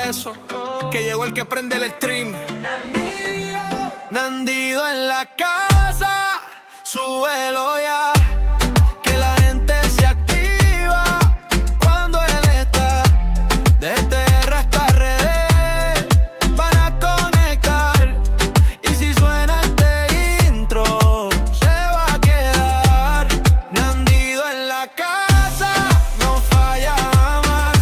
eso. Que llegó el que prende el stream. Nandido en la casa, súbelo ya. Que la gente se activa cuando él está. Desde hasta redes van a conectar. Y si suena este intro, se va a quedar. Nandido en la casa, no falla jamás.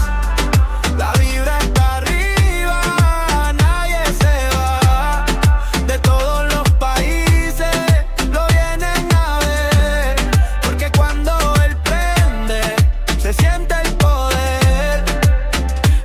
La vibra está arriba, nadie se va. De todos los países lo vienen a ver. Porque cuando él prende, se siente el poder.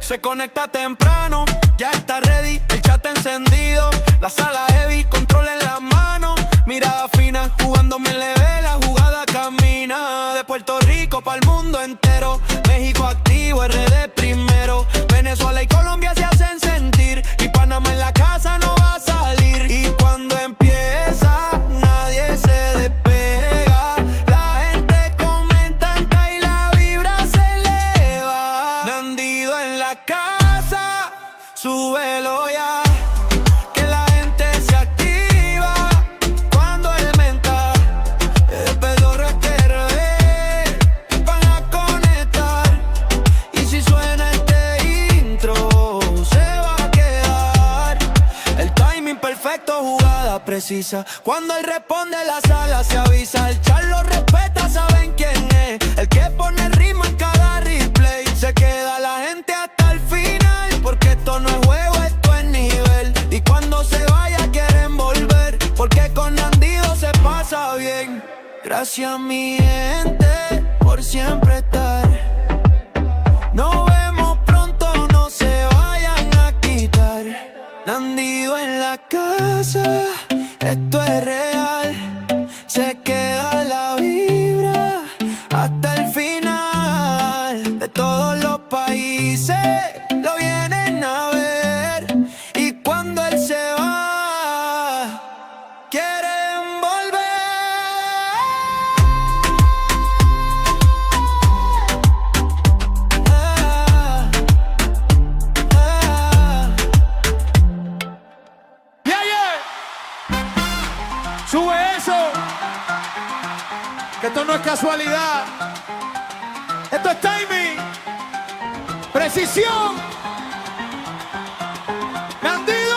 Se conecta temprano, ya está ready, el chat encendido. La sala heavy, control en la mano. Mirada fina, jugándome leve, la jugada camina. De Puerto Rico para el mundo entero. México activo, RD primero. Venezuela y Colombia se hacen sentir. Y Panamá en la casa no va a salir. Y cuando empieza, nadie se despega. La gente comenta y la vibra se eleva. Nandido en la casa, súbelo ya. Que la gente se activa cuando él menta. El pedorro es TRD, van a conectar. Y si suena este intro, se va a quedar. El timing perfecto, jugada precisa. Cuando él responde, la sala se avisa. El chat lo respeta, saben quién es. El que pone el ritmo en cada replay. Se queda la gente hasta el final. Porque esto no es juego, esto es nivel. Y cuando se vaya quieren volver. Porque con Nandido se pasa bien. Gracias mi gente por siempre estar. Nos vemos pronto, no se vayan a quitar. Nandido en la casa, esto es real. Se queda la vibra hasta el final. De todos los países lo vienen a ver. Y cuando él se va, quieren volver. Yeah, yeah. Sube eso. Que esto no es casualidad. Esto es timing. Precisión. Nandido.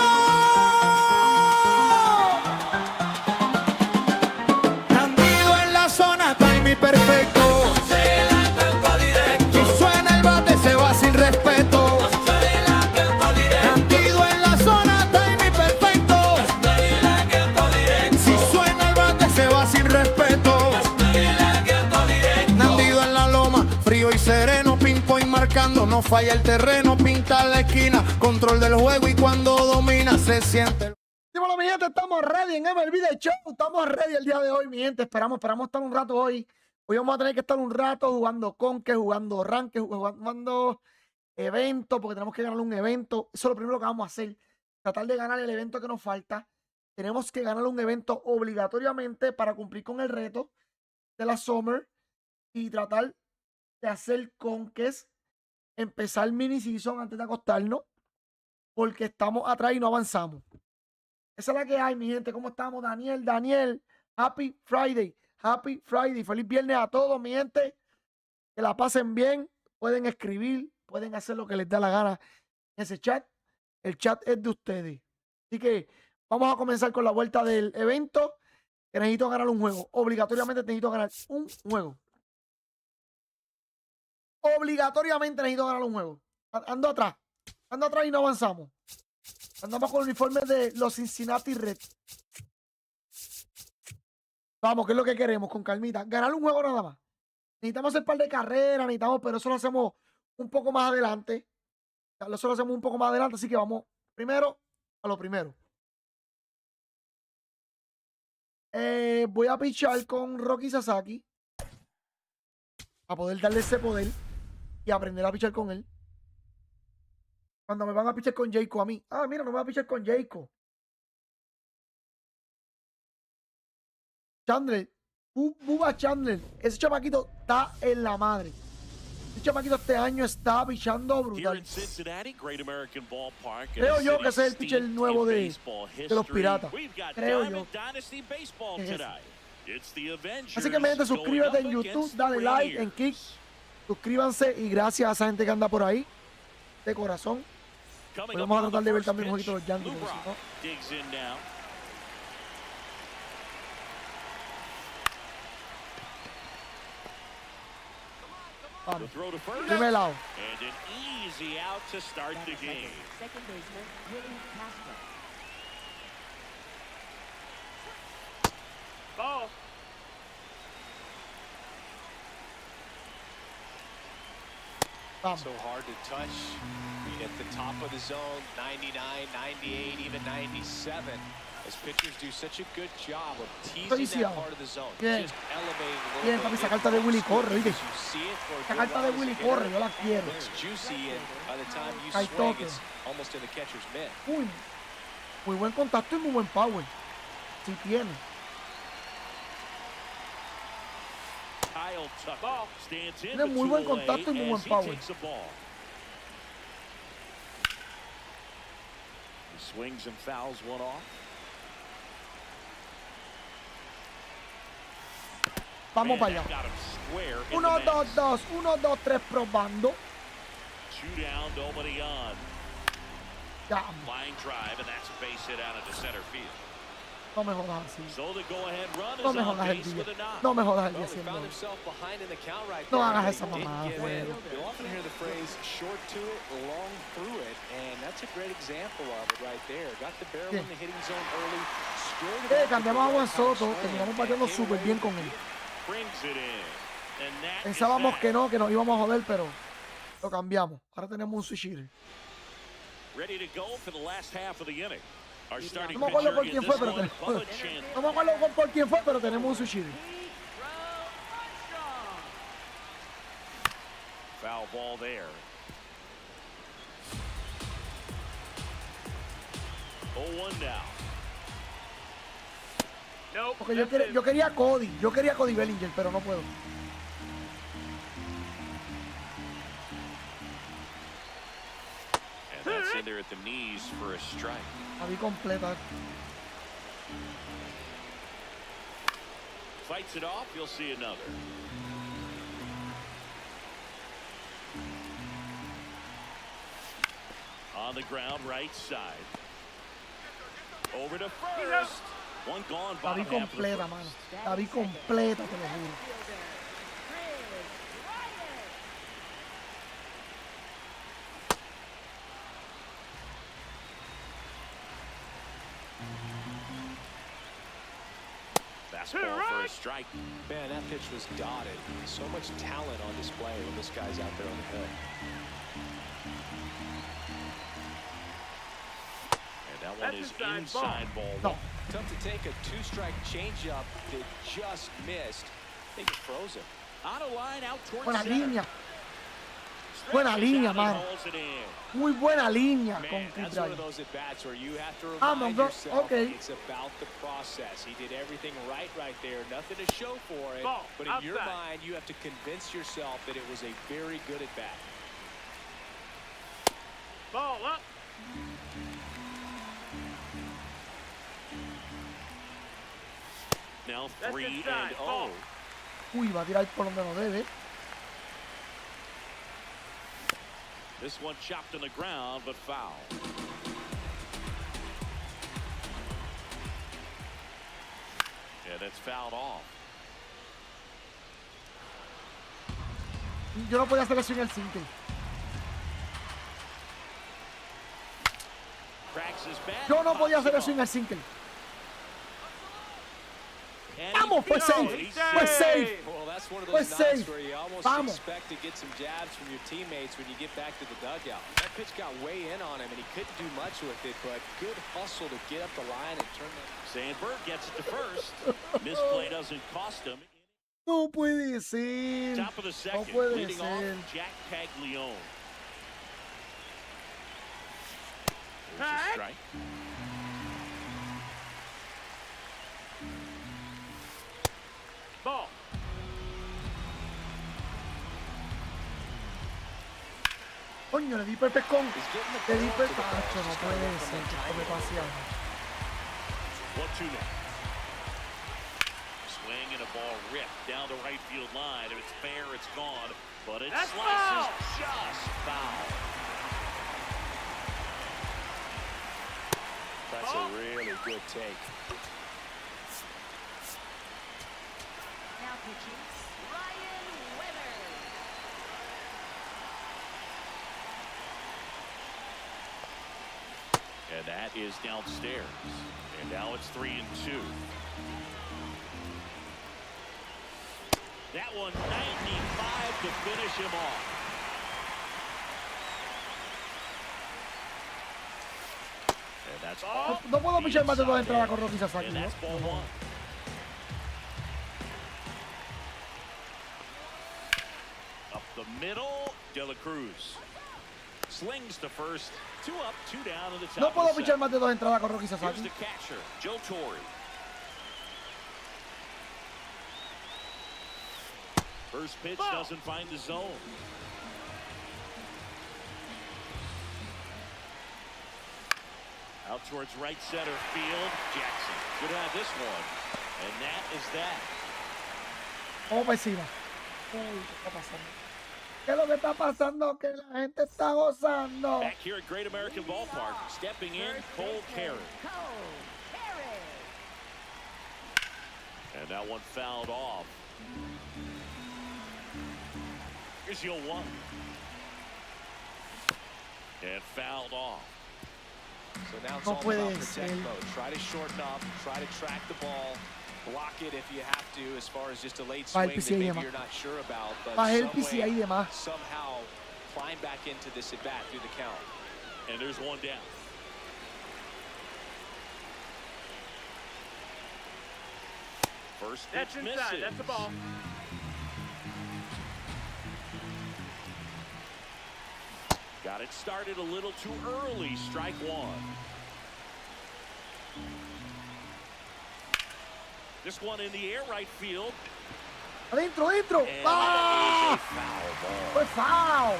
Nandido en la zona, timing perfecto. Si suena el bate se va sin respeto. Nandido en la zona, timing perfecto. Si suena el bate se va sin respeto. Nandido en la loma, frío y sereno, ping-pong marcando, no falla el terreno, pinta la esquina, control del juego y cuando domina se siente. Dímelo, mi gente, estamos ready en MLB The Show. Estamos ready el día de hoy, mi gente. Esperamos estar un rato hoy. Hoy vamos a tener que estar un rato jugando conque, jugando ranque, jugando eventos, porque tenemos que ganar un evento. Eso es lo primero que vamos a hacer. Tratar de ganar el evento que nos falta. Tenemos que ganar un evento obligatoriamente para cumplir con el reto de la Summer y tratar de hacer conques, empezar mini season antes de acostarnos, porque estamos atrás y no avanzamos. Esa es la que hay, mi gente. ¿Cómo estamos? Daniel, Happy Friday. Happy Friday. Feliz viernes a todos, mi gente. Que la pasen bien. Pueden escribir, pueden hacer lo que les da la gana en ese chat. El chat es de ustedes. Así que vamos a comenzar con la vuelta del evento. Que necesito ganar un juego. Obligatoriamente necesito ganar un juego. Obligatoriamente necesito ganar un juego. Ando atrás y no avanzamos. Andamos con el uniforme de los Cincinnati Reds. Vamos, ¿qué es lo que queremos? Con calmita. Ganar un juego nada más. Necesitamos hacer un par de carreras, pero eso lo hacemos un poco más adelante. Eso lo hacemos un poco más adelante, así que vamos primero a lo primero. Voy a pichar con Rocky Sasaki. A poder darle ese poder y aprender a pichar con él. Cuando me van a pichar con Jayco a mí. Ah, mira, no me va a pichar con Jayco. Chandler. Bubba Chandler. Ese chamaquito está en la madre. Este chamaquito este año está pichando brutal. Creo yo que ese es el pitcher nuevo de los Piratas. Creo yo. Es ese. Así que, mi gente, suscríbete en YouTube, dale like, en Kick. Suscríbanse y gracias a esa gente que anda por ahí. De corazón. Hoy vamos a tratar de ver también un poquito los Yankees. ¿No? Vamos. Primer lado. Vamos. So hard to touch. I mean, at the top of the zone, 99, 98, even 97. As pitchers do such a good job of teasing that part of the zone. Bien. Just elevating a little Bien, bit. papi, esa carta de Willy corre, ¿viste? You see it for a Esa good carta de while, Willy it's corre, there. yo la quiero. It's juicy, and by the time you Hay swing, toque. it's almost in the catcher's mitt. Uy, muy buen contacto y muy buen power. Si tiene. Tiene muy buen contacto y muy buen power. Swings and fouls one off. Vamos para allá. 1, 2, 2, 1, 2, 3 probando. Two down, nobody on. Ya. Line drive, and that's a base hit out into center field. No me jodas así. So the go-ahead run No is me on jodas el base día. with a knock. No me jodas el día Well, he haciendo found eso. himself behind in the count right No there, hagas but esa he didn't mamada, give in. juego. You'll often hear the phrase short to it, long through it, and that's a great example of it right there. Got the barrel in the hitting zone early, squared it up with the Cambiamos a Juan right Soto, swing, terminamos and bateando came súper away bien with con él. Brings it in. And that is Pensábamos that. que no, que nos íbamos a joder, pero lo cambiamos. Ahora tenemos un switch hitter. Ready to go for the last half of the inning. Our starting No me acuerdo pitcher por in quién this fue, pero one, tenemos, Bubba Chandler. no me acuerdo por quién fue, pero tenemos un switch hitter. Foul ball there. 0-1 now. Nope. Porque yo quería a Cody, Bellinger, pero no puedo. And that's in there at the knees for a strike. La vi completa. Fights it off, you'll see another. On the ground, right side. Over to first. One gone, La vi bottom half of the completa, first. mano. La vi completa, te lo juro. Fastball for a strike. Man, that pitch was dotted. So much talent on display when this guy's out there on the hill. And that one is inside ball. No. Tough to take a two-strike changeup that just missed. I think it froze him. On a line out towards Buena center. línea. Buena línea, Out and mano. holds it in. Muy buena línea con Man, that's one of Kidraya. those at-bats where you have to Ah, remind no, yourself okay. it's about the process. He did everything right there. Nothing to show for it. Ball, But in your outside. mind, you have to convince yourself that it was a very good at-bat. Ball up. Now 3-0. Uy, va a tirar por donde no debe. This one chopped on the ground, but foul. Yeah, that's fouled off. Yo no podía hacer eso en el single. Cracks his bat. Yo no podía hacer pops eso it en el single. And Vamos, fue he- safe. he's Fue safe. Well, that's one of Pues those nights safe. where you almost Vamos. expect to get some jabs from your teammates when you get back to the dugout. That pitch got way in on him, and he couldn't do much with it, but good hustle to get up the line and turn that. Sandberg gets it to first. Misplay doesn't cost him. No puede ser. Top of the No second, puede leading off ser. Jack Caglione. There's a strike. Ball. Coño, le di perfecón. He's getting the Le di ball to the ball. perfecón. No Just gotta puede work on ser the que esto me timing. pase algo. 1-2 now. Swing and a ball ripped down the right field line. If it's fair, it's gone. But it slices just foul. That's a really good take. Now pitching, Ryan Weber. And that is downstairs. And now it's 3-2. That one 95 to finish him off. And that's all. No puedo pichar más de 2 entradas con Rocky Sasaki, And ¿no? that's ball one. Up the middle, De La Cruz slings to first. 2 up, 2 down in the top. No of puedo the pichar second. más de 2 entradas con Rocky Here's Sasaki. the catcher, Joe Torre. First pitch doesn't find the zone. Out towards right center field. Jackson could have this one. And that is that. Vamos para encima. Uy, ¿qué está pasando? ¿Qué es lo que está pasando? Que la gente está gozando. Back here at Great American Ballpark, stepping in, Cole Carey. Cole Carey. And that one fouled off. Here's your 1. And fouled off. So now it's No all puede about protect ser. mode. Try to shorten up, try to track the ball, block it if you have to, as far as just a late Baja el swing that PCI maybe demás. you're not sure about, but Baja el some way, PCI demás. somehow climb back into this at bat through the count. And there's one down. First pitch misses. That's the ball. Got it started a little too early. Strike 1. This one in the air, right field. Adentro, adentro. And ¡Ah! that is a foul ball. Fue foul.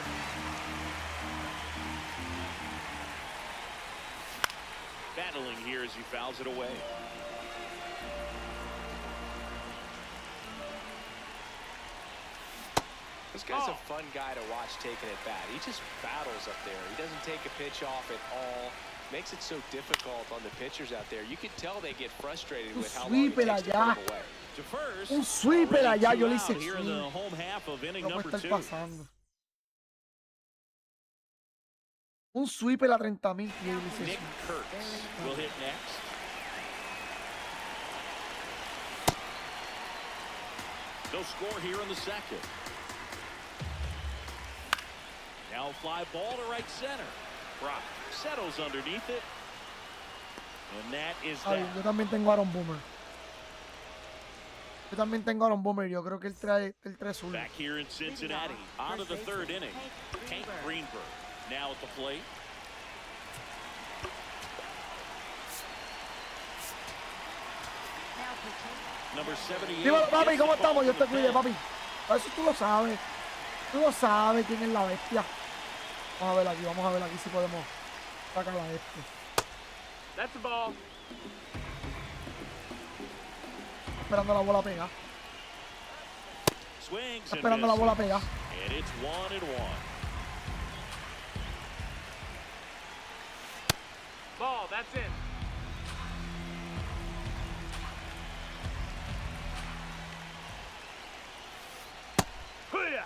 Battling here as he fouls it away. This guy's a fun guy to watch taking at bat. He just battles up there. He doesn't take a pitch off at all. Makes it so difficult on the pitchers out there. You can tell they get frustrated with how long it Sweep it takes to allá. put him away. To first. Un sweeper Already allá, two yo le out hice here in the sweep. home half of inning No puede number estar 2. pasando. Un sweeper a 30,000 pies. yo le hice Nick sweep. Kurtz will hit next. No score here in the second. Now fly ball to right center. Brock settles underneath it. And that is Ay, that. yo también tengo Aaron Boomer. Yo también tengo Aaron Boomer. Yo creo que él trae sur. Back here in Cincinnati. On to the third inning. Hank Greenberg now at the plate. Now pitching, Number 78. Dímelo, papi, gets the ¿cómo ball estamos? Yo from te the cuide, pen. papi. A eso tú lo sabes. Tú lo sabes quién es la bestia. Vamos a ver aquí si podemos sacar a este. That's the ball. Esperando la bola pega. Swings Está and esperando la bola misses. pega. And it's 1-1. Ball, that's in. Hoo-yah!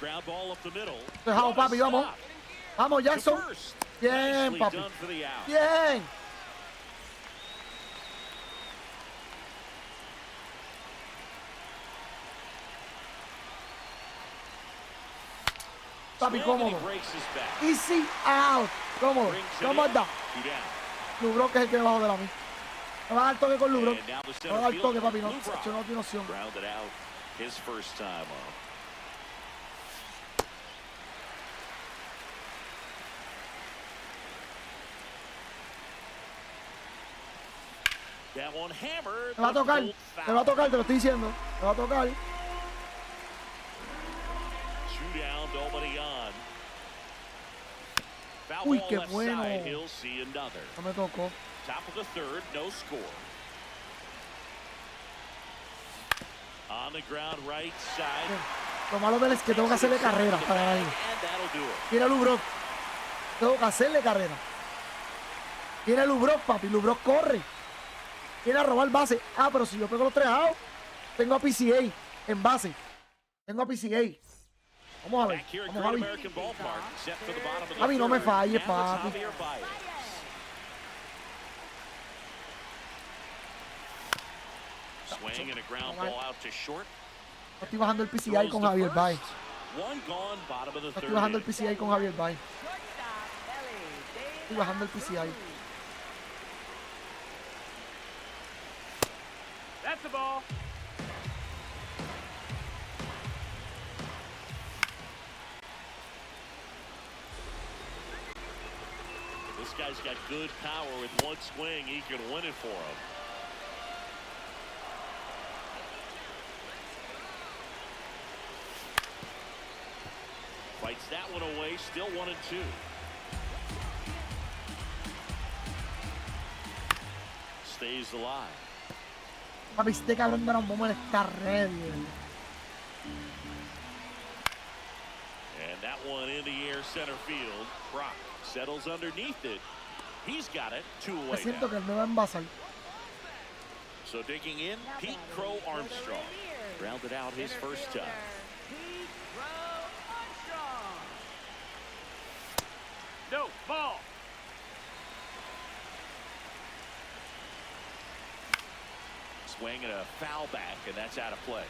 Ground ball up the middle. Dejado, What a papi, vamos. stop. Vamos, To Jackson. first. Bien, Nicely papi. done for the out. Bien. Papi, Swing and cómodo. he breaks his back. Easy out. Cómodo. Brings it ¿Cómo in. anda? 2 down. Lubro, que es el que debajo de la mí. Me va a dar toque con Lubro. And now the Me center va a dar fielder, toque, papi. No, Lubrock. yo no tiene opción. Grounded out his first time up. That one hammered. Te va a tocar, the te va a tocar, te lo estoy diciendo. Te va a tocar. 2 down, nobody on. Foul Uy, ball qué left bueno. side, he'll see another. No me tocó. Top of the third, no score. On the ground, right side. Lo malo de él es que tengo que hacerle carrera para ganar. And that'll do it. Mira Lubrock. Tengo que hacerle carrera. Viene Lubrock, papi. Lubrock corre. Viene a robar base. Ah, pero si yo pego los 3 outs, tengo a PCA en base. Tengo a PCA. Vamos a ver. Back here at Vamos a Great ver. American Ballpark, set for the bottom of the Papi, no me third. falles, Now papi. it's Javier Baez. Swing and a ground ball out to short. No estoy bajando el PCA con Javier Baez. One gone, bottom of the No estoy third. bajando el PCA con Javier Baez. Shortstop, Ellie. Estoy bajando el PCA. That's the ball. This guy's got good power. With one swing, he can win it for him. Fights that one away, still 1-2. Stays alive. Papi, este cabrón de un bomber está ready. And that one in the air center field. Brock settles underneath it. He's got it. 2 Me away siento now. que él me va a envasar. So digging in, Now Pete batting Crow for the Armstrong. Rediers. Rounded out his Center first fielder, time. Pete Crow Armstrong. No, ball. Swing and a foul back, and that's out of play.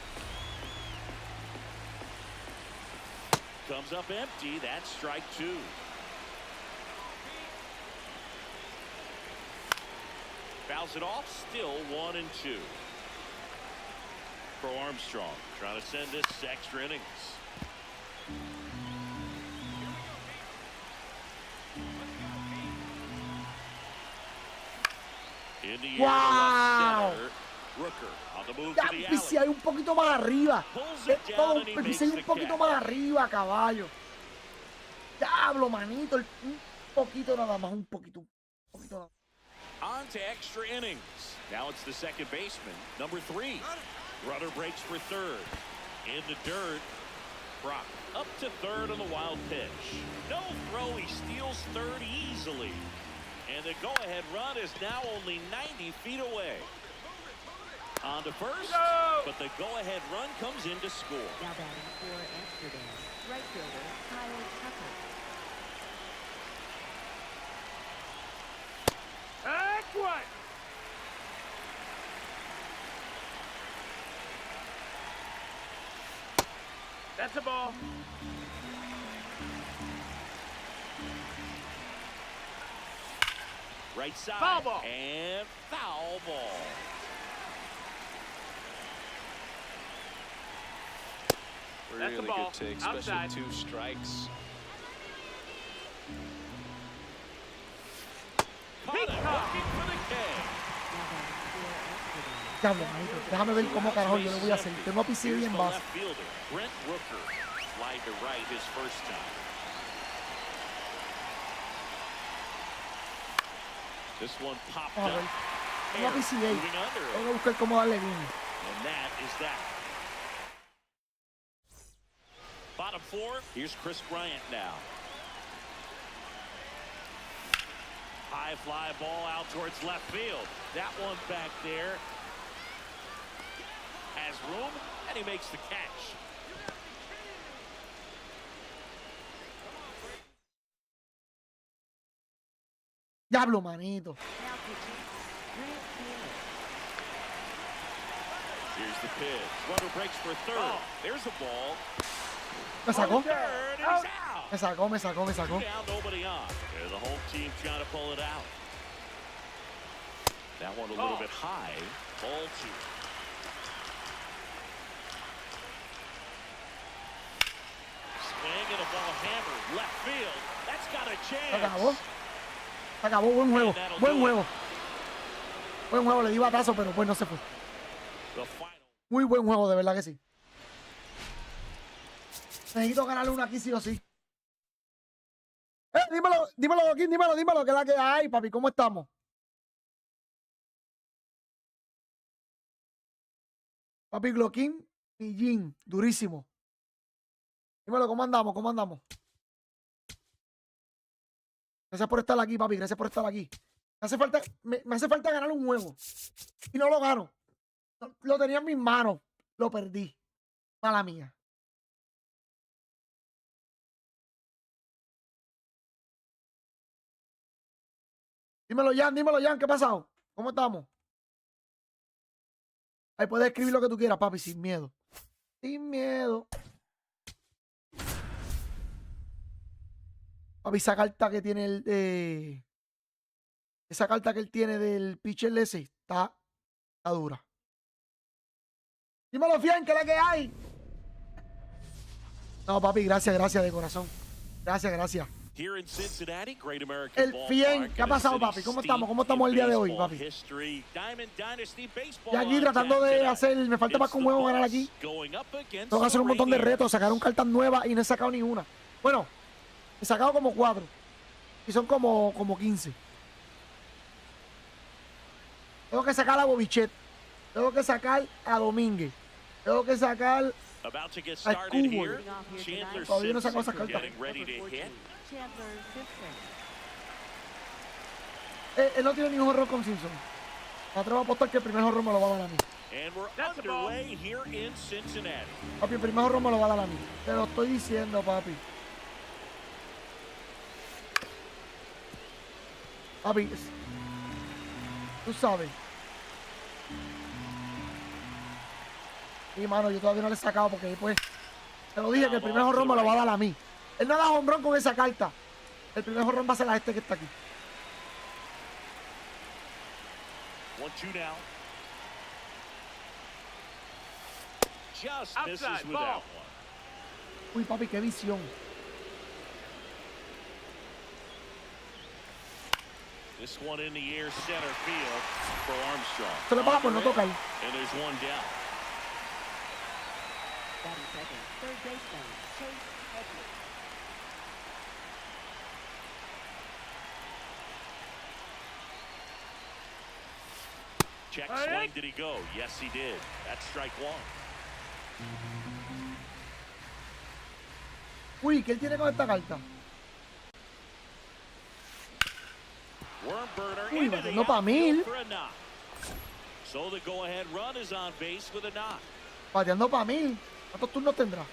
Comes up empty. That's strike 2. Fouls it off. Still 1-2. Pro Armstrong trying to send this extra innings. In the air to Wow. left center. Rooker on the move Ya, to the PCA alley. un poquito más arriba. Pulls it Todo down and he makes PCA the un poquito catch. más arriba, caballo. Diablo, manito. Un poquito nada más, un poquito nada más. On to extra innings. Now it's the second baseman, number 3. Runner breaks for third. In the dirt. Brock up to third on the wild pitch. No throw. He steals third easily. And the go-ahead run is now only 90 feet away. On to first, No! but the go-ahead run comes in to score. Now batting for Amsterdam, right fielder Kyle Tucker. That's what. That's a ball. Right side. Foul ball. And foul ball. That's the Really ball. good take, especially Outside. 2 strikes. Caught him, looking for the K. Now batting for Amsterdam. Diablo, manito. Déjame ver cómo carajo yo lo voy a hacer. Tengo a PCA Here's en the base. left fielder, Brent Rooker. Slide to right his first time. This one popped Vamos a up. ver. Tengo a Harris PCA. moving under him. Tengo que buscar cómo darle bien. And that is that. Bottom 4, here's Chris Bryant now. High fly ball out towards left field. That one back there has room, and he makes the catch. Diablo, manito. Now pitching, Grant Taylor. Here's the pitch. Runner breaks for third. Oh. There's a ball. Me sacó. Third, he's out. Me sacó, me sacó, me sacó. Down, nobody on. There's the home team trying to pull it out. That one a little Oh. bit high. Ball 2. Swing and a ball hammered. Left field. That's got a Se chance. acabó. Se acabó. Buen juego. Buen juego. Buen juego, le di batazo, pero pues no se fue. The final. Muy buen juego, de verdad que sí. Necesito ganarle una aquí sí o sí. Dímelo, Joaquín, dímelo, que es la que hay, papi. ¿Cómo estamos? Papi Gloquín y Jin, durísimo. Dímelo, ¿cómo andamos? Gracias por estar aquí, papi, gracias por estar aquí. Me hace falta ganar un juego. Y no lo gano. Lo tenía en mis manos, lo perdí. Mala mía. Dímelo, Jan, ¿qué ha pasado? ¿Cómo estamos? Ahí puedes escribir lo que tú quieras, papi, sin miedo. Sin miedo. Papi, esa carta que tiene esa carta que él tiene del pitcher ese está dura. Dímelo, Fian, que es la que hay. No, papi, gracias de corazón. Gracias. Here in Cincinnati, Great American El Fien, ¿qué ha pasado, papi? ¿Cómo estamos el día de hoy, papi? Y aquí tratando de hacer, me falta más que un juego ganar aquí. Tengo que hacer un montón de retos, sacar un cartas nuevas y no he sacado ni una. Bueno, he sacado como 4. Y son como 15. Tengo que sacar a Bobichet. Tengo que sacar a Domínguez. Tengo que sacar a Escubo. Todavía no saco esas cartas. Chandler Simpson. Él no tiene ningún horror con Simpson. Me atrevo a apostar que el primer horror me lo va a dar a mí. And we're underway here in Cincinnati. Papi, el primer horror me lo va a dar a mí. Te lo estoy diciendo, papi. Papi, tú sabes. Y mano, yo todavía no le he sacado porque después te lo dije que el primer horror me lo va a dar a mí. Él no da hombrón con esa carta. El primer horror va a ser a este que está aquí. 1-2 now. Just misses Outside, with ball. that one. Uy, papi, qué visión. This one in the air center field for Armstrong. Se le paga por no tocar. And there's one down. Batting second, third baseman, Chase Edwards. Check swing, did he go? Yes, he did. That's strike one. Uy, ¿qué él tiene con esta carta? Worm burner Uy, into the no pa' mil. outfield for a knock. So the go-ahead run is on base with a knock. Bateando para 1000. ¿Cuántos turnos tendrá?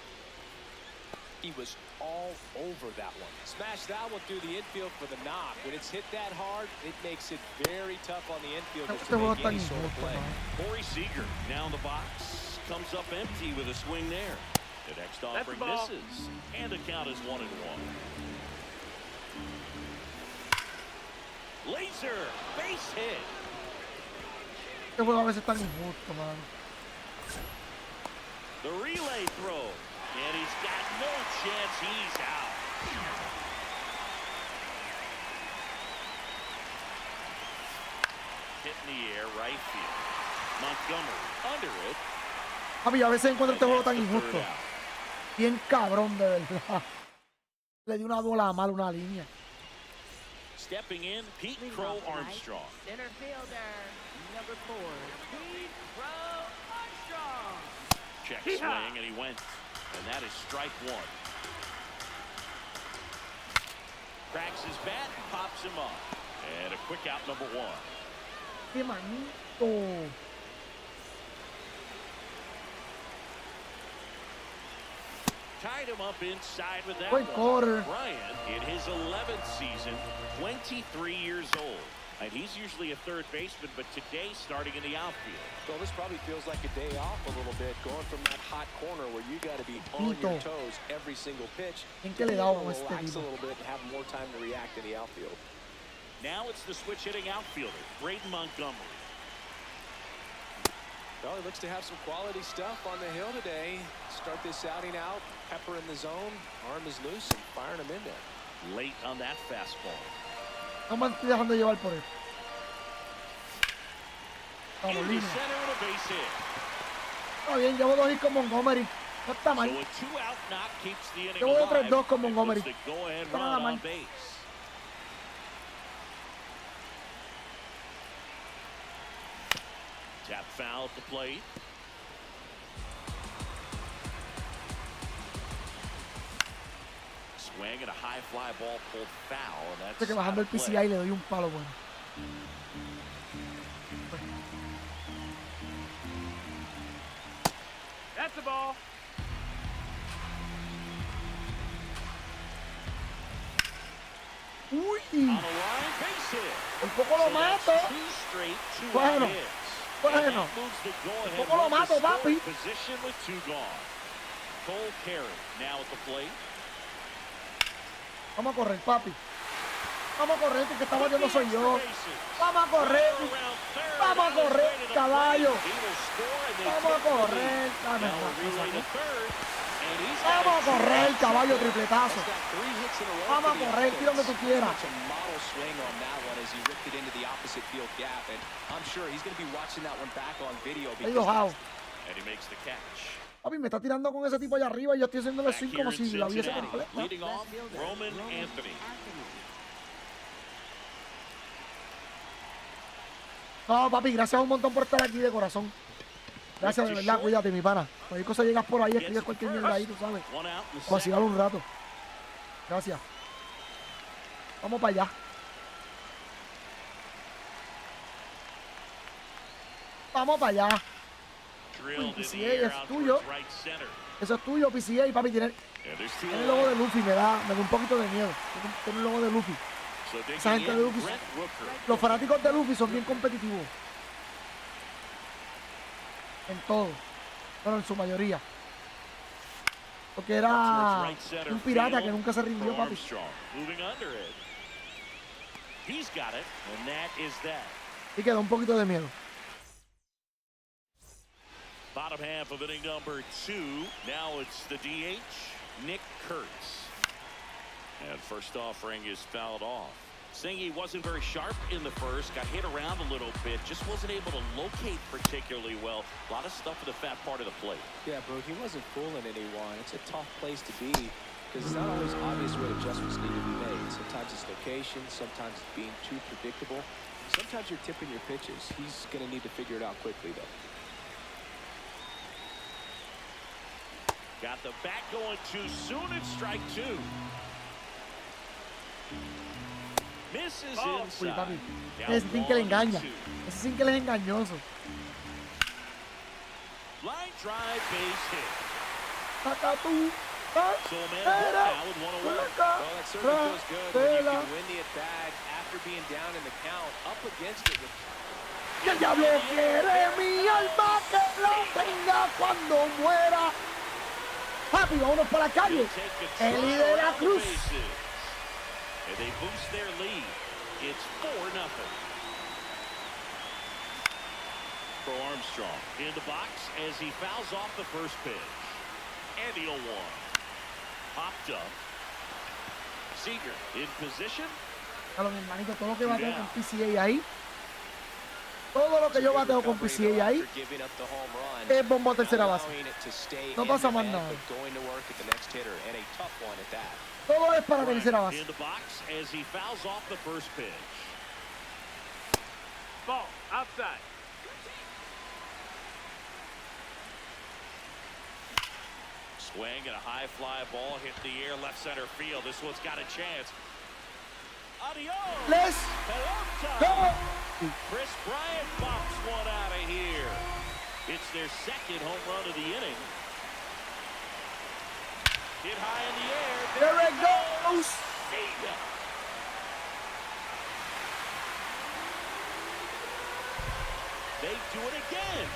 He was all over that one. Smashed that one through the infield for the knock. When it's hit that hard, it makes it very tough on the infielders Este to juego make está any sort of injusto, play. man. Corey Seager now in the box. Comes up empty with a swing there. The next offering the ball. misses. And the count is 1-1. Laser, base hit. Este juego a veces es tan injusto, mano. The relay throw. And he's got no chance. He's out. Hit in the air, right field. Montgomery under it. Papi, a veces encuentro este And juego that's tan the third injusto. out. Bien cabrón, de verdad. Le di una bola mal, una línea. Stepping in, Pete Leading Crow off tonight, Armstrong. Center fielder, number 4, Pete Crow Armstrong. Check Yeehaw! swing, and he went. And that is strike one. Cracks his bat, pops him up. And a quick out, number one. Qué manito. Tied him up inside with that Buen one. quarter. Bryant, in his 11th season, 23 years old. And he's usually a third baseman, but today starting in the outfield. Well, this probably feels like a day off a little bit, going from that hot corner where you got to be on your Tito. toes every single pitch. ¿En qué le to be da able con to este relax a tipo? little bit and have more time to react in the outfield. Now it's the switch-hitting outfielder, Braden Montgomery. Well, he looks to have some quality stuff on the hill today. Start this outing out, pepper in the zone, arm is loose, and firing him in there. Late on that fastball. No me estoy dejando llevar por él. into Carolina. center and a base hit. Está bien, llevo 2 hits con Montgomery. No está So mal. a 2-out knock keeps the inning Yo voy a alive 3-2 con and Montgomery. puts the go-ahead No está nada run mal. on base. Tap foul at the plate. Swing and a high fly ball pulled foul. And that's Sé que bajando el out of play. PCI le doy un palo bueno. That's the ball. Uy, On the line, base hit. un poco lo So that's mato. 2 straight, 2 Bueno, out hits. bueno. And that moves the go-ahead Un poco lo run to mato, scoring papi. position with 2 gone. Cole Carey now at the plate. Vamos a correr, papi. Vamos a correr, porque está batiendo soy yo. Vamos a correr. Vamos a correr, caballo. Vamos a correr. Dame, vamos a correr, caballo, tripletazo. Vamos a correr, tira donde tú quieras. Ahí dojado. And he makes the catch. Papi, me está tirando con ese tipo allá arriba y yo estoy haciéndole Back swing here como in si la hubiese Cincinnati, completa. leading off, Roman Anthony. No, papi, gracias un montón por estar aquí de corazón. Gracias, de verdad, cuídate, mi pana. Cualquier cosa llegas por ahí, escribes cualquier mierda ahí, tú sabes. One out in the O así second. un rato. Gracias. Vamos para allá. Vamos para allá. Drilled in PCA the air es out tuyo. towards right center. Eso es tuyo, PCA, papi. Tiene And there's two el logo away. de Luffy, me da un poquito de miedo. Tiene el logo de Luffy. So digging Esa gente in, de Luffy, Brent Rooker. los fanáticos de Luffy son bien competitivos. En todo. Bueno, en su mayoría. Porque era Towards right center un pirata field que nunca se rindió, for papi. Armstrong. Moving under it. He's got it, and that is that. Y quedó un poquito de miedo. Bottom half of inning number 2. Now it's the DH, Nick Kurtz. And first offering is fouled off. Saying he wasn't very sharp in the first, got hit around a little bit, just wasn't able to locate particularly well. A lot of stuff in the fat part of the plate. Yeah, bro, he wasn't fooling anyone. It's a tough place to be because it's not always obvious what adjustments need to be made. Sometimes it's location, sometimes it's being too predictable. Sometimes you're tipping your pitches. He's going to need to figure it out quickly, though. Got the bat going too soon at strike 2. Misses Uy, papi. inside. Now Ese sin que le engaña. 1-2. Ese sin que le es engañoso. Line drive base hit. Saca tú. So a man home now with 1 away. Well, that certainly feels good when you can win the at-bat after being down in the count, up against it with... Y el diablo quiere mi alma que la tenga cuando muera. Papi, vámonos para la calle. He'll take control Eli de la around the Cruz. bases. And they boost their lead. It's 4-0. For Armstrong in the box as he fouls off the first pitch. And the 0-1. Popped up. Seager in position. A lo mi hermanito, todo lo que bateo con PCA ahí. Todo lo que yo bateo con PCA ahí es bombo a tercera base. No pasa más nada. Todo es para tercera base. In the box as he fouls off the first pitch. Ball. Outside. Swing and a high fly ball hit the air left center field. This one's got a chance. Adios. Let's go. Chris Bryant pops one out of here. It's their second home run of the inning. Hit high in the air. There it goes. They do it again.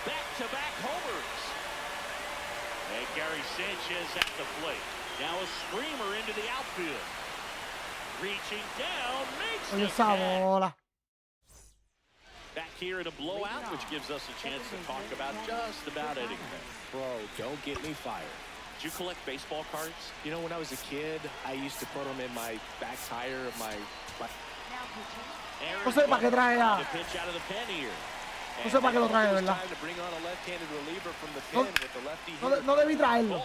Back-to-back homers. And Gary Sanchez at the plate. Now a screamer into the outfield. Reaching down, makes Oye, the esa catch. bola. Back here in a blowout, which gives us a chance to talk about just about anything. Bro, don't get me fired. Did you collect baseball cards? You know, when I was a kid, I used to put them in my back tire of my... Aaron No sé para qué trae Butler a- on the pitch out of the pen here. No sé para qué lo trae, ¿verdad? No debí traerlo.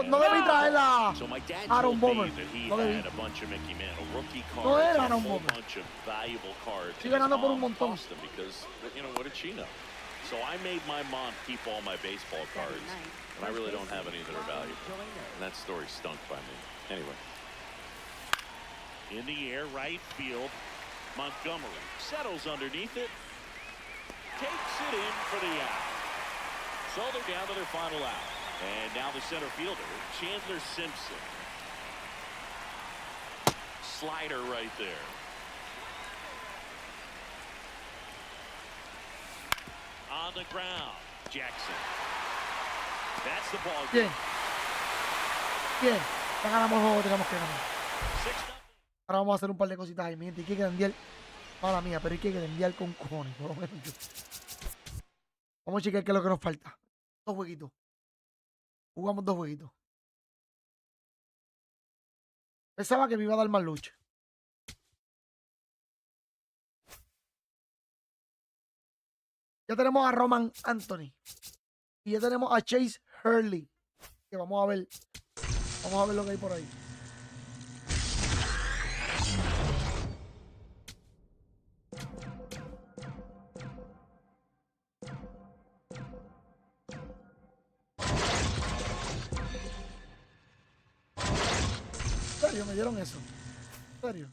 No debí traer a Aaron Bowman. No debí. No era Aaron Bowman. Estoy ganando por un montón. So I made my mom keep all my baseball cards, and I really don't have any that are valuable. And that story stunk by me. Anyway. In the air, right field. Montgomery settles underneath it. Takes it in for the out. So they're down to their final out. And now the center fielder, Chandler Simpson. Slider right there. On the ground, Jackson. That's the ball game. Bien. Ya ganamos el juego, tenemos que ganar. Ahora vamos a hacer un par de cositas ahí, mi gente. Hay que enviar. Mala mía, pero hay que enviar con cojones. Vamos a chequear qué es lo que nos falta. 2 jueguitos. Jugamos 2 jueguitos. Pensaba que me iba a dar más lucha. Ya tenemos a Roman Anthony. Y ya tenemos a Chase Hurley. Que vamos a ver. Vamos a ver lo que hay por ahí. ¿En serio? ¿Me dieron eso? ¿En serio?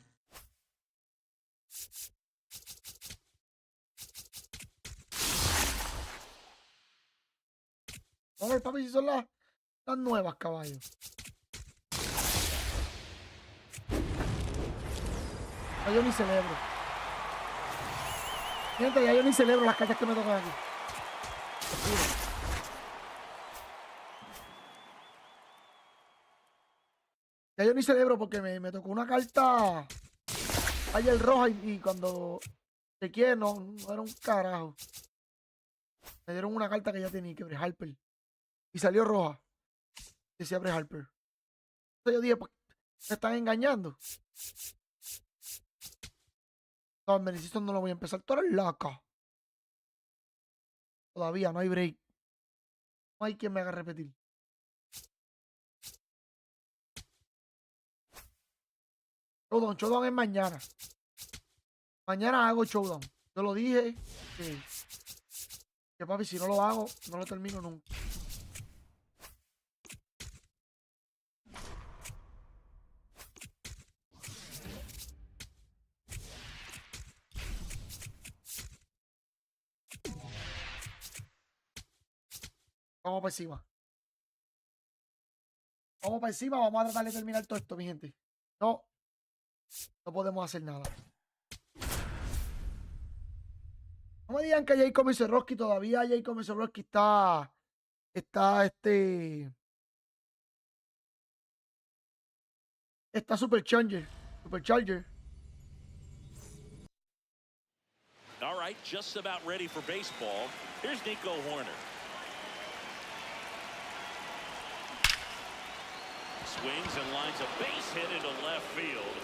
A ver, papi, si son las nuevas, caballo. Ya yo ni celebro. Gente, ya yo ni celebro las cartas que me tocan aquí. Ya yo ni celebro porque me tocó una carta ayer roja y cuando chequeé no era un carajo. Me dieron una carta que ya tenía que Bryce Harper. Y salió roja. Decía Bryce Harper. Entonces yo dije, pues, me están engañando. No, Beneficio no lo voy a empezar. Tú eres loca. Todavía no hay break. No hay quien me haga repetir. Showdown es mañana. Mañana hago showdown. Yo lo dije. Que papi, si no lo hago, no lo termino nunca. Vamos para encima. Vamos para encima. Vamos a tratar de terminar todo esto, mi gente. No podemos hacer nada. No me digan que Jacob Rocky todavía. Jacob Rocky está Supercharger. All right, just about ready for baseball. Here's Nico Horner. Swings and lines a base hit into left field.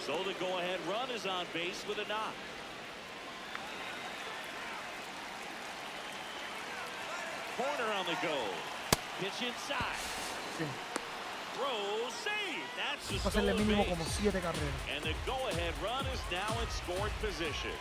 So the go-ahead run is on base with a knock. Horner on the go. Pitch inside. Sí. Throw, save. That's the hacerle stolen mínimo base. como 7 carreras. And the go-ahead run is now in scoring position.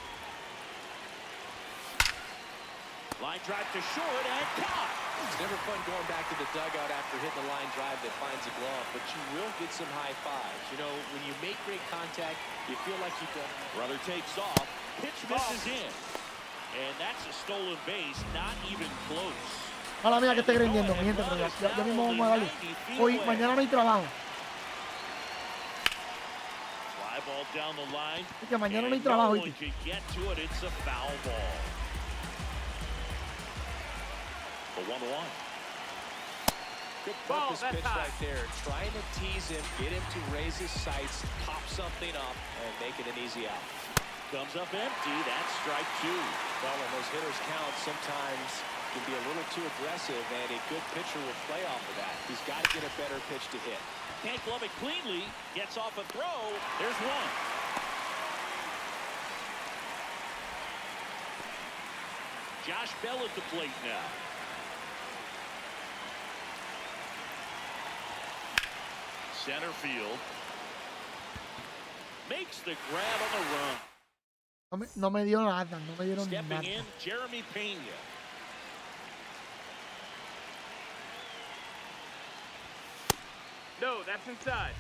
Line drive to short and caught. It's never fun going back to the dugout after hitting the line drive that finds a glove, but you will get some high fives. You know, when you make great contact, you feel like you've done. Runner takes off. Pitch misses in. And that's a stolen base, not even close. Mala mía que esté grindiendo, mi gente, pero ya mismo vamos a darle. Hoy, mañana no hay trabajo. Fly ball down the line. Así que mañana no hay And trabajo. no one can get to it. It's a foul ball. The 1-1. Good purpose pitch right there. Trying to tease him, get him to raise his sights, pop something up, and make it an easy out. Comes up empty. That's strike 2. Well, when those hitters count, sometimes can be a little too aggressive, and a good pitcher will play off of that. He's got to get a better pitch to hit. Can't glove it cleanly. Gets off a throw. There's one. Josh Bell at the plate now. Center field. Makes the grab on the run. No me dio nada, no me dieron Stepping nada. in, Jeremy Pena. No, that's inside.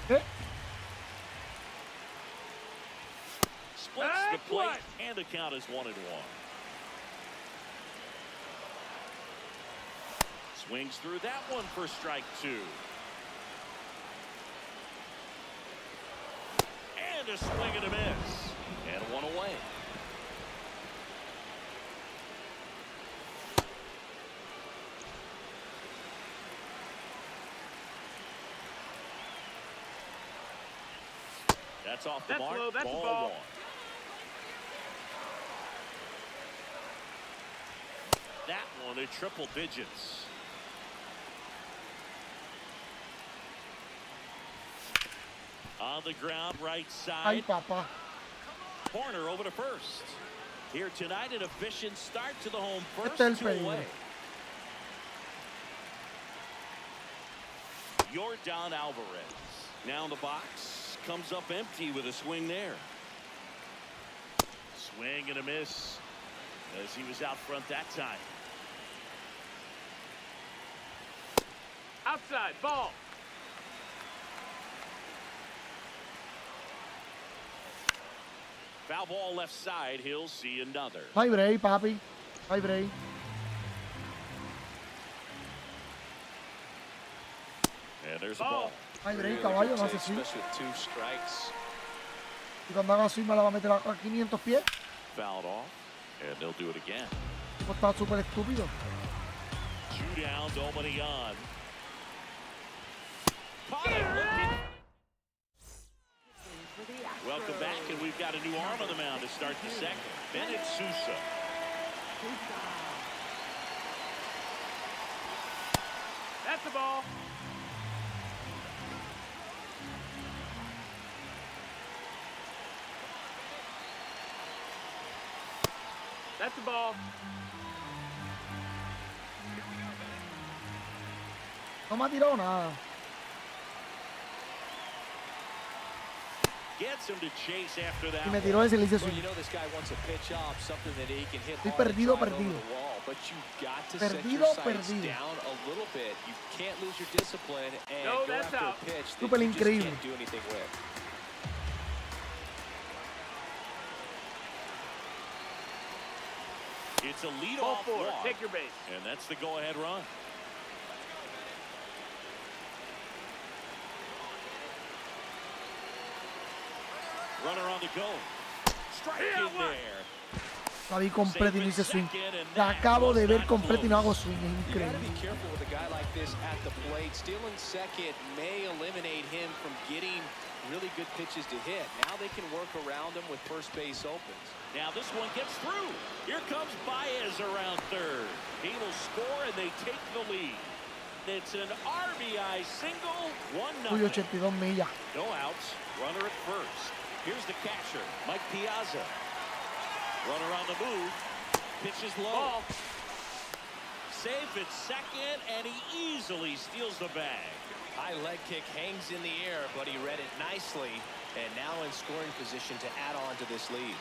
¿Qué? Splits the plate, and the count is 1-1. Swings through that one for strike 2. And a swing and a miss. And one away. That's off the mark. Low, that's ball ball. 1. That one at triple digits. On the ground, right Ay, side. papá. Corner over to first. Here tonight, an efficient start to the home first. Este es el 2 peligro. away. Yordan Alvarez. Now in the box. Comes up empty with a swing there. Swing and a miss as he was out front that time. Outside, ball. Foul ball left side. He'll see another. Hay break, papi. Hay break. And there's a ball. Hay break, caballo, no hace swing. Especially with 2 strikes. Y cuando haga swing me la va a meter a 500 pies. Fouled off. And they'll do it again. Esto está súper estúpido. 2 down, nobody on. Potter looking. Welcome back, and we've got a new arm on the mound to start the second. Bennett Sousa. That's the ball. That's the ball. No me ha tirado nada. Gets him to chase after that. Y me tiró ese y le hice Well, swing. you know this guy wants a pitch off, something that he can hit Estoy hard and perdido, drive over perdido. the wall, but you got to set Perdido, your sights perdido. down a little bit. You can't lose your discipline and No, go that's after out. a pitch that Súper you just increíble. can't do anything with. It's a Ball leadoff 4. walk, Take your base. and that's the go-ahead run. Runner on the go. Strike in there. La vi completa y no hice swing. La acabo de ver completa y no hago swing. Es You got to increíble. be careful with a guy like this at the plate. Stealing second may eliminate him from getting really good pitches to hit. Now they can work around him with first base opens. Now this one gets through. Here comes Baez around third. He will score, and they take the lead. It's an RBI single, 1-0. Uy, 82 millas. No outs. Runner at first. Here's the catcher, Mike Piazza. Runner on the move. Pitches low. Ball. Safe at second, and he easily steals the bag. High leg kick hangs in the air, but he read it nicely, and now in scoring position to add on to this lead.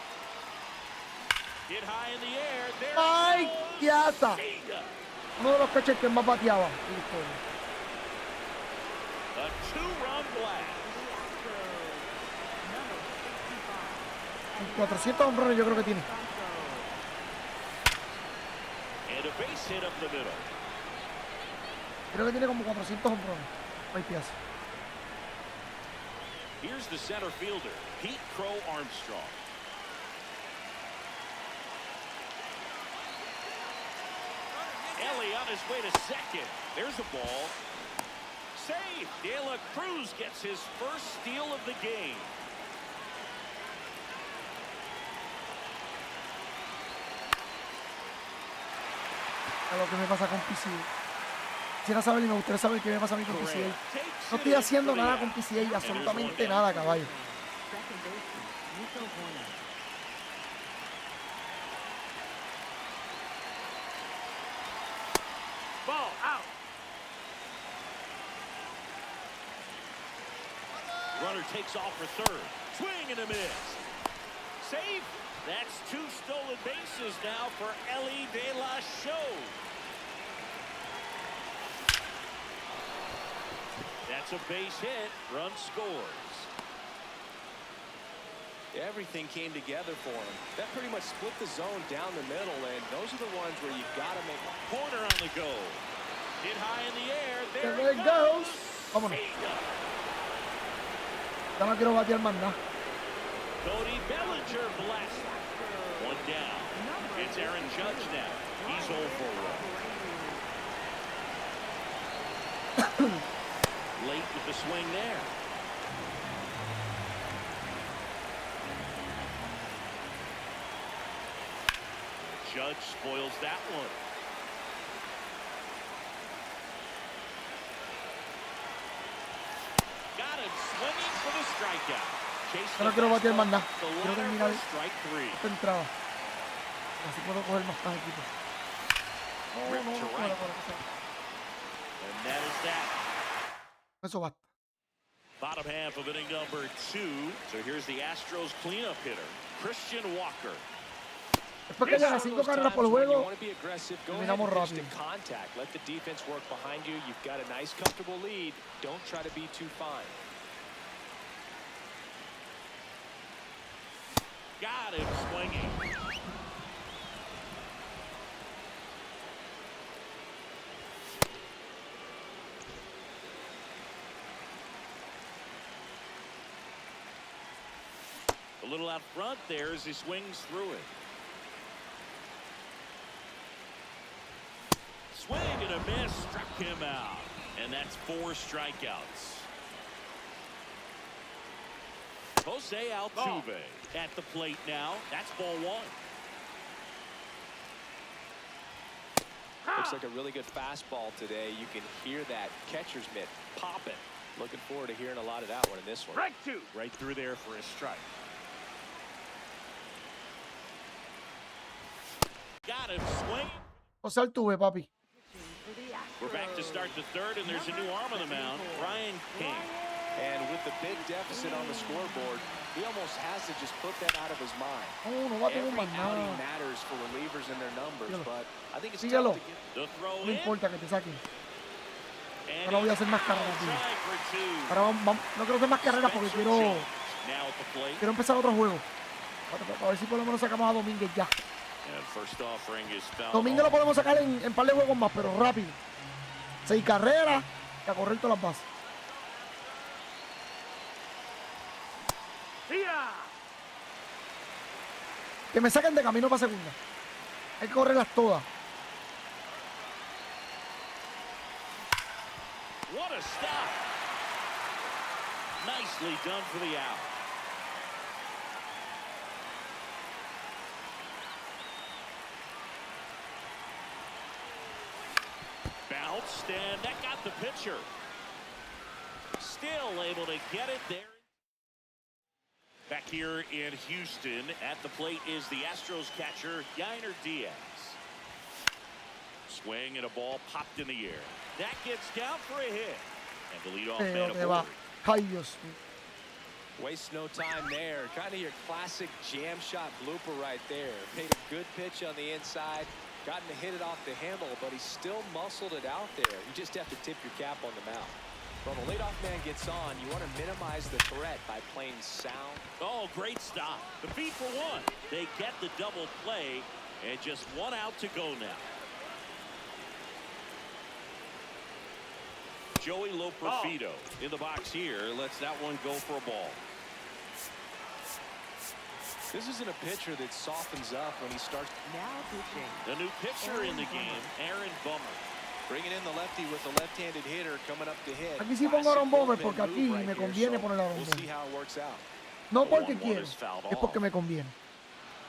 Hit high in the air. There Ay, Piazza. Uno de los catchers que más bateaba. A 2-run blast. Con 400 hombrones yo creo que tiene. And a base hit up the middle. Creo que tiene como 400 hombrones. Ay, Piazza. Here's the center fielder, Pete Crow Armstrong. Ellie on his way to second. There's the ball. Save. De La Cruz gets his first steal of the game. A lo que me pasa con PCA. Quisiera saber y me gustaría saber qué me pasa a mí con PCA. No estoy haciendo nada con PCA, absolutamente nada, caballo. Second baseman, Nico Horner. Runner takes off for third. Swing and a miss. Save. That's 2 stolen bases now for Ellie De La Show. That's a base hit. Run scores. Everything came together for him. That pretty much split the zone down the middle, and those are the ones where you've got to make a Corner on the go. Hit high in the air. There There it it goes. goes. Vámonos. Bingo. Ya no quiero batear más nada. Cody Bellinger blasts. 1 down. It's Aaron Judge now. He's 0 for 1. Late with the swing there. Judge spoils that one. Got him swinging for the strikeout. Chase Ya no quiero batear más nada. the Quiero ladder terminar for strike 3. esta entrada. Así puedo coger más equipos. No, Rip no, to no, right. fuera. And that is that. Eso basta. Bottom half of inning number 2. So here's the Astros cleanup hitter, Christian Walker. Después que llegan 5 carreras por you juego, want to be aggressive, go ahead terminamos and pitch rápido. to contact. Let the defense work behind you. You've got a nice, comfortable lead. Don't try to be too fine. Got him swinging. A little out front there as he swings through it. Swing and a miss, struck him out. And that's 4 strikeouts. Jose Altuve at the plate now. That's ball 1. Looks like a really good fastball today. You can hear that catcher's mitt popping. Looking forward to hearing a lot of that one in this one. Strike 2. Right through there for a strike. Got him swinging. José Altuve, papi. We're back to start the 3rd, and there's a new arm on the mound, Brian King. And with the big deficit on the scoreboard, he almost has to just put that out of his mind. No, no bateo Every más outing nada. matters for relievers and their numbers, Síguelo. but I think it's Síguelo. tough to get. The throw No in. importa que te saquen. And Ahora voy a hacer más he's carreras, tío. trying for 2. Ahora no quiero hacer más carreras porque Spencer quiero Jones now at the plate. empezar otro juego. A ver si por lo menos sacamos a Domínguez ya. And first offering is fouled Domínguez lo off. podemos sacar en par de juegos más, pero rápido. 6 carreras y a correr todas las bases. Fría. Que me saquen de camino para segunda. Hay que correrlas todas. What a stop. Nicely done for the out. Bounced, and that got the pitcher. Still able to get it there. Back here in Houston, at the plate is the Astros catcher, Yainer Diaz. Swing and a ball popped in the air. That gets down for a hit. And the leadoff man Pero te va. aboard. Ay, Dios mío. Waste no time there. Kind of your classic jam shot blooper right there. Made a good pitch on the inside. Gotten to hit it off the handle, but he still muscled it out there. You just have to tip your cap on the mound. When the leadoff man gets on, you want to minimize the threat by playing sound. Oh, great stop. The feed for 1. They get the double play, and just 1 out to go now. Joey Loperfido in the box here. Lets that one go for a ball. This isn't a pitcher that softens up when he starts. Now pitching. The new pitcher in the game, Aaron Bummer. Bringing in the lefty with the left-handed hitter coming up to hit. Aquí sí pongo a Aaron Bummer Classic porque bullpen aquí move right me here, conviene so poner a Aaron we'll Bummer. see how it works out. No The porque 1-1 quiero, is fouled es porque off. me conviene.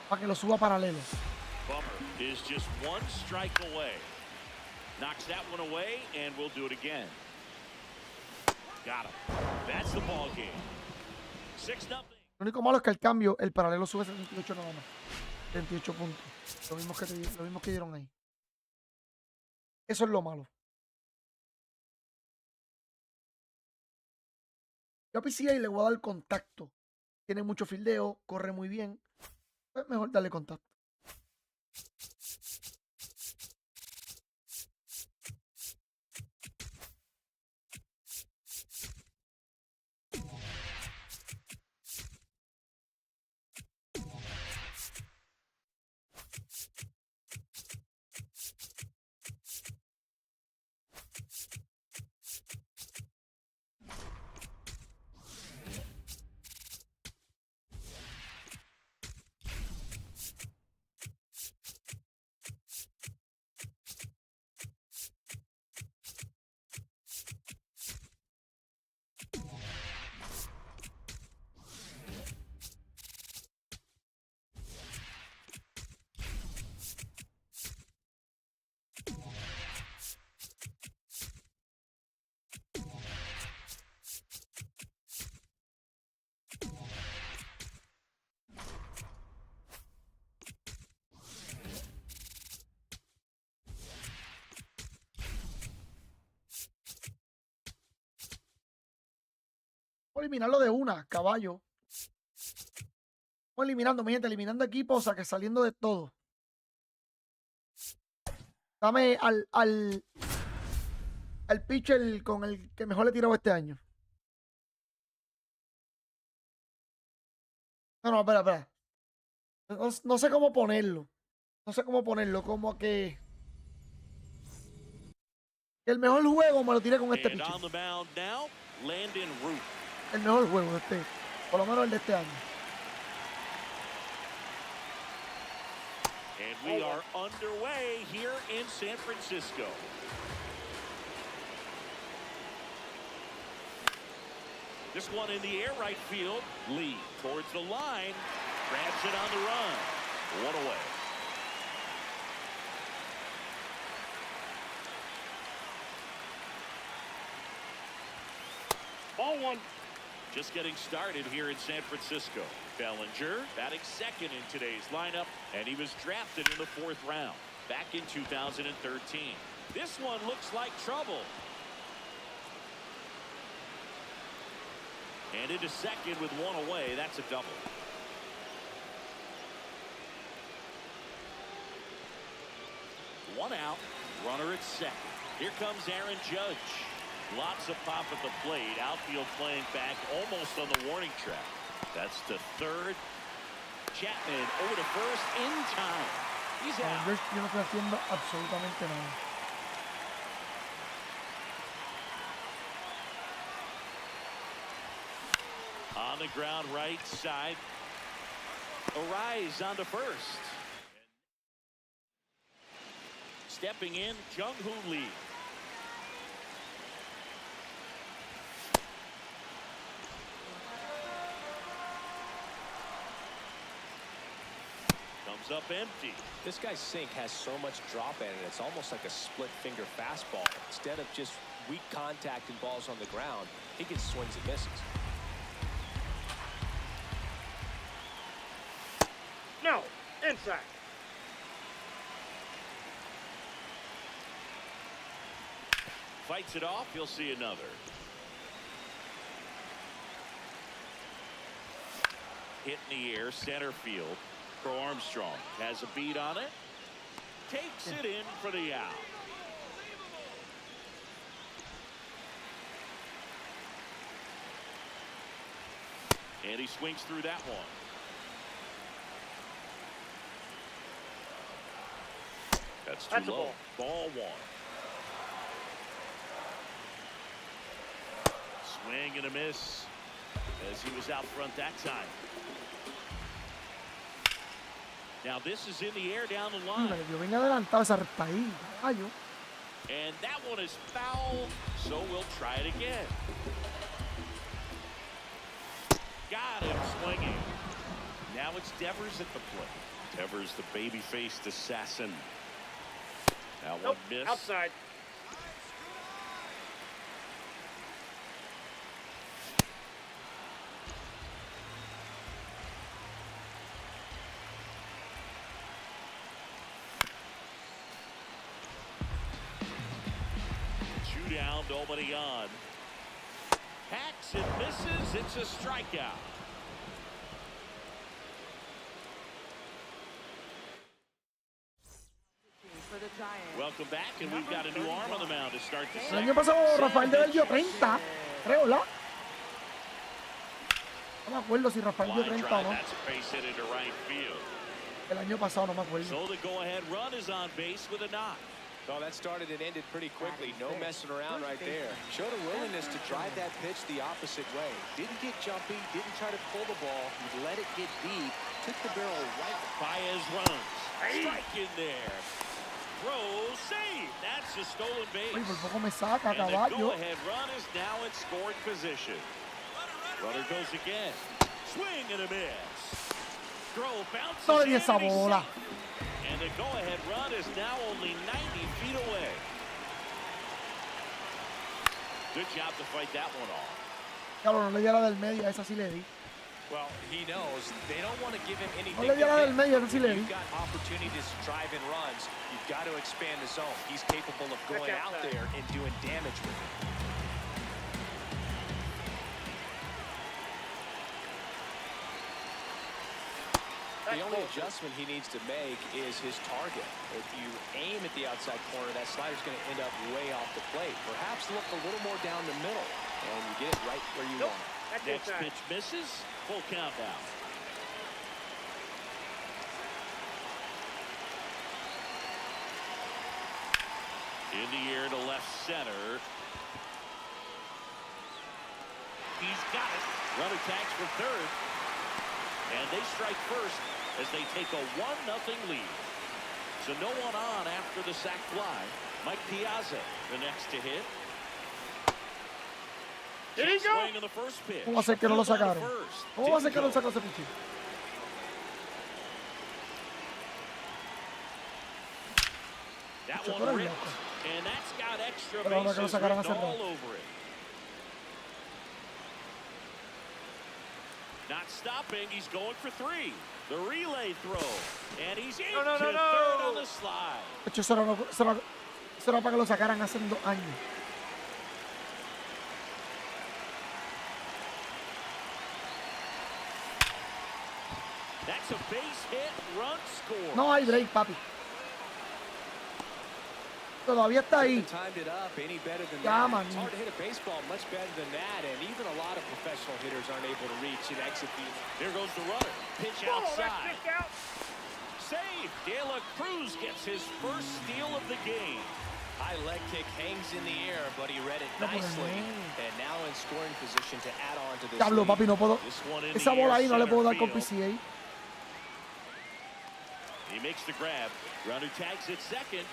Para que lo suba paralelo. Bummer is just 1 strike away. Knocks that one away, and we'll do it again. Got him. That's the ball game. 6-0. Lo único malo es que el cambio, el paralelo sube 78 nada más. 78 puntos. Lo mismo que dieron ahí. Eso es lo malo. Yo a PCA le voy a dar contacto. Tiene mucho fildeo, corre muy bien. Es mejor darle contacto. Vamos a eliminarlo de una, caballo. Vamos eliminando, mi gente, eliminando equipos, o sea que saliendo de todo. Dame al pitcher con el que mejor le he tirado este año. No, espera. No sé cómo ponerlo. No sé cómo ponerlo, como que el mejor juego me lo tiré con este And pitcher. on the mound now, Landon Root. El mejor juego de este, por lo menos el de este año. And we are underway here in San Francisco. This one in the air, right field. Lee towards the line. Grabs it on the run. One away. Ball one. Just getting started here in San Francisco. Bellinger batting second in today's lineup, and he was drafted in the 4th round back in 2013. This one looks like trouble. And into second with one away. That's a double. One out. Runner at second. Here comes Aaron Judge. Lots of pop at the plate. Outfield playing back almost on the warning track. That's to third. Chapman over to first in time. He's out. Yo no estoy haciendo absolutamente nada. On the ground right side. Arise on to first. Stepping in, Jung-Hoo Lee. Comes up empty. This guy's sink has so much drop in it, it's almost like a split finger fastball. Instead of just weak contact and balls on the ground, he gets swings and misses. No, inside. Fights it off. You'll see another. Hit in the air, center field. Pro Armstrong has a beat on it. Takes it in for the out. And he swings through that one. That's too low. Ball one. Swing and a miss as he was out front that time. Now this is in the air down the line. Yo venía adelantado esa recta ahí, caballo. And that one is foul, so we'll try it again. Got him swinging. Now it's Devers at the plate. Devers, the baby-faced assassin. Now one miss. Outside. Two down, nobody on. Hacks and misses. It's a strikeout. For the Giants. Welcome back, and we've got a new arm on the mound to start the El second. año pasado Rafael Devers dio 30, creo, ¿verdad? No me acuerdo si Rafael dio Line 30 o drive, no. that's a base hit into right field. El año pasado no me acuerdo. So the go-ahead run is on base with a knock. Oh, that started and ended pretty quickly. No messing around right there. Showed a willingness to drive that pitch the opposite way. Didn't get jumpy, didn't try to pull the ball. He let it get deep, took the barrel right. Baez runs. Strike in there. Throw, save. That's a stolen base. Ay, por poco me saca, And the caballo. go-ahead run is now in scoring position. Runner goes again. Swing and a miss. Throw bounces No le in di esa and he's bola. safe. And the go-ahead run is now only 90 feet away. Good job to fight that one off. Claro, no le di a la del medio, a esa sí le di. Well, he knows they don't want to give him anything. No le di a la del medio, a esa sí le di. You've got opportunities to drive in runs. You've got to expand the zone. He's capable of going out there and doing damage with it. The only adjustment he needs to make is his target. If you aim at the outside corner, that slider's going to end up way off the plate. Perhaps look a little more down the middle, and you get it right where you want it. Next pitch misses. Full count now. In the air to left center. He's got it. Runner tags for third. And they strike first as they take a 1-0 lead. So no one on after the sac fly. Mike Piazza, the next to hit. Here you go. Swing in the first pitch. ¿Cómo va a ser que no lo Field on sacaron? first. ¿Cómo va a ser que no Didn't sacó go. ese pichín? That Se one fueron ripped, locos. and that's got extra Pero ahora que lo bases sacaron written hace all rato. over it. Not stopping, he's going for three. The relay throw, and he's into third on the slide. De hecho, eso era para que lo sacaran hace 2 años. That's a base hit, run score. No hay break, papi. Todavía está ahí. Timed it up any better than Yeah, that. man. It's hard to hit a baseball much better than that, and even a lot of professional hitters aren't able to reach and execute. Here goes the runner. Pitch Oh, that's outside. kicked out. Save. De La Cruz gets his first steal of the game. High leg kick hangs in the air, but he read it No, pero nicely. no. And now in scoring position to add on to this Diablo, lead. papi, no puedo. This one in Esa the bola ahí air, no le puedo dar center con field. PCA. He makes the grab. Runner tags at second.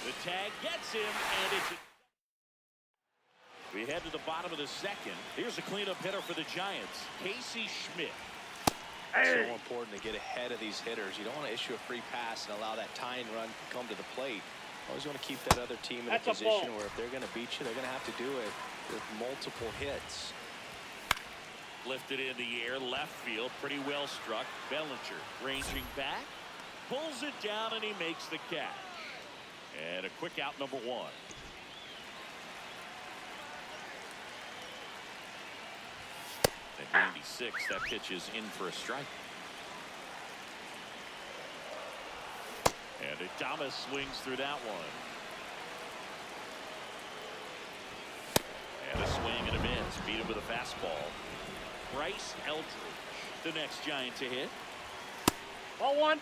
The tag gets him, and it's... We head to the bottom of the second. Here's a cleanup hitter for the Giants, Casey Schmidt. So important to get ahead of these hitters. You don't want to issue a free pass and allow that tying run to come to the plate. Always want to keep that other team in That's a a position ball. where if they're going to beat you, they're going to have to do it with multiple hits. Lifted in the air, left field, pretty well struck. Bellinger ranging back, pulls it down, and he makes the catch. And a quick out, number one. At 96, that pitch is in for a strike. And Thomas swings through that one. And a swing and a miss. Beat him with a fastball. Bryce Eldridge, the next Giant to hit. Ball one.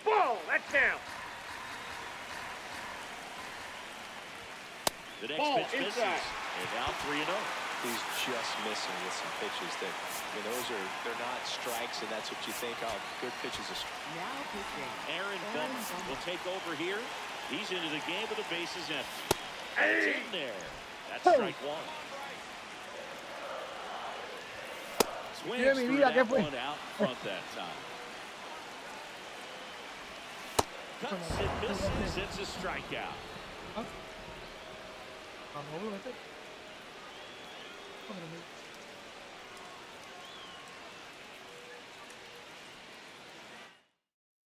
Ball. That's down. The next Ball pitch misses. inside. And now 3-0. He's just missing with some pitches that, I mean, they're not strikes, and that's what you think of. Good pitches. Now pitching. Aaron Bummer will take over here. He's into the game with the bases empty. It's in there. That's strike one. Swings Mira mi through vida, ¿qué that fue? one out front that time. Cuts and misses. It's a strikeout. Vamos, vete.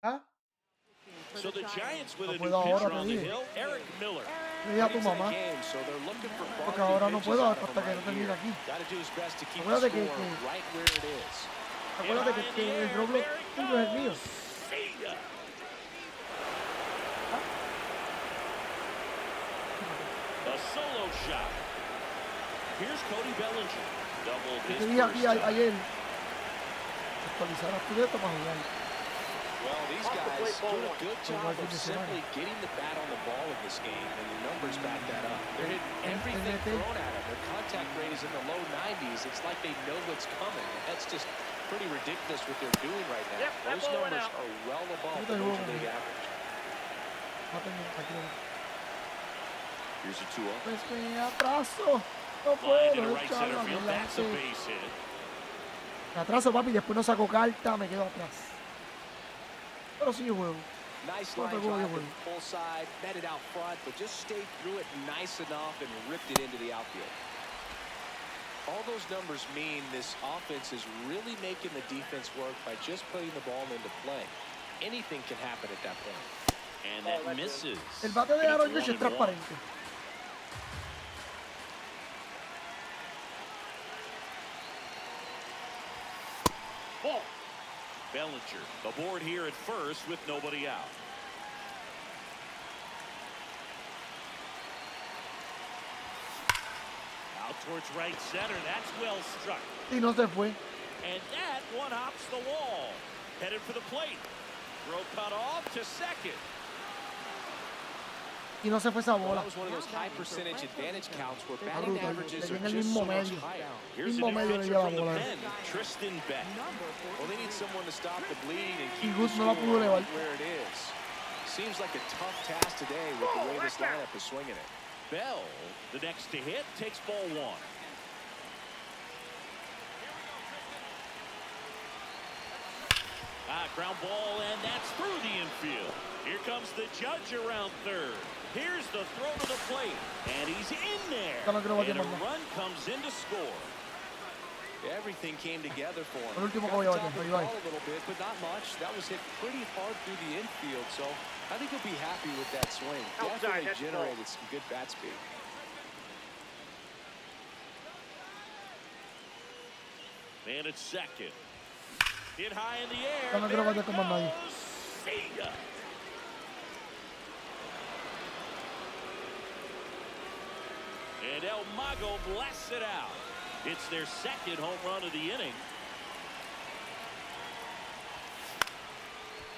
¿Ah? So the Giants with a new puedo ahora, pitcher te on the dije. hill, Eric Miller. Le dije a tu mamá, Game, so they're looking for porque quality ahora no pitches puedo out of hasta him que no right termine here. aquí. Gotta do his best to keep the Acuérdate score que- right where it is. Acuérdate que el Roblox tuyo es el mío. See ya. A solo shot. Here's Cody Bellinger. Doubled Yo his te dije aquí first time. ayer, actualizar tu dedo para jugar. Well, these Off the guys plate, ball doing a one. good job Igual of fin de semana. simply getting the bat on the ball in this game, and the numbers back that up. They're hitting everything Entendete. thrown at them. Their contact rate is in the low 90s. It's like they know what's coming. That's just pretty ridiculous what they're doing right now. Yep, that Those ball went numbers out. are well above Ahorita the juego Major League conmigo. average. No tengo aquí. Here's a 2-0. Pues me atraso. No Line puedo to right echarla center field. That's a adelante. base hit. Me atraso, papi, después no saco carta, me quedo atrás. Pero sí yo juego. Nice No line te juego, yo drive juego. to the full side, met it out front, but just stayed through it nice enough and ripped it into the outfield. All those numbers mean this offense is really making the defense work by just putting the ball into play. Anything can happen at that point. And that misses. El bate de And it's Aaron Judge es 1-1. transparente. Ball. Bellinger aboard here at first with nobody out. Out towards right center. That's well struck. Y no se fue. And that one hops the wall. Headed for the plate. Throw cut off to second. Y no se fue esa Well, bola. that was one of those high percentage advantage counts where Está batting brutal. averages Le are tiene el just mismo so much medio. higher. Here's a Mismo new medio le pitcher lleva from the bola. pen, Tristan Beck. Well, they need someone to stop the bleed and Y keep the Gus no la score pudo elevar. right where it is. Seems like a tough task today with the way this lineup is swinging it. Bell, the next to hit, takes ball one. Ground ball, and that's through the infield. Here comes the judge around third. Here's the throw to the plate, and he's in there. Ya no quiero batir And a más. run comes in to score. Everything came together for him. El último que Got voy a the top batir, of the Ibai. ball a little bit, but not much. That was hit pretty hard through the infield, so I think he'll be happy with that swing. Outside, Definitely that's generated some good bat speed. And it's second. Hit high in the air. Ya no quiero There batir it con más nadie. goes. See ya. And El Mago blasts it out. It's their second home run of the inning.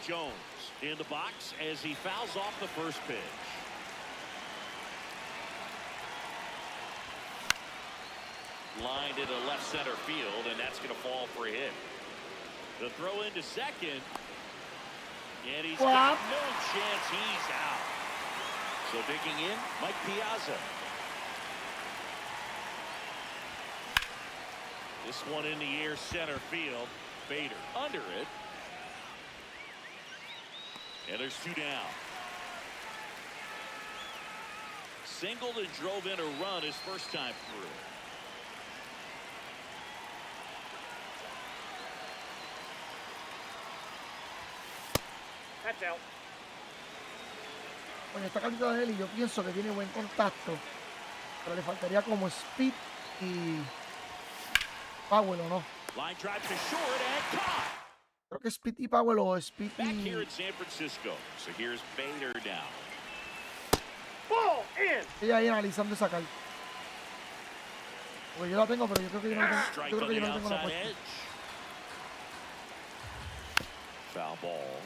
Jones in the box as he fouls off the first pitch. Lined into left center field, and that's going to fall for a hit. The throw into second, and he's got no chance. He's out. So digging in, Mike Piazza. This one in the air, center field. Bader under it. And there's two down. Singled and drove in a run his first time through. That's out. Oye, esta cartita de él y yo pienso que tiene buen contacto, pero le faltaría como speed y power, ¿o no? Line drive to short and caught. Creo que speed y power o speed Back here y... in San Francisco. So here's Bader down. Ball in. Ella ahí analizando esa carta. Porque yo la tengo, pero yo creo que yo no la tengo, Strike yo creo on que the yo no la tengo la outside puesta. edge. Foul ball.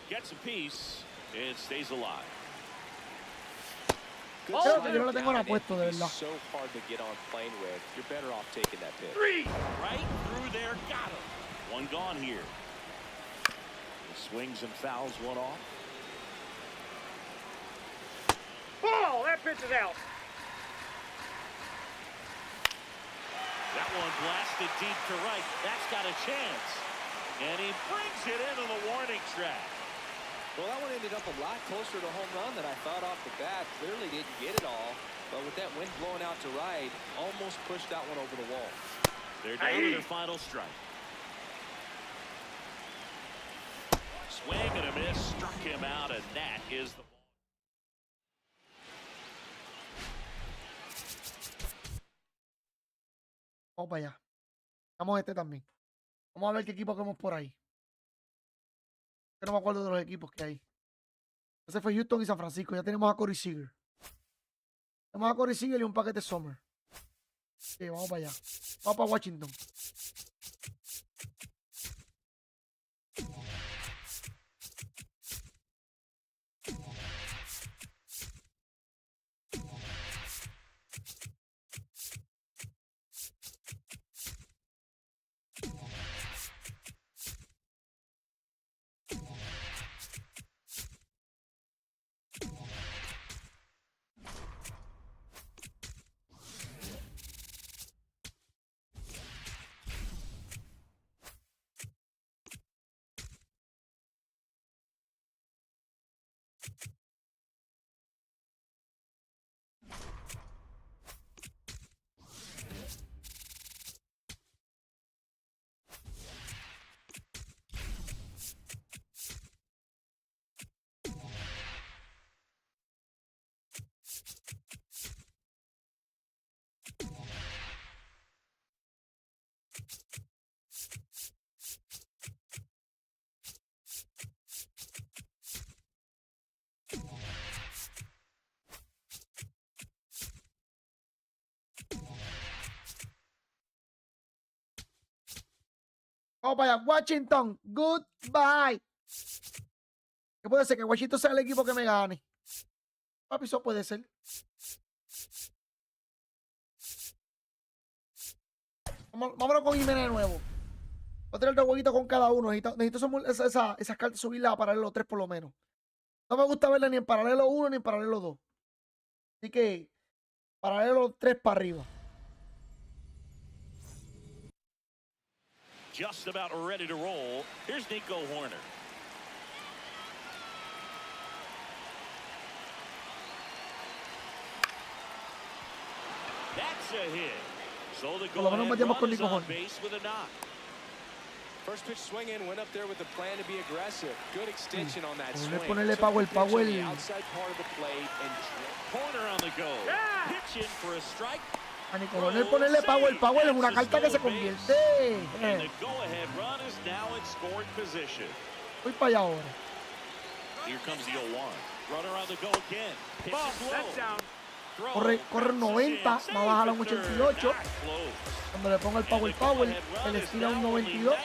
Gets a piece and stays alive. Good Creo slider que yo no la tengo la down, and puesto, de he's verdad. so hard to get on plane with. You're better off taking that pitch. Three. Right through there, got him. One gone here. He swings and fouls one off. Ball. That pitch is out. That one blasted deep to right. That's got a chance. And he brings it into the warning track. Well, that one ended up a lot closer to home run than I thought off the bat. Clearly didn't get it all, but with that wind blowing out to right, almost pushed that one over the wall. They're down to their final strike. him out, and that is the ball. Vamos para allá. Vamos este también. Vamos a ver qué equipo tenemos por ahí. Yo no me acuerdo de los equipos que hay. Ese fue Houston y San Francisco. Ya tenemos a Corey Seager. Tenemos a Corey Seager y un paquete Summer. Sí, vamos para allá. Vamos para Washington. Vamos para allá. Washington. Goodbye. ¿Qué puede ser? Que Washington sea el equipo que me gane. Papi, eso puede ser. Vámonos con Jiménez de nuevo. Voy a tener 2 jueguitos con cada uno. Necesito esas cartas subirlas a paralelo 3 por lo menos. No me gusta verlas ni en paralelo 1 ni en paralelo 2. Así que paralelo 3 para arriba. Just about ready to roll. Here's Nico Horner. That's a hit. So the Por lo menos go-ahead metíamos con run is Nico on Horner. base with a knock. First pitch swing in, went up there with the plan to be aggressive. Good extension on that swing. Ponerle Took power, the pitch on power. the outside part of the plate and Horner on the go. Yeah. Pitch in for a strike. A mi coronel ponerle power. Power es una carta que se convierte. And the go-ahead run is now in scoring position. Voy para allá ahora. Here comes the 0-1. Runner on the go again. Pitch Ball. is low. That's down. Throw. Corre 90, va a bajar a un 88. Back close. Cuando le ponga el power, él estira un 92.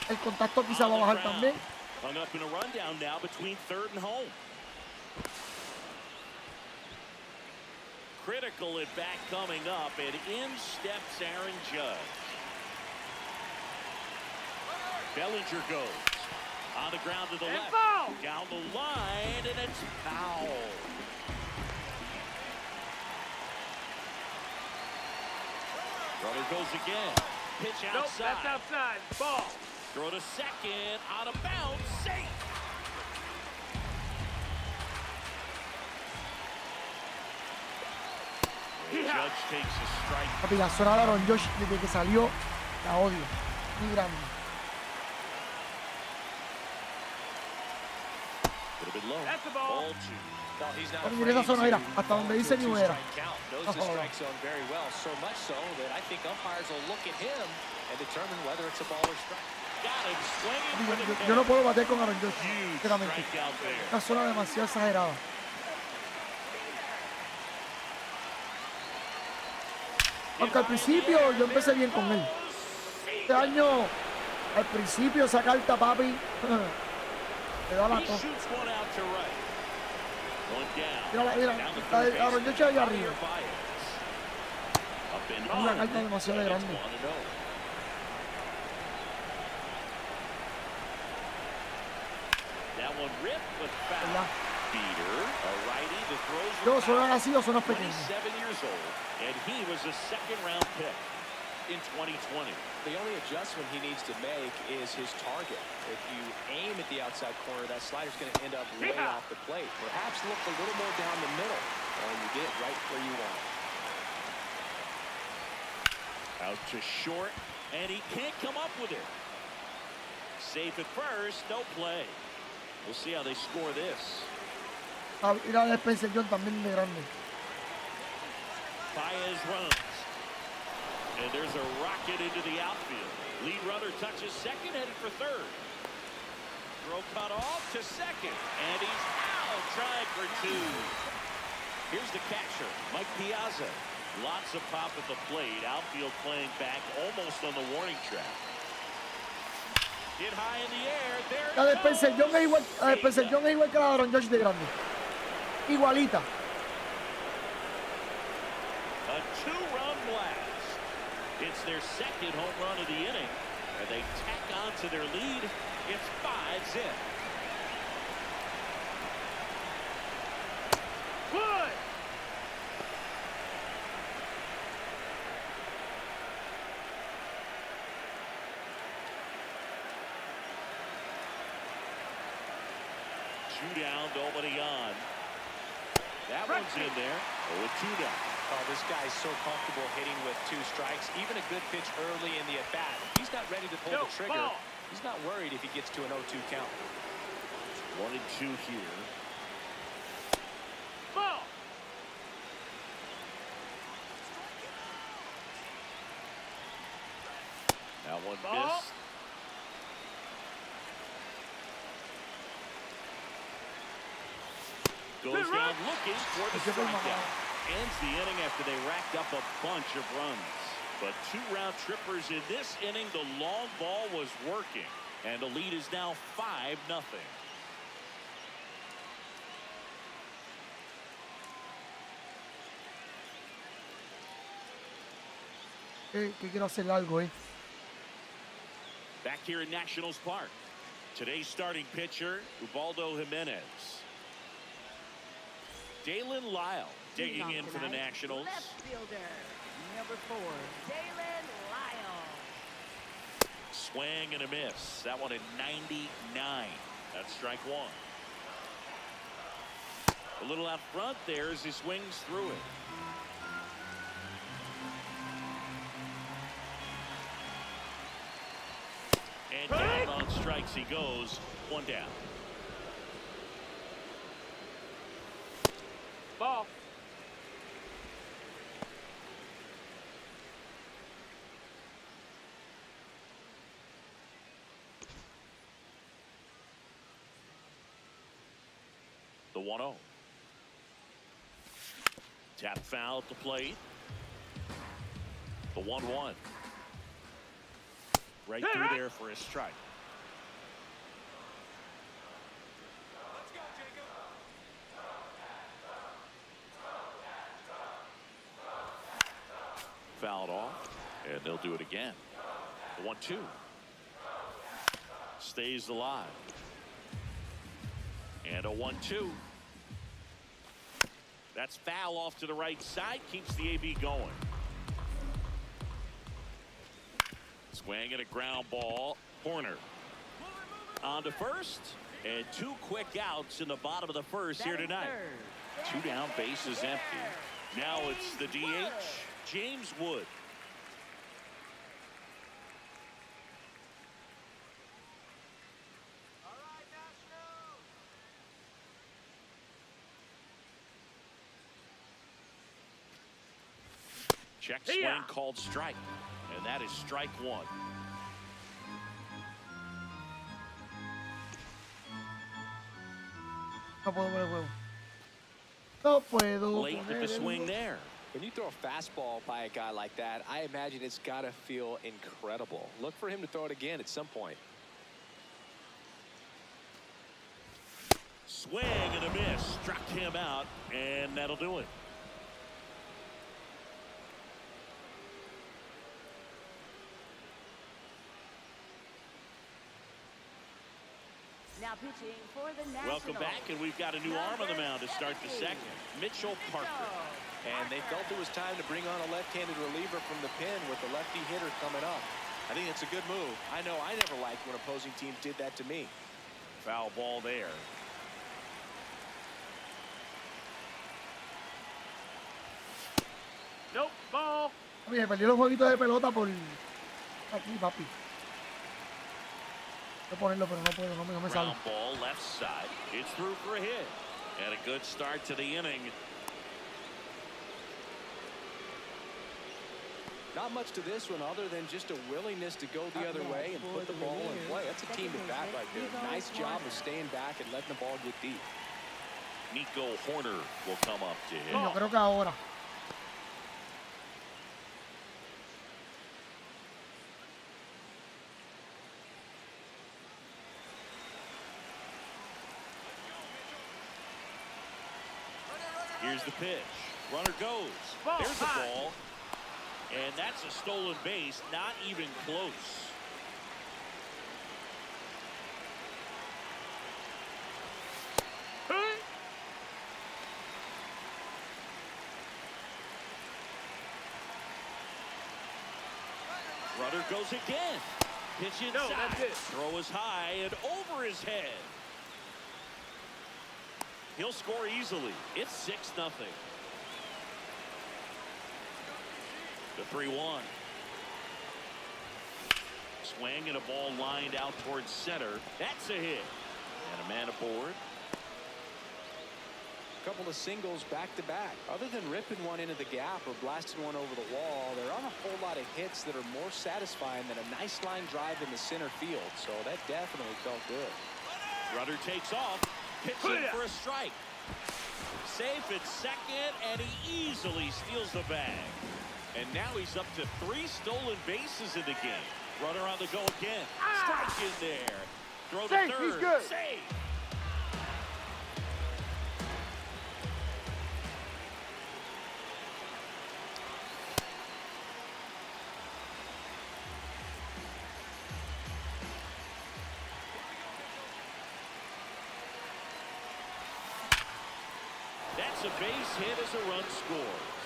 El contacto quizá va a bajar también. Hung up in a rundown now between third and home. Critical at bat coming up, and in steps Aaron Judge. Bellinger goes. On the ground to the left. Foul. Down the line, and it's foul. Runner goes again. Pitch Nope, outside. that's outside. Ball. Throw to second. Out of bounds. Safe. Judge takes a strike. Papi, la zona de Aaron Josh desde que salió, la odio. Muy grande. A little bit low. That's the ball. Ball two. No, he's not Papi, mira esa zona, mira, hasta donde dice afraid to New Era. strike count. Knows the strike zone very well, so much so that I think umpires will look at him and determine whether it's a ball or strike. Got him swinging for the Yo no puedo bater con Aaron Josh, huge sinceramente. strikeout there. Una zona demasiado exagerada. Aunque al principio yo empecé bien con él. Este año, al principio esa carta, papi, le da la He tos. shoots one out to right. One down. Mira, Down the la third de Aaron baseman. Josh allá arriba. Up and Es una home. carta demasiado And it's grande. 1-0. That one ripped with foul. ¿Verdad? Beater, a righty that throws Yo, the ¿sonan foul. así o sonas pequeños? 27 years old, and he was a second-round pick in 2020. The only adjustment he needs to make is his target. If you aim at the outside corner, that slider's going to end up way off the plate. Perhaps look a little more down the middle, and you get it right where you want it. Out to short, and he can't come up with it. Safe at first, no play. We'll see how they score this. Ah, mira el Spencer John también de grande. Baez runs. And there's a rocket into the outfield. Lead runner touches second, headed for third. Throw cut off to second. And he's out, trying for two. Here's the catcher, Mike Piazza. Lots of pop at the plate. Outfield playing back almost on the warning track. Get high in the air. There La de it Spencer John es igual, la de Spencer John es igual que la de Aaron Judge de grande. Igualita. A two-run blast. It's their second home run of the inning. And they tack on to their lead. It's 5-zip. Good. Two down, nobody on. That one's in there. Oh, a two down. Oh, this guy's so comfortable hitting with 2 strikes. Even a good pitch early in the at-bat. If he's not ready to pull No, the trigger, ball. he's not worried if he gets to an 0-2 count. 1-2 here. Ball. That one Ball. missed. Goes down looking for the strikeout. Ends the inning after they racked up a bunch of runs. But 2 round trippers in this inning. The long ball was working. And the lead is now 5-0. Que quiero hacer algo, Back here in Nationals Park. Today's starting pitcher, Ubaldo Jimenez. Dalen Lyle digging in for the Nationals. Left fielder, number 4, Dalen Lyle. Swing and a miss. That one at 99. That's strike one. A little out front there as he swings through it. And down on strikes he goes. 1 down. Ball. The 1-0. Tap foul at the plate. The 1-1. Right through there for a strike. Fouled off, and they'll do it again. The 1-2. Stays alive. And a 1-2. That's foul off to the right side. Keeps the AB going. Swing and a ground ball. Horner on to first. And 2 quick outs in the bottom of the first here tonight. 2 down, bases empty. Now it's the DH, James Wood. Check swing called strike. And that is strike 1. No puedo poner huevo. No puedo Late with poner the el swing huevo. there. When you throw a fastball by a guy like that, I imagine it's got to feel incredible. Look for him to throw it again at some point. Swing and a miss. Struck him out, and that'll do it. Now pitching for the Nationals. Welcome back, and we've got a new arm on the mound to start the second. Mitchell Parker. And they felt it was time to bring on a left-handed reliever from the pen with the lefty hitter coming up. I think it's a good move. I know I never liked when opposing teams did that to me. Foul ball there. Nope. Ball. Oye, perdí los jueguitos de pelota por aquí, papi. Voy a ponerlo, pero no puedo, no me sale. Ground ball left side. It's through for a hit. And a good start to the inning. Not much to this one other than just a willingness to go the other way and put the ball in play. That's a team at bat right there. Nice job of staying back and letting the ball get deep. Nico Horner will come up to hit. Yo creo que ahora. Here's the pitch. Runner goes. There's the ball. And that's a stolen base. Not even close. Runner goes again. Pitch inside. No, that's it. Throw is high and over his head. He'll score easily. It's 6-0. The 3-1. Swing and a ball lined out towards center. That's a hit. And a man aboard. Couple of singles back to back. Other than ripping one into the gap or blasting one over the wall, there aren't a whole lot of hits that are more satisfying than a nice line drive in the center field. So that definitely felt good. Runner takes off. Pitching for a strike. Safe at second, and he easily steals the bag. And now he's up to 3 stolen bases in the game. Runner on the go again. Strike in there. Throw to Safe, third. he's good. Safe. That's a base hit as a run scores.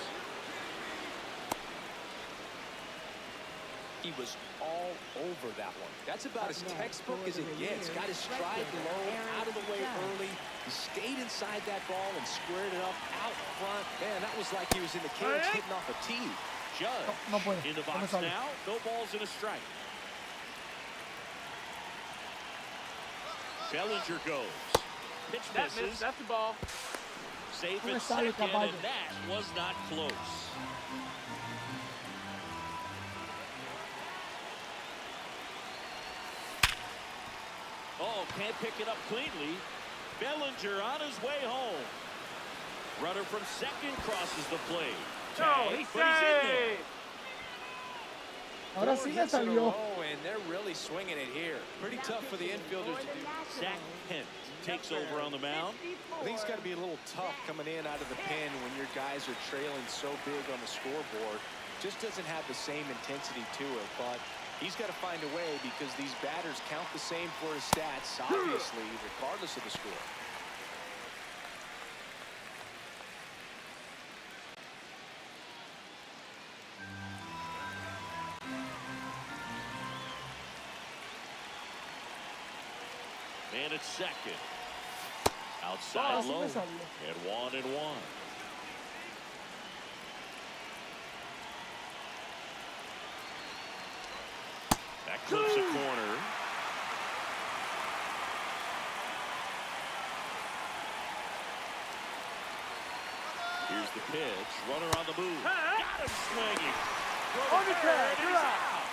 He was all over that one. That's about as textbook as it gets. Got his stride low, out of the way early. He stayed inside that ball and squared it up out front. Man, that was like he was in the cage hitting off a tee. Judge No puede. in the No me box sale. now. No balls and a strike. Bellinger goes. Pitch misses. That's the ball. Safe No me at sale, second, caballo. and that was not close. Oh, can't pick it up cleanly. Bellinger on his way home. Runner from second crosses the plate. No, Tag, he's but he's in there. safe. Ahora 4 sí me hits in a salió. row, and they're really swinging it here. Pretty tough for the infielders to do. Zach Pent takes over on the mound. I think it's got to be a little tough coming in out of the pen when your guys are trailing so big on the scoreboard. Just doesn't have the same intensity to it, but he's got to find a way because these batters count the same for his stats, obviously, regardless of the score. And it's second. Outside sí low. me salió. And 1-1. That clips a corner. Here's the pitch. Runner on the move. Got him swinging. Throw to third, and he's out.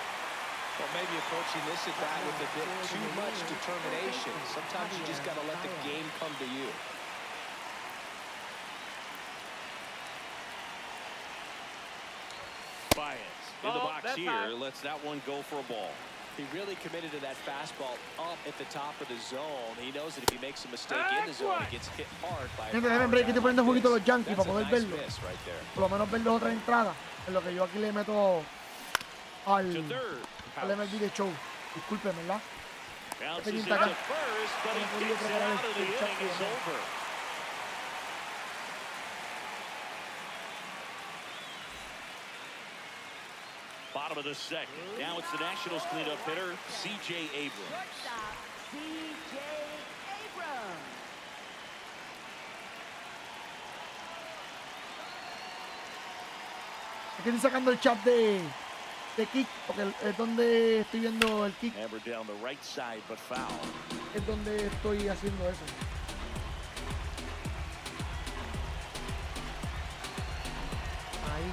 Well, maybe approaching this at bat with a bit too much determination. Sometimes you just got to let the game come to you. Baez in the box that's here. high. Lets that one go for a ball. He really committed to that fastball up at the top of the zone. He knows that if he makes a mistake in the zone, he gets hit hard by a Gente, déjenme foul break, que estoy guy poniendo un like poquito this. los Yankees That's para a poder nice verlo. miss right there. Por lo menos ver 2 o 3 entradas. En lo que yo aquí le meto To al third. MLB The Show. Disculpen, ¿verdad? Bounces Este into acá. first, but he No podía gets it preparar out of the el inning. chat, It's ¿no? over. Bottom of the second. Now it's the Nationals cleanup hitter, C.J. Abrams. Shortstop, C.J. Abrams. Es que estoy sacando el chat de de kick, porque es donde estoy viendo el kick, Hammered down the right side, but foul. es donde estoy haciendo eso. Ahí,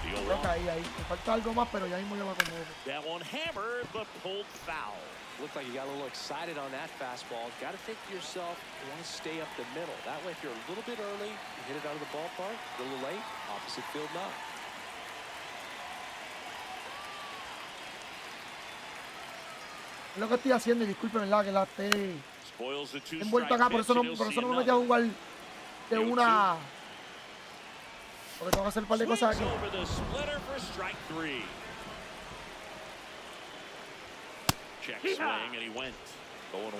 The creo que 0-1. ahí. Me falta algo más, pero ya mismo yo me acomodo. That one hammered, but pulled foul. Looked like you got a little excited on that fastball. Got to think to yourself, you want to stay up the middle. That way, if you're a little bit early, you hit it out of the ballpark. A little late, opposite field knock. Es lo que estoy haciendo y disculpen, ¿verdad? Que la esté Spoils the two envuelto acá, por eso no me metí a jugar de una. Porque tengo que hacer un par de cosas aquí. Over the splitter for strike 3. Check swing, and he went 0-1.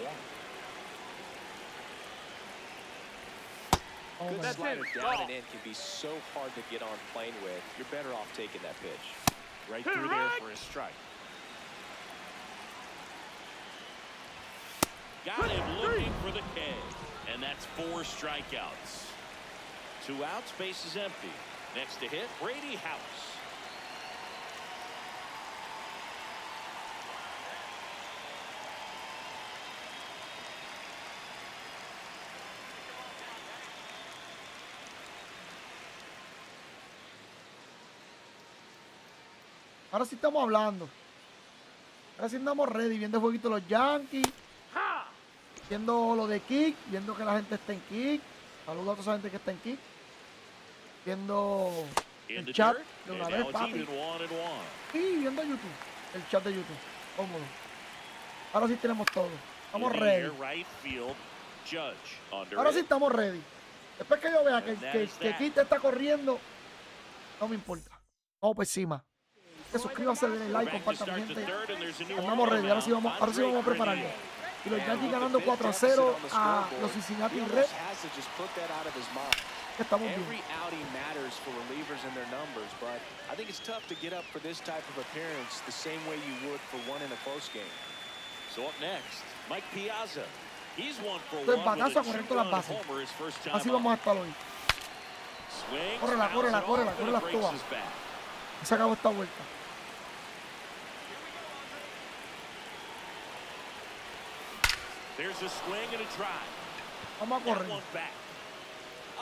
Oh, Good man. slider it. down Ball. and in can be so hard to get on plane with. You're better off taking that pitch. Right through there for a strike. Got him looking for the K. And that's 4 strikeouts. 2 outs, base is empty. Next to hit, Brady House. Ahora sí estamos hablando. Ahora sí andamos ready, viendo el jueguito de los Yankees, viendo lo de Kick, viendo que la gente está en Kick. Saludos a toda esa gente que está en Kick. Viendo In el the chat dirt, de and una now vez, it's papi. even 1-1. Y viendo YouTube, el chat de YouTube. Cómodo. Ahora sí tenemos todo. Estamos In the ready. air, right field, Judge under Ahora sí it. estamos ready. Después que yo vea que, And that que, is que that. Kick está corriendo, no me importa. Vamos por encima. Que suscríbanse, denle We're like, back to compartan, start mi the gente. third, and there's a new Andamos ready. Ahora sí arm vamos, out. ahora sí vamos a Andre prepararlo. Grenier. Y los And Yankees with the ganando big 4-0 deficit on the a scoreboard, los Cincinnati he Reds. almost has to just put that out of his mind. Estamos bien. Every outing matters for relievers and their numbers, but I think it's tough to get up for this type of appearance the same way you would for one in a close game. So up next, Mike Piazza. He's 1 for 1 Estoy with batazo a a correr todas las 2-run bases. homer his first time Así up. vamos a estar hoy. Swings, Córrela, fouls córrela, it córrela, off, and córrela it breaks todas. his bat. Y se acabó esta vuelta. There's a swing and a drive. Vamos a That correr. one back.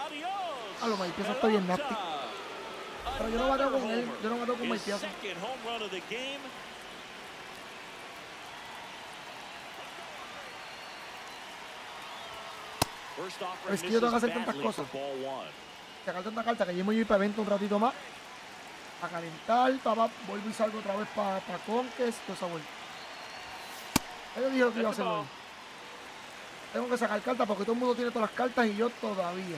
Adios. A lo Mike Piazza está bien nasty. Pelota. Pero yo no bateo con Another él. Yo no bateo con homer. Mike His Piazza. second home run of the game. First offering Es que yo tengo que hacer misses tantas badly for cosas. ball 1. Sacar tanta carta que yo me voy para evento un ratito más. A calentar, vuelvo y salgo otra vez para Conques, toda esa vuelta. Yo dije lo que iba a hacer hoy. Tengo que sacar cartas porque todo el mundo tiene todas las cartas y yo todavía.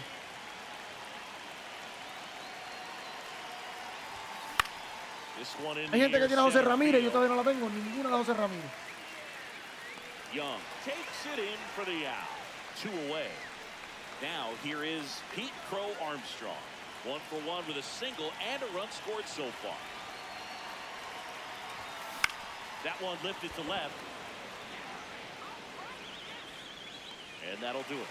This one in Hay the gente que air, tiene a José center Ramírez y yo field. todavía no la tengo. Ninguna de José Ramírez. Young takes it in for the out. 2 away. Now here is Pete Crow Armstrong. 1 for 1 with a single and a run scored so far. That one lifted to left. And that'll do it.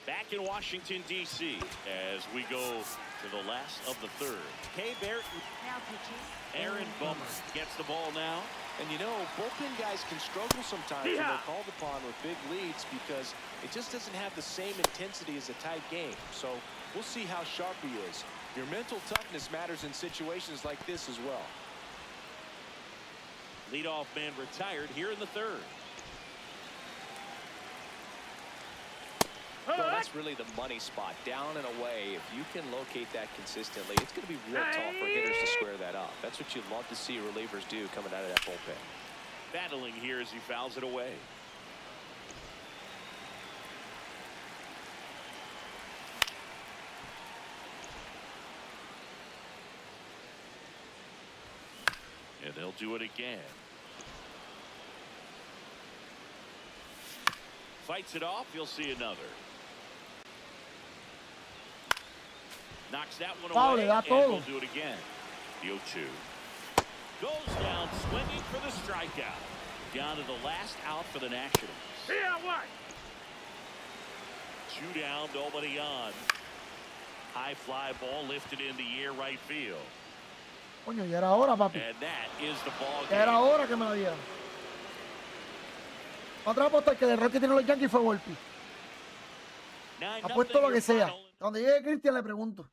Back in Washington, D.C. as we go to the last of the third. Kay Barrett, Now pitching. Aaron Bummer gets the ball now. And you know, bullpen guys can struggle sometimes when they're called upon with big leads because it just doesn't have the same intensity as a tight game. So we'll see how sharp he is. Your mental toughness matters in situations like this as well. Leadoff man retired here in the third. Well, that's really the money spot, down and away. If you can locate that consistently, it's going to be real tough for hitters to square that up. That's what you'd love to see relievers do coming out of that bullpen. Battling here as he fouls it away. And they'll do it again. Fights it off. You'll see another. Knocks that one Foul, away, le da and todo. we'll do it again. The 0-2. Goes down swinging for the strikeout. Down to the last out for the Nationals. Yeah, what? 2 down, nobody on. high fly ball lifted in the air right field. Coño, ya era hora, papi. And that is the ball Ya era game. hora que me la dieran. Otra apuesta que el error que tienen los Yankees fue golpe. 9-0 Apuesto lo que your sea. final. Cuando llegue Cristian le pregunto.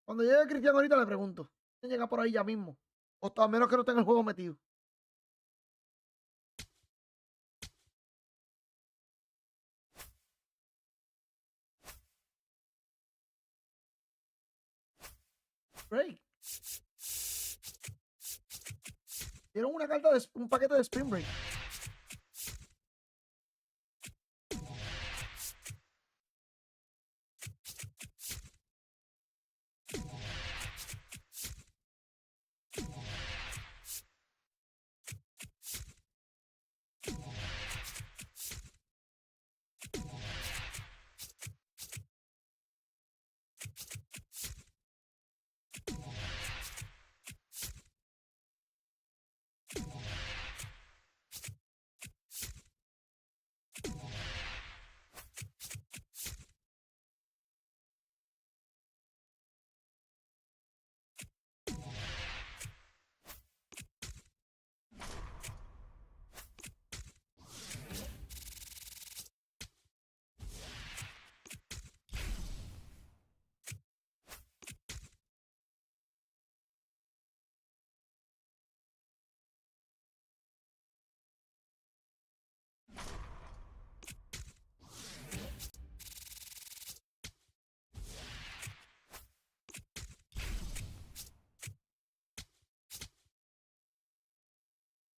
Cuando llegue Cristian ahorita le pregunto. ¿Quién llega por ahí ya mismo? O a menos que no tenga el juego metido. Break. Dieron una carta de un paquete de Spring Break.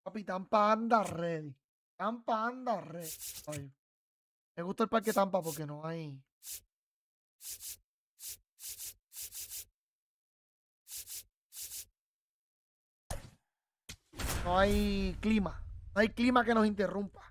Papi, Tampa anda ready. Tampa anda ready. Ay, me gusta el parque Tampa porque no hay. No hay clima. No hay clima que nos interrumpa.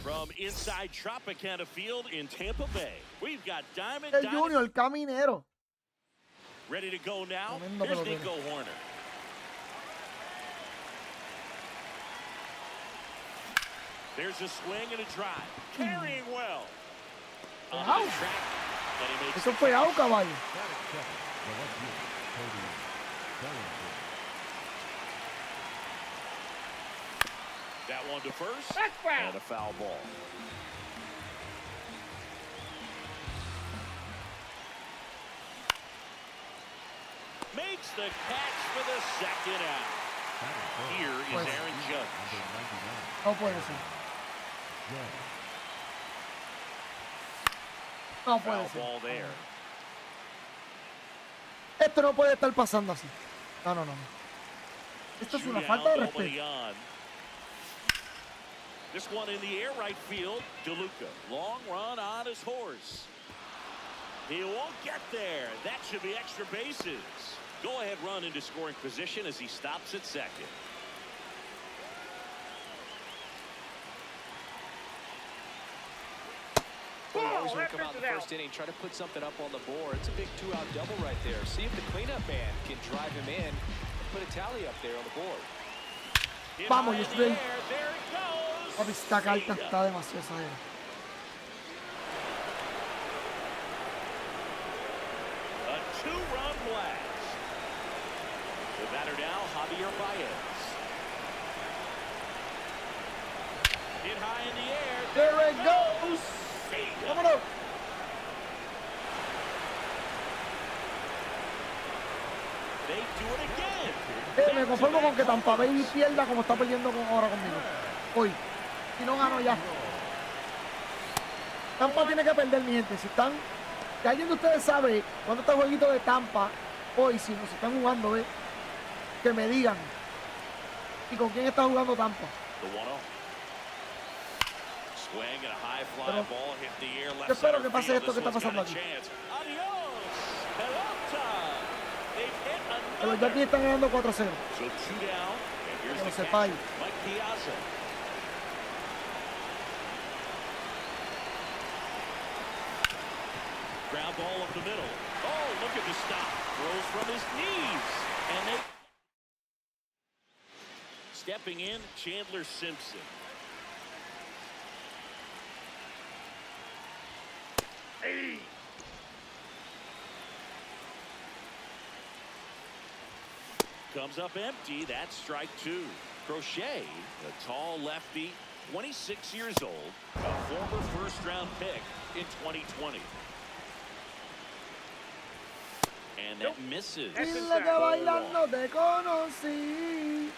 From inside Tropicana Field in Tampa Bay, we've got Diamond El Junior, el caminero. ready to go now. Tremendo Here's pelotero. Nico Horner. There's a swing and a drive. Carrying well. On Wow. the track, and he makes Eso the fue catch. out, caballo. That one to first. That's foul. And a foul ball. Makes the catch for the second out. Here is Pues- Aaron Judge. No puede ser. No puede Foul ser. ball there. Esto no puede estar pasando así. No, no, no. Esto es una Shootout, falta de nobody respeto. on. This one in the air, right field. DeLuca, long run on his horse. He won't get there. That should be extra bases. Go ahead run into scoring position as he stops at second. Well, you always Oh, want that to come out in the pitch is first inning, try to put something up on the board. It's a big two-out double right there. See if the cleanup man can drive him in and put a tally up there on the board. Hit Vamos, high in yo the estoy- air. There it goes. Papi, esta carta See ya. está demasiado exagerada. A two-run blast. The batter now, Javier Baez. Hit high in the air. There it goes. See ya. Vámonos. They do it again. Me conformo con que Tampa Bay pierda como está perdiendo ahora conmigo. Hoy. Si no gano ya. Tampa tiene que perder, mi gente. Si están. Si alguien de ustedes sabe cuándo está el jueguito de Tampa, hoy, si nos están jugando, que me digan. ¿Y con quién está jugando Tampa? The 1-0. Swing and a high fly Pero- ball hit the air left yo espero center que pase field. esto que This está one's got pasando a aquí. chance. Adios. Pelota. They've hit Que los another. Yankees están ganando 4-0. So two down. And here's Que lo the sepáis. catcher, Mike Piazza. Ground ball up the middle. Oh, look at the stop. Throws from his knees. And they... Stepping in, Chandler Simpson. Hey. Comes up empty. That's strike two. Crochet, the tall lefty, 26 years old, a former first-round pick in 2020. And that misses. Dile que bailando te conocí.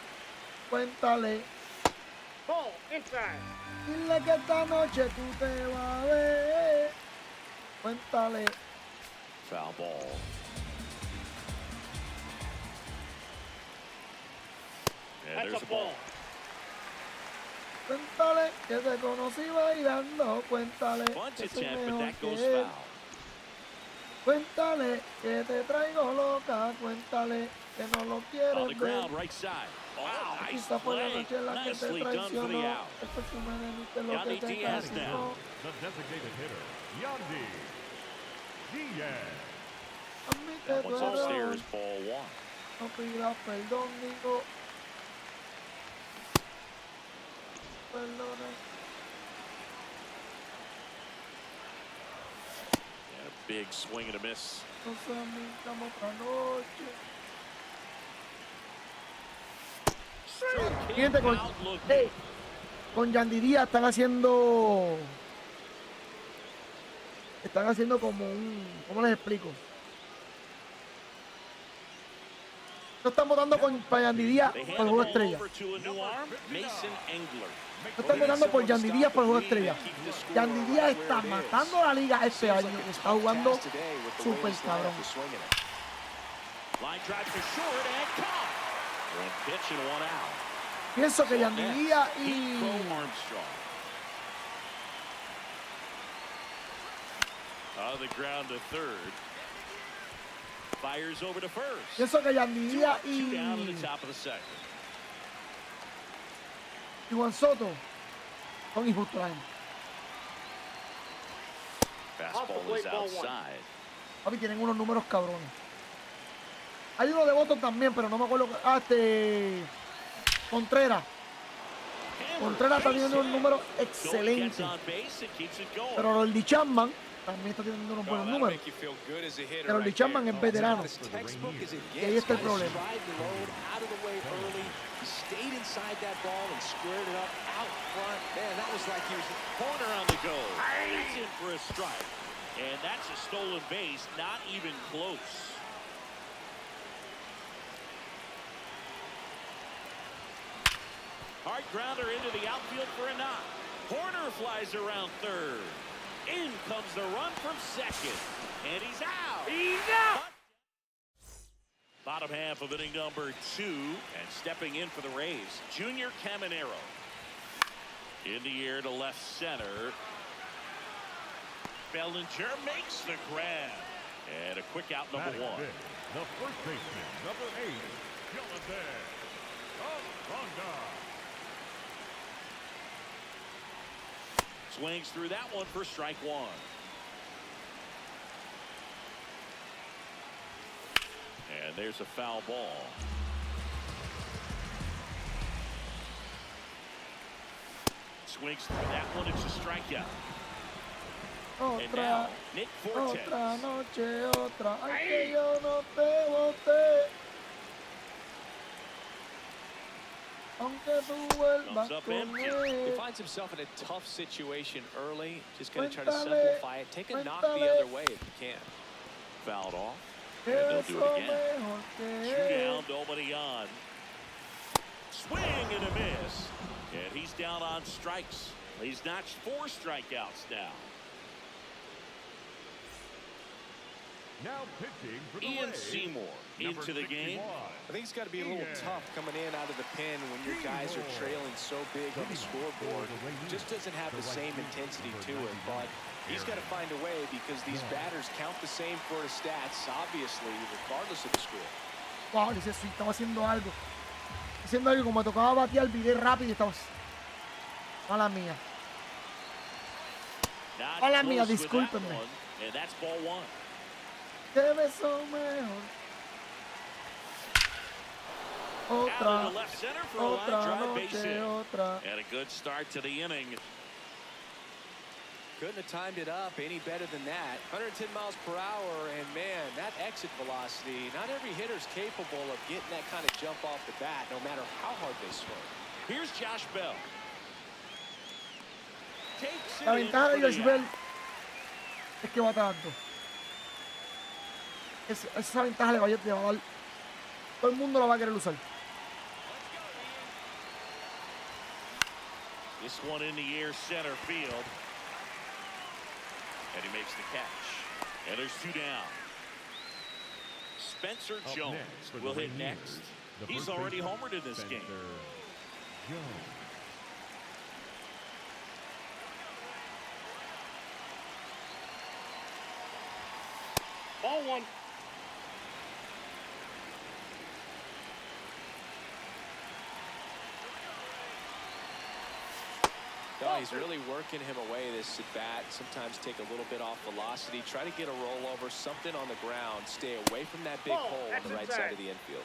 Cuéntale. Ball inside. Dile que esta noche tú te vas a ver. Cuéntale. Foul ball. And That's there's a a ball. ball. Cuéntale que te conocí bailando. Cuéntale Bunt que soy attempt, but mejor that goes que él. foul. Cuéntale que te traigo loca. Cuéntale que no lo On the quieres ver. ground, right side. Wow, nice Quizá fue la play. noche en la que te Nicely done for the traicionó. out. El perfume de mí te lo Yandy que te Diaz castigó. now. The designated hitter, Yandy Diaz. Admite That tu one's error. upstairs, ball one. No pidas perdón, digo. Perdona. And a big swing and a miss. No se amintamos otra noche. Fíjate con, Out looking. hey, con Yandy Díaz están haciendo como un, ¿cómo les explico? No están votando para Yandy Díaz They por hand el the juego ball estrella. over to a new arm, Mason Engler. No están votando por Yandy Díaz por el juego estrella. Yandy Díaz está matando la liga este año. Está jugando súper cabrón. Line drive to short and caught. One pitch and one out. Pienso que Yandy Díaz Pete Crow y Armstrong. On the ground to third. Fires over to first. pienso que Yandy Two Díaz up, two down in the y top of the second. Juan Soto son injustos la gente. Fastball is outside. Papi, tienen unos números cabrones. Hay uno de votos también, pero no me acuerdo. Contreras. Contreras está teniendo un número excelente. Pero el Chapman también está teniendo unos buenos números. Pero el Chapman es veterano. Y ahí está el problema. Stayed inside that ball and squared it up out front. Man, that was like he was Corner on the go. That's in for a strike. And that's a stolen base, not even close. Hard grounder into the outfield for a knock. Horner flies around third. In comes the run from second. And he's out. He's out. Bottom half of inning number 2, and stepping in for the Rays, Junior Caminero. In the air to left center. Bellinger makes the grab. And a quick out, number Batting 1. fifth, the first baseman, number 8, Jonathan Ronda. Swings through that one for strike 1. And there's a foul ball. Swings through that one. It's a strikeout. And now, Otra, Nick Fortes. otra noche, otra. Ay, que yo no te boté. Aunque tú vuelvas Comes up con empty. He él. finds himself in a tough situation early. Just going to try to Cuéntale, simplify it. Take a knock the cuéntale. other way if you can. Fouled off. And they'll do Eso it again. mejor que Two él. down, nobody on. Swing and a miss. And he's down on strikes. He's notched 4 strikeouts now. Now pitching for the Ian Rays, Seymour number into the game. 61. I think it's got to be a little tough coming in out of the pen when your guys are trailing so big on the scoreboard. Just doesn't have the same intensity to it, but he's got to find a way because these batters count the same for his stats, obviously, regardless of the score. Wow, dice, sí, estaba haciendo algo. Haciendo algo, como me tocaba batear, viré rápido y estaba. Mala mía. Not Mala mía, close with that discúlpenme. one. And that's ball one. Qué beso mejor. Out Otra, to left center for a line otra drive base noche, hit. otra. And a good start to the inning. Couldn't have timed it up any better than that. 110 miles per hour, and man, that exit velocity, not every hitter's capable of getting that kind of jump off the bat, no matter how hard they swing. Here's Josh Bell. Takes it La in ventaja de for the Josh Bell out. es que va tanto. Esa ventaja le va a dar. Todo el mundo la va a querer usar. This one in the air center field. And he makes the catch. And there's two down. Spencer Up Jones next for the will hit Rangers, next. the He's first already baseman, homered in this game. Spencer Jones. Ball one. No, he's really working him away this at bat. Sometimes take a little bit off velocity. Try to get a rollover, something on the ground. Stay away from that big Ball, hole on that's the right inside. side of the infield.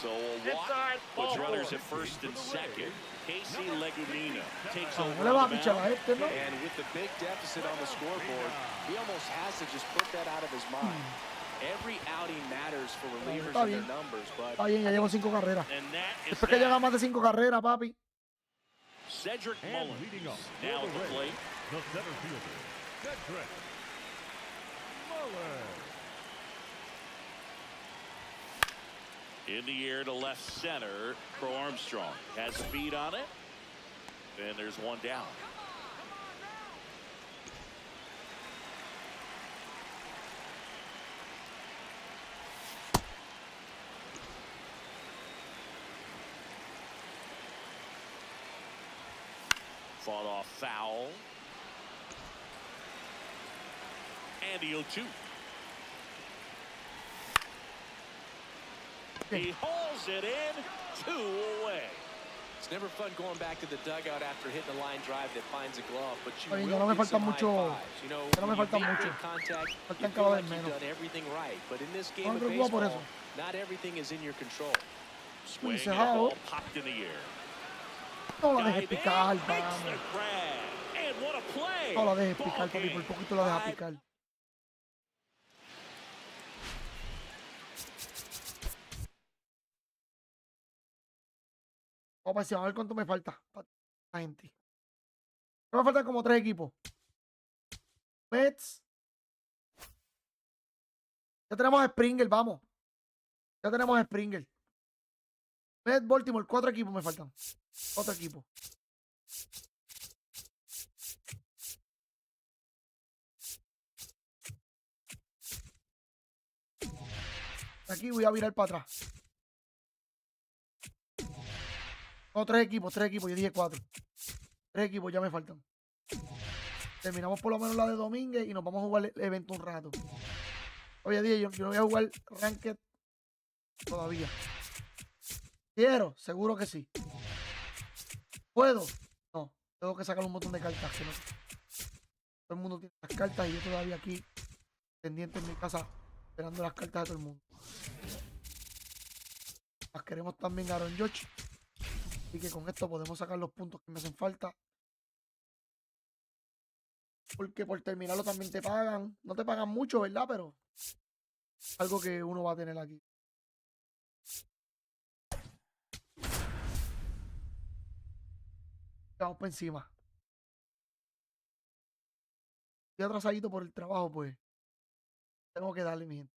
So a walk Inside, ball with runners four. at first and second. Casey Legumina takes No over le va a on the pichar mound. a este, ¿no? And with the big deficit on the scoreboard, he almost has to just put that out of his mind. Every outing matters for relievers Está and their bien. numbers, but Está bien, ya llevo 5 carreras. And that is Después que llega that. más de 5 carreras, papi. Cedric And Mullins leading off now for at the the Rays, plate. the center fielder, Cedric Mullins. In the air to left center. Crow Armstrong has a beat on it. And there's one down. Fought off foul. And the 0-2. He hauls it in, 2 away. it's never fun going back to the dugout after hitting a line drive that finds a glove, but you Oye, will ya no me get some falta mucho- high fives. You know, ya no me when you falta make mucho. good contact, you Faltan feel cada like vez you've menos. done everything right, but in this game No of me preocupo por baseball, eso. not everything is in your control. Swing and a Encejado. ball popped in the air. No la dejes Dive in, picar, makes vamos. the grab. And what a play. No la dejes Ball picar, papi. Por game. poquito la deja Five. picar. Vamos a ver cuánto me falta. La gente. Me faltan como 3 equipos. Mets. Ya tenemos a Springer, vamos. Ya tenemos a Springer. Mets, Baltimore, 4 equipos me faltan. 4 equipos. Aquí voy a virar para atrás. No, 3 equipos, yo dije 4. 3 equipos ya me faltan. Terminamos por lo menos la de Domínguez y nos vamos a jugar el evento un rato. Oye, dije, yo no voy a jugar Ranked todavía. ¿Quiero? Seguro que sí. ¿Puedo? No. Tengo que sacar un montón de cartas. Que no. Todo el mundo tiene las cartas y yo todavía aquí pendiente en mi casa esperando las cartas de todo el mundo. Las queremos también a Aaron George. Así que con esto podemos sacar los puntos que me hacen falta. Porque por terminarlo también te pagan. No te pagan mucho, ¿verdad? Pero algo que uno va a tener aquí. Vamos por encima. Estoy atrasadito por el trabajo, pues. Tengo que darle, mi gente.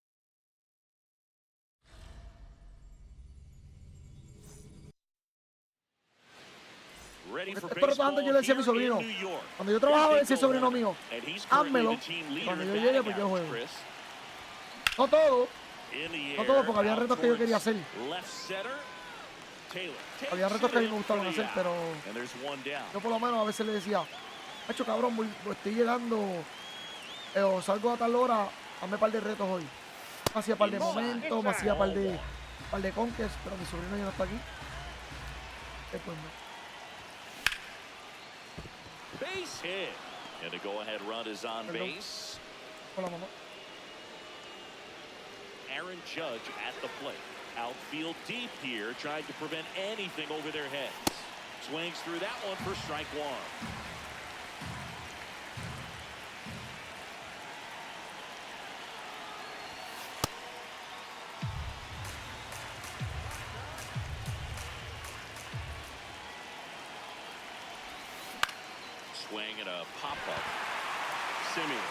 Ready for Esto trabajando, yo le decía a mi baseball sobrino. here in New York. Cuando yo trabajaba, le decía al sobrino mío, And he's currently házmelo. the team leader Cuando in yo llegue, batting pues yo average, juego. Chris. No todo. In the No todo, air, porque había out retos que yo quería towards hacer. left center. Taylor Había takes retos que a mí it me in gustaban for the hacer, out. pero And there's one down. yo por lo menos a veces le decía, macho cabrón, estoy llegando, o salgo a tal hora, hazme par de retos hoy. Me hacía par de momentos, me hacía par de conques, pero mi sobrino ya no está aquí. Pues no. Base hit. And the go-ahead run is on base. Hola, mamá. Aaron Judge at the plate. Outfield deep here, trying to prevent anything over their heads. Swings through that one for strike one. Swing and a pop-up. Simeon.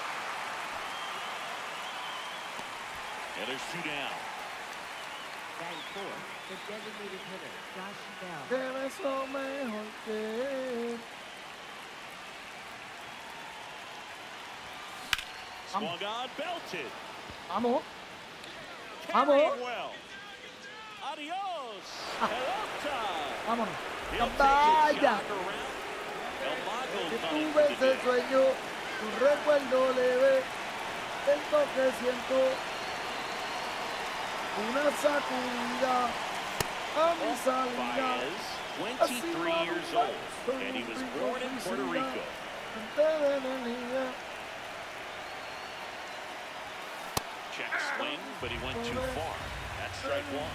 And there's two down. Batting fourth, the designated hitter, Josh Bell. Te beso mejor que él. Swung on, belted. Vamos. Carrying Vamos. well. Adios. Pelota. Vámonos. He'll take a Vaya. jog around. El Mago Que coming tuve to ese the dish. sueño, un recuerdo leve, siento que siento una sacudida a mi salida. Baez, 23 years old, and he was born in Puerto Rico. Check swing, but he went too far. That's strike one.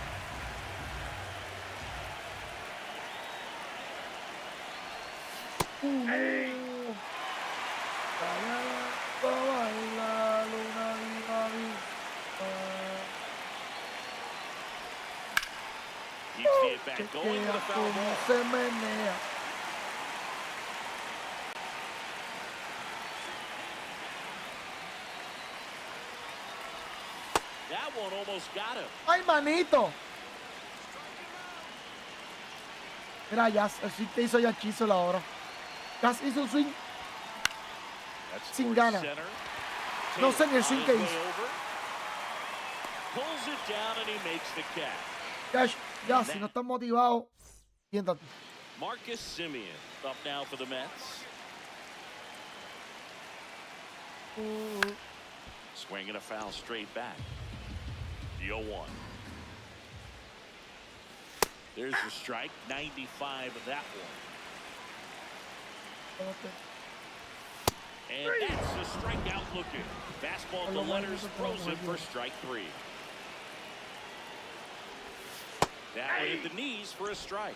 Keeps the at bat going with a foul ball. Se menea. That one almost got him. ¡Ay, manito! Mira, ya, el swing que hizo ya Chizo la hora. Ya hizo un swing. That's Sin towards gana. center. No sé ni el Tate swing on que his way hizo. over. Pulls it down and he makes the catch. Ya, si no estás motivado, siéntate. Marcus Simeon up now for the Mets. Swinging a foul straight back. The 0-1. There's the strike. 95 of that one. And that's a strikeout looking. Fastball to letters, throws him for strike three. That one hit the knees for a strike.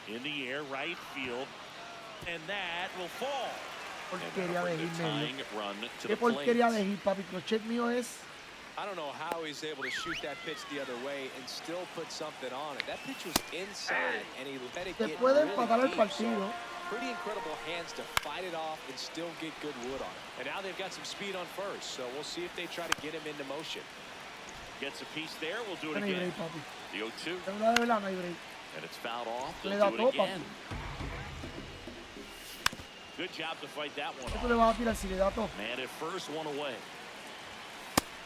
In the air, right field. And that will fall. Porquería de hit, Tying run to Qué the plate. porquería de hit, papi. Crochet mío es. I don't know how he's able to shoot that pitch the other way and still put something on it. That pitch was inside, and he let it Se get puede really empatar el deep, partido. so pretty incredible hands to fight it off and still get good wood on it. And now they've got some speed on first, so we'll see if they try to get him into motion. Gets a piece there. We'll do it No hay again. break, papi. The 0-2. De verdad, no hay break. And it's fouled off. Le They'll da do todo, it again. papi. Good job to fight that one ¿Qué tú off. le vas a tirar si le da todo? Man at first, one away.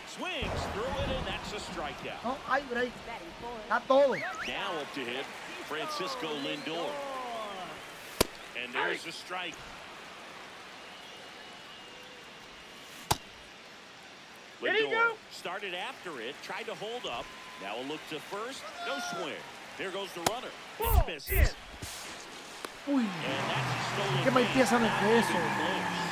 Swings through it, and that's a strikeout. No hay break. Batting fourth, Da todo. Now up to hit Francisco Lindor. And there's a strike. Lindor started after it, tried to hold up. Now a look to first. No swing. There goes the runner. It misses. Uy, And that's a stolen qué mal base. pieza no Not fue eso. even close.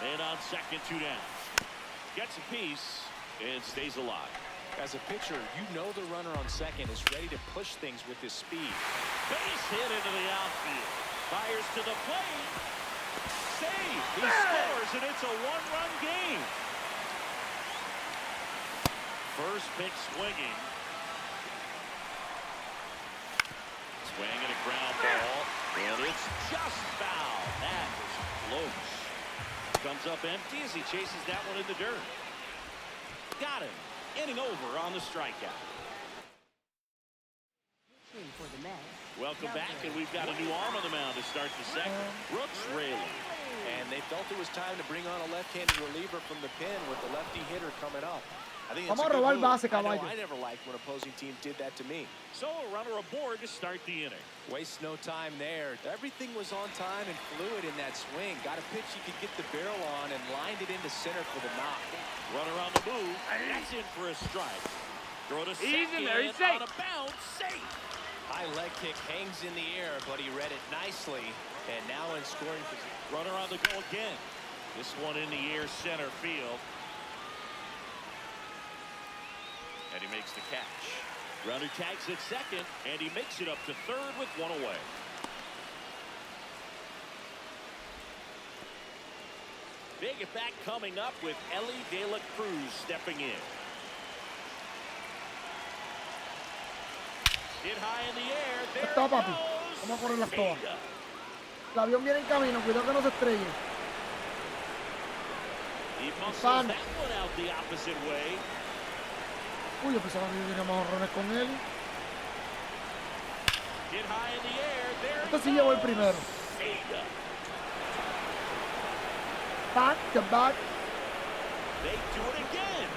And on second, two down. Gets a piece and stays alive. As a pitcher, you know the runner on second is ready to push things with his speed. Base hit into the outfield. Fires to the plate. Save. He scores, and it's a one-run game. First pitch swinging. Swing and a ground ball. And it's just foul. That is close. Comes up empty as he chases that one in the dirt. Got him. Inning over on the strikeout. pitching for the Mets. Welcome back, and we've got a new arm on the mound to start the second. Brooks Raley. And they felt it was time to bring on a left-handed reliever from the pen with the lefty hitter coming up. I think Vamos it's a a good robar move. base, I know caballo. I never liked when opposing teams did that to me. So a runner aboard to start the inning. Waste no time there. Everything was on time and fluid in that swing. Got a pitch you could get the barrel on and lined it into center for the knock. Runner on the move. That's in for a strike. Throw to second. there, he's safe. On a bounce. Safe. High leg kick hangs in the air, but he read it nicely. And now in scoring position. Runner on the go again. This one in the air, center field. And he makes the catch. Runner tags at second, and he makes it up to third with one away. Big at bat coming up with Ellie De La Cruz stepping in. Hit high in the air. There Está, it papi. goes. Vamos a correrlas todas. Vega. El avión viene en camino, cuidado que no se estrelle. He muscles Fan. that one out the opposite way. Uy, yo pensaba que yo tenía más horrores con él. Hit high in the air. There Este it sí llevó el goes. primero. Vega. Back to back. They do it again.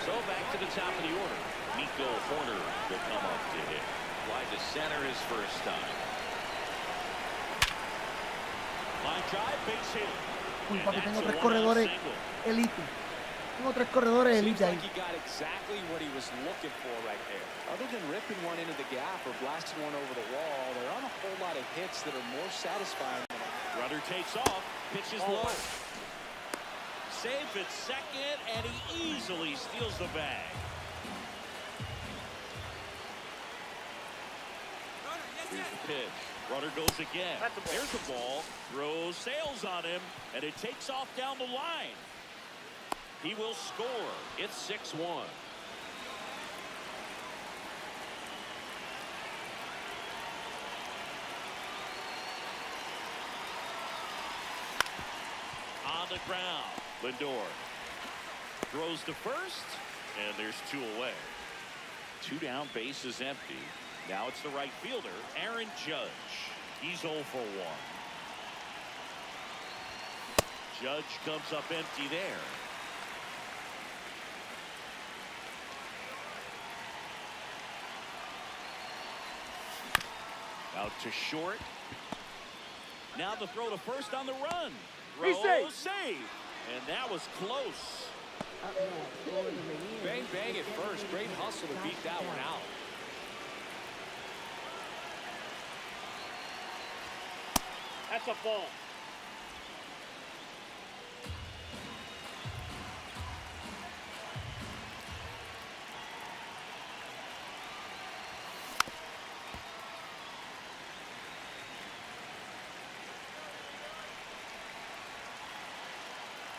So back to the top of the order. Nico Horner will come up to hit. Wide to center his first time. Line drive, base hit. Uy, And papi, that's tengo a tres one-out corredores single. elite. Tengo tres corredores Seems elite ahí. like he got exactly what he was looking for right there. Other than ripping one into the gap or blasting one over the wall, there aren't a whole lot of hits that are more satisfying. Runner takes off, pitches low. Safe at second, and he easily steals the bag. Here's the pitch. Runner goes again. Here's the ball. Throws, sails on him, and it takes off down the line. He will score. It's 6-1. On the ground, Lindor throws to first, and there's two away. Two down, base is empty. Now it's the right fielder, Aaron Judge. He's 0 for 1. Judge comes up empty there. Out to short. Now the throw to first on the run. He's Throw, safe. save. And that was close. Bang, bang at first. Great hustle to beat that one out. That's a ball.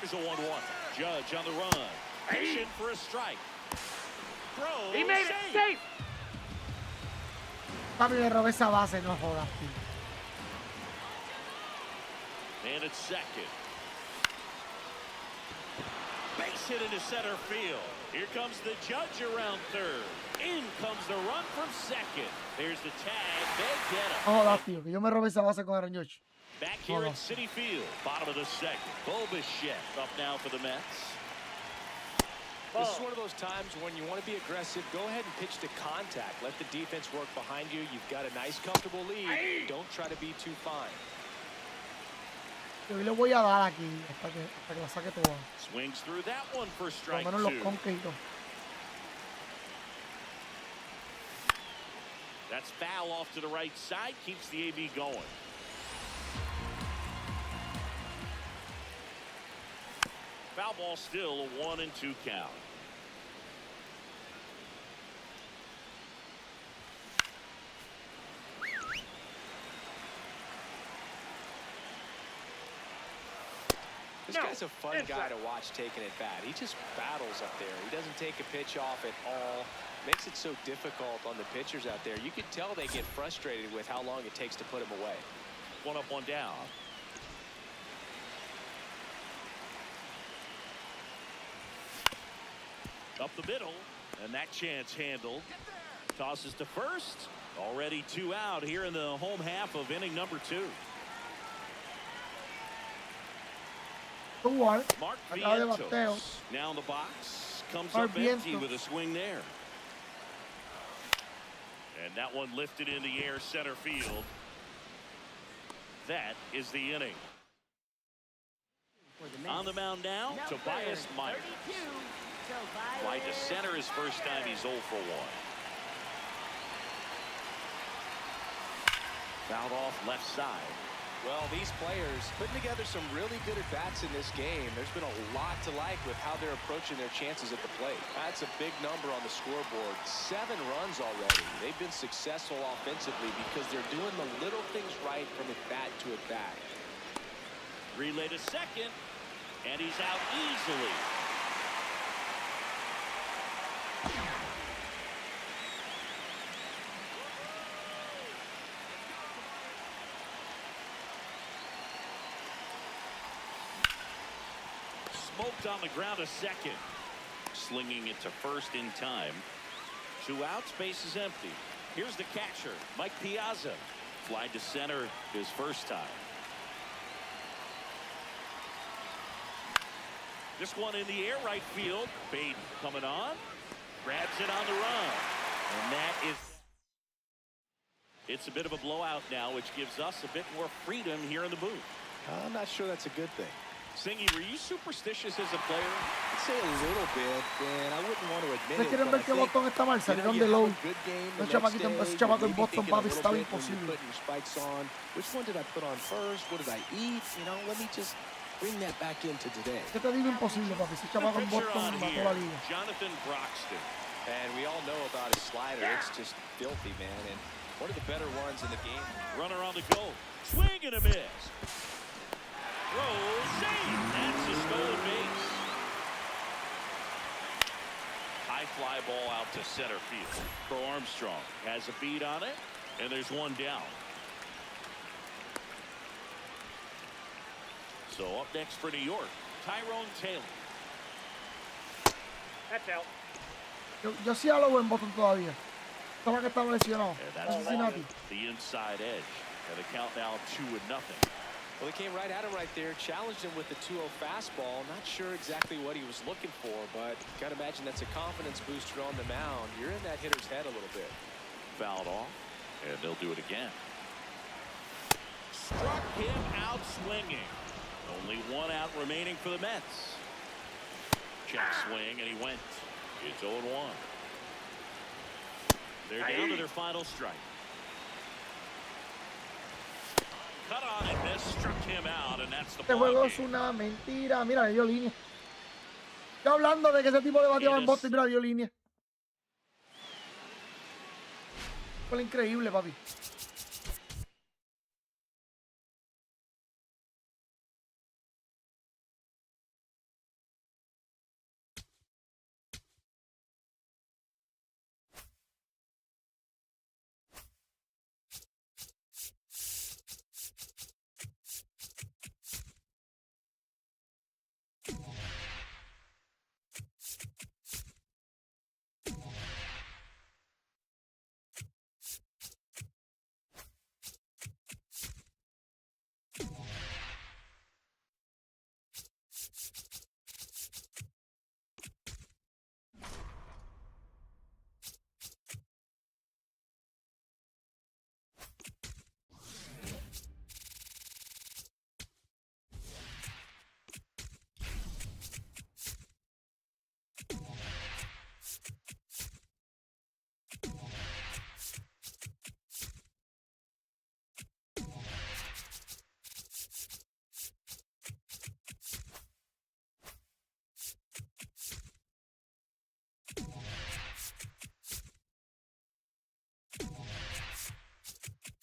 Here's a 1-1. Judge on the run. Pitching for a strike. Throw, He made it save. safe. Papi, le robé esa base, no jodas, tío. And it's second. Base hit into center field. Here comes the Judge around third. In comes the run from second. There's the tag. They get No him. jodas, tío, que yo me robé esa base con Aaron Judge. Back here Hold on. at Citi Field. Bottom of the second. Bobichette up now for the Mets. This is one of those times when you want to be aggressive. Go ahead and pitch to contact. Let the defense work behind you. You've got a nice, comfortable lead. Don't try to be too fine. Yo le voy a dar aquí hasta que la saque toda. Swings through that one for Por strike lo menos los two. conquitos. That's foul off to the right side. Keeps the AB going. Foul ball still a 1-2 count. This guy's a fun guy to watch taking at bat. He just battles up there. He doesn't take a pitch off at all. Makes it so difficult on the pitchers out there. You can tell they get frustrated with how long it takes to put him away. One up, one down. Up the middle, and that chance handled. Tosses to first. Already two out here in the home half of inning number 2. Jugar. Mark Acaba de bateo. Vientos now in the box. comes Al up empty viento. with a swing there. And that one lifted in the air center field. That is the inning. For the On the Mets. mound now, Number Tobias Myers. 32, Fly to Tobias center his first time. He's 0 for 1. Fouled off left side. Well, these players putting together some really good at-bats in this game. There's been a lot to like with how they're approaching their chances at the plate. That's a big number on the scoreboard. 7 runs already. They've been successful offensively because they're doing the little things right from at-bat to at-bat. Relay to second, and he's out easily. Smoked on the ground to second. Slinging it to first in time. 2 outs, base is empty. Here's the catcher, Mike Piazza. Fly to center his first time. This one in the air, right field. Baden coming on. Grabs it on the run. And that is... It's a bit of a blowout now, which gives us a bit more freedom here in the booth. I'm not sure that's a good thing. Singy, were you superstitious as a player? I'd say a little bit, and I wouldn't want to admit ¿Ustedes it, quieren but ver I que think, Boston está mal? you know, Salieron you de have low. a good game the Los next chamaquitos, day, ese chamaco you're en maybe Boston, thinking a papi, little estaba bit when you're imposible. putting your spikes on. Which one did I put on first? What did I eat? You know, let me just bring that back into today. ¿Qué te digo imposible, papi? Ese chamaco en Pitcher Boston on mató here, la liga. Jonathan Broxton. And we all know about his slider. It's just filthy, man. And one of the better ones in the game. Runner on the go. Swing and a miss. Throw, save. That's a stolen base. High fly ball out to center field. Pro Armstrong has a beat on it, and there's one down. So up next for New York, Tyrone Taylor. That's out. Yo sí a lo veo en Boston todavía. Estaba que estaba lesionado. And that's Cincinnati. the inside edge. And the count now 2-0. Well, they came right at him right there, challenged him with the 2-0 fastball. Not sure exactly what he was looking for, but you got to imagine that's a confidence booster on the mound. You're in that hitter's head a little bit. Fouled off, and they'll do it again. Struck him out swinging. Only 1 out remaining for the Mets. Check swing, and he went. It's 0-1. They're down to their final strike. Cut on and miss, struck him out, and that's the Este ball juego es game. una mentira. Mira, le dio línea. Estoy hablando de que ese tipo de bateaba en Boston, mira, dio línea. Fue increíble, papi.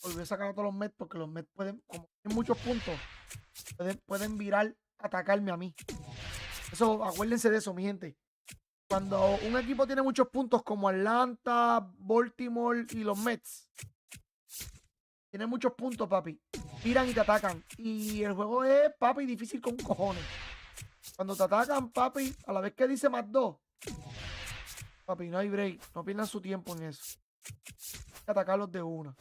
Volví a sacar a todos los Mets porque los Mets pueden, como tienen muchos puntos, pueden virar, atacarme a mí. Eso, acuérdense de eso, mi gente. Cuando un equipo tiene muchos puntos como Atlanta, Baltimore y los Mets, tienen muchos puntos, papi. Viran y te atacan. Y el juego es, papi, difícil con cojones. Cuando te atacan, papi, a la vez que dice +2, papi, no hay break. No pierdan su tiempo en eso. Hay que atacarlos de una.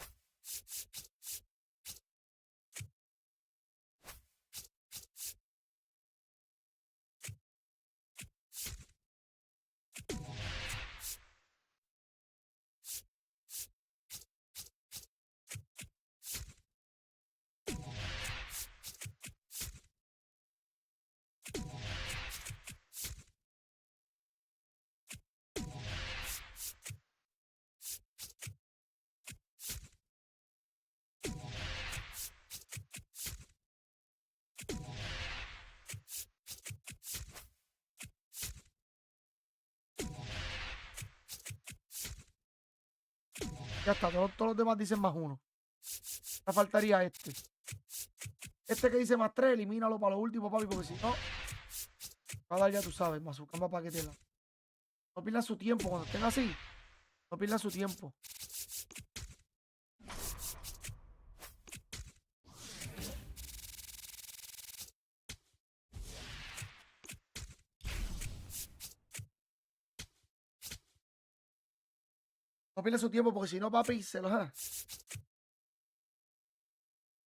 Ya está, todos los demás dicen más 1. Me faltaría este. Este que dice más 3, elimínalo para lo último, papi, porque si no, va a dar, ya tú sabes, más su cama paquetela. No pierdan su tiempo cuando estén así. No pierdan su tiempo. No pierdan su tiempo porque si no, papi, se los...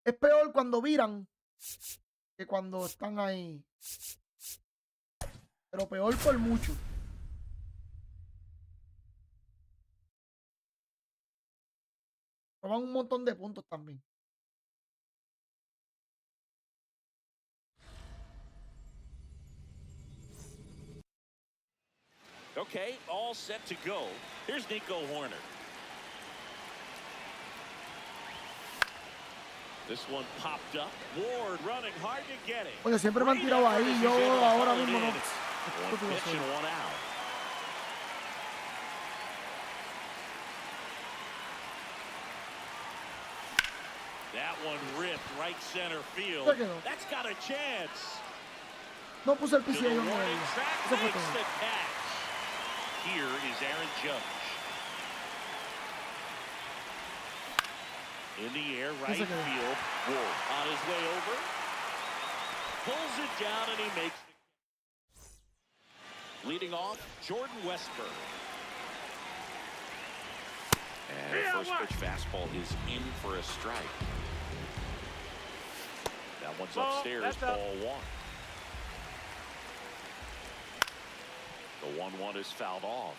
Es peor cuando viran que cuando están ahí. Pero peor por mucho. Toman un montón de puntos también. Okay, all set to go. Here's Nico Horner. This one popped up. Ward running hard to get it. Oye, siempre me han tirado ahí. Yo ahora mismo no. One pitch and one out. That one ripped right center field. That's got a chance. No puse el piso ahí. Eso fue todo. Here is Aaron Judge. In the air, right field. Ward on his way over. Pulls it down and he makes it. Leading off, Jordan Westburg. And first pitch fastball is in for a strike. That one's upstairs, ball 1. The 1-1 is fouled off.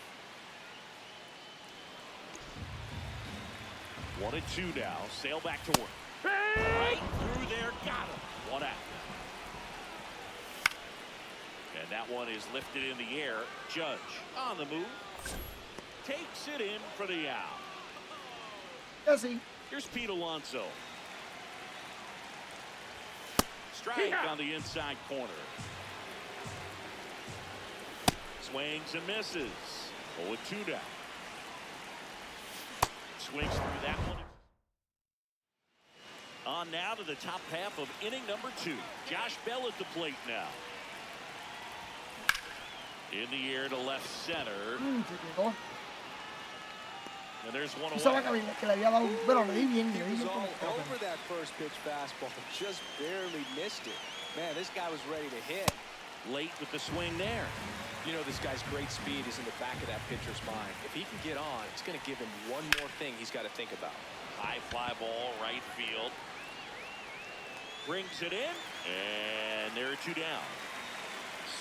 1-2 now. Sail back to work. Right through there. Got him. 1 out. And that one is lifted in the air. Judge on the move. Takes it in for the out. Here's Pete Alonso. Strike on the inside corner. Swings and misses. 0-2 down. Swings through that one. On now to the top half of inning number 2. Josh Bell at the plate now. In the air to left center. And there's one away. He was all over that first pitch fastball. Just barely missed it. Man, this guy was ready to hit. Late with the swing there. You know, this guy's great speed is in the back of that pitcher's mind. If he can get on, it's going to give him one more thing he's got to think about. High fly ball, right field. Brings it in, and there are 2 down.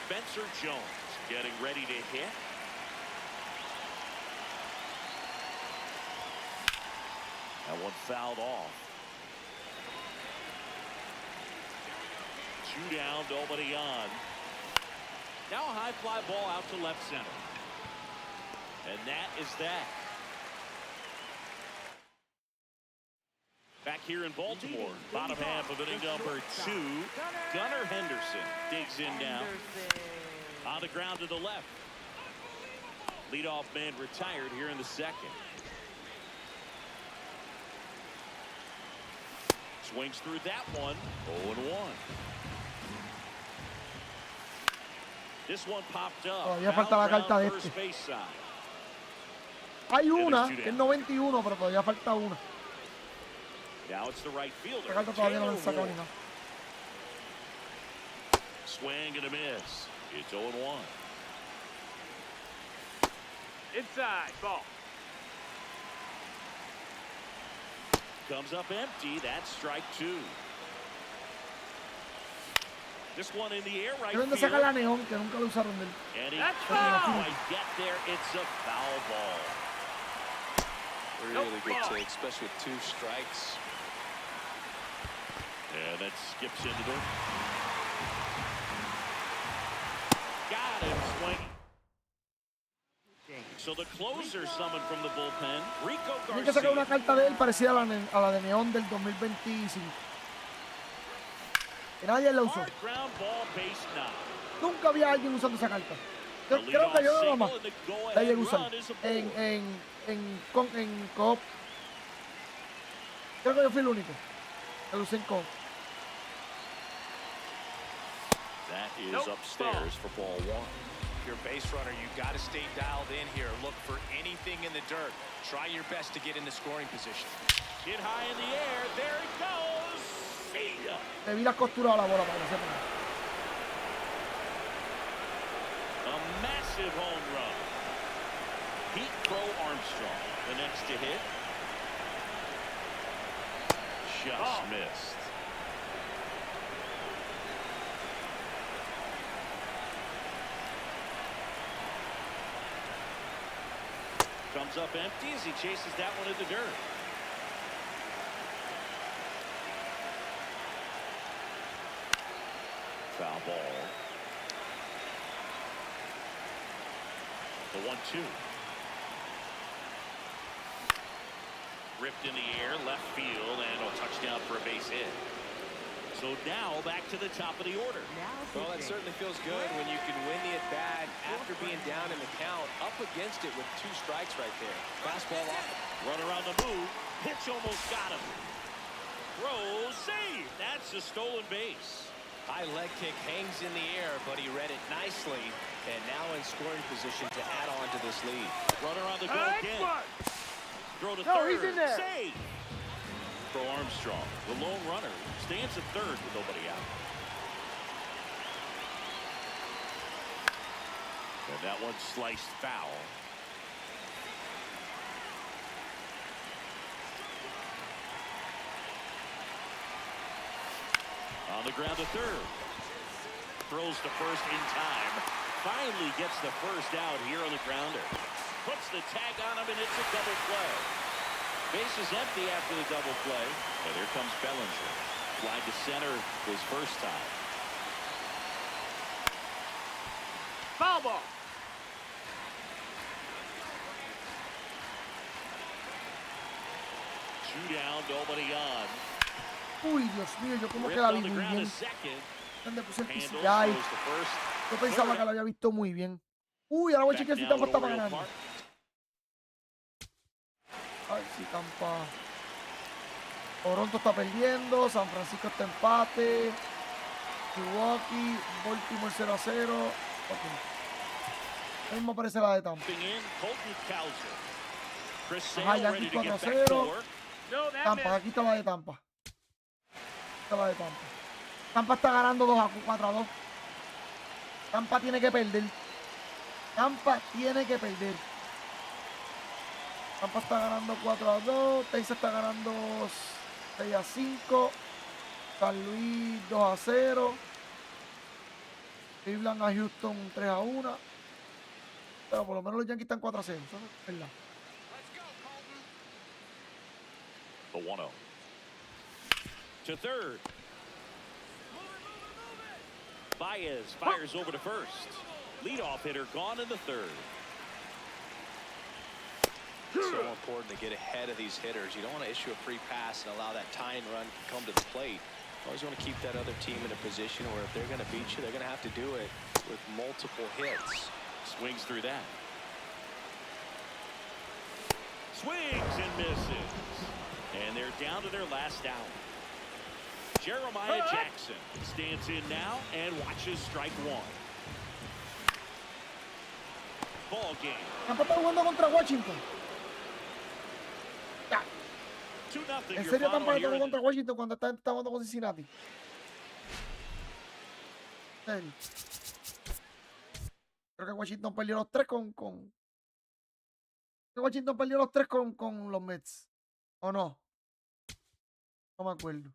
Spencer Jones getting ready to hit. That one fouled off. 2 down, nobody on. Now a high fly ball out to left center. And that is that. Back here in Baltimore, bottom half of inning number 2. Gunnar Henderson digs in now. On the ground to the left. Leadoff man retired here in the second. Swings through that one. 0-1. This one popped up. Todavía falta la carta de este. Hay una, que es 91, pero todavía falta una. Now it's the right fielder. La carta todavía no la han sacado ni nada. Swing and a miss. It's 0-1. Inside, ball. Comes up empty. That's strike 2. This one in the air, right Deben de sacar la neón, que nunca lo usaron del. And he can't quite get there. It's a foul ball. Really good take, especially with 2 strikes. And that skips into the. Got him swinging. So the closer summoned from the bullpen, Rico Tiene que sacar una Garcia. carta de él parecida a la de neón del 2025. Que nadie la usó. Hard ground ball, base knock. Nunca había alguien usando esa carta. Yo creo que yo nada más la llegué a usar en Coop Creo que yo fui el único. Que lo 5. That is upstairs for ball one. If you're a base runner, you got to stay dialed in here. Look for anything in the dirt. Try your best to get in the scoring position. Hit high in the air. There it goes. See ya. Le vi la costura a la bola para que sepan. A massive home run. Pete Crow Armstrong, the next to hit. Just missed. Comes up empty as he chases that one in the dirt. Foul ball. The 1-2. Ripped in the air, left field, and a touchdown for a base hit. So now back to the top of the order. Well, that certainly feels good when you can win the at-bat after being down in the count, up against it with 2 strikes right there. Fastball off. Runner on the move. Pitch almost got him. Throw, save. That's a stolen base. High leg kick hangs in the air, but he read it nicely, and now in scoring position to add on to this lead. Runner on the go again. Throw to No, third. he's in there. Save. For Armstrong, the lone runner, stands at third with nobody out. And that one sliced foul. On the ground to third. Throws to first in time. Finally gets the first out here on the grounder. Puts the tag on him, and it's a double play. Base is empty after the double play. And here comes Bellinger. Fly to center his first time. Foul ball. Two down, nobody on. Uy, Dios mío, yo como que Ripped la on vi the muy ground bien. to second. ¿Dónde puse el Handles, piso? Ay, goes to first. yo pensaba que la había visto muy bien. Uy, ahora voy a chequear si Tampa está para ganar. Ay, sí, Tampa. Toronto está perdiendo. San Francisco está empate. Milwaukee, Baltimore 0-0. Ok. Ahí mismo aparece la de Tampa. Ajá, Yankees 4-0. Tampa, aquí está la de Tampa. Está la de Tampa. Tampa está ganando 4-2. Tampa tiene que perder. Tampa tiene que perder. Tampa está ganando 4-2. Texas está ganando 6-5. San Luis 2-0. Cleveland a Houston 3-1. Pero por lo menos los Yankees están 4-0. Eso es verdad. The 1-0. To third. Baez fires over to first. Leadoff hitter gone in the third. So important to get ahead of these hitters. You don't want to issue a free pass and allow that tying run to come to the plate. You always want to keep that other team in a position where if they're going to beat you, they're going to have to do it with multiple hits. Swings through that. Swings and misses. And they're down to their last out. Jeremiah Jackson stands in now and watches strike one. Ball game. Tampa está jugando contra Washington. 2-0. ¿En serio Tampa está jugando contra Washington cuando está jugando con Cincinnati? ¿En serio? Creo que Washington perdió los 3 con... Creo que Washington perdió los 3 con los Mets. ¿O no? No me acuerdo.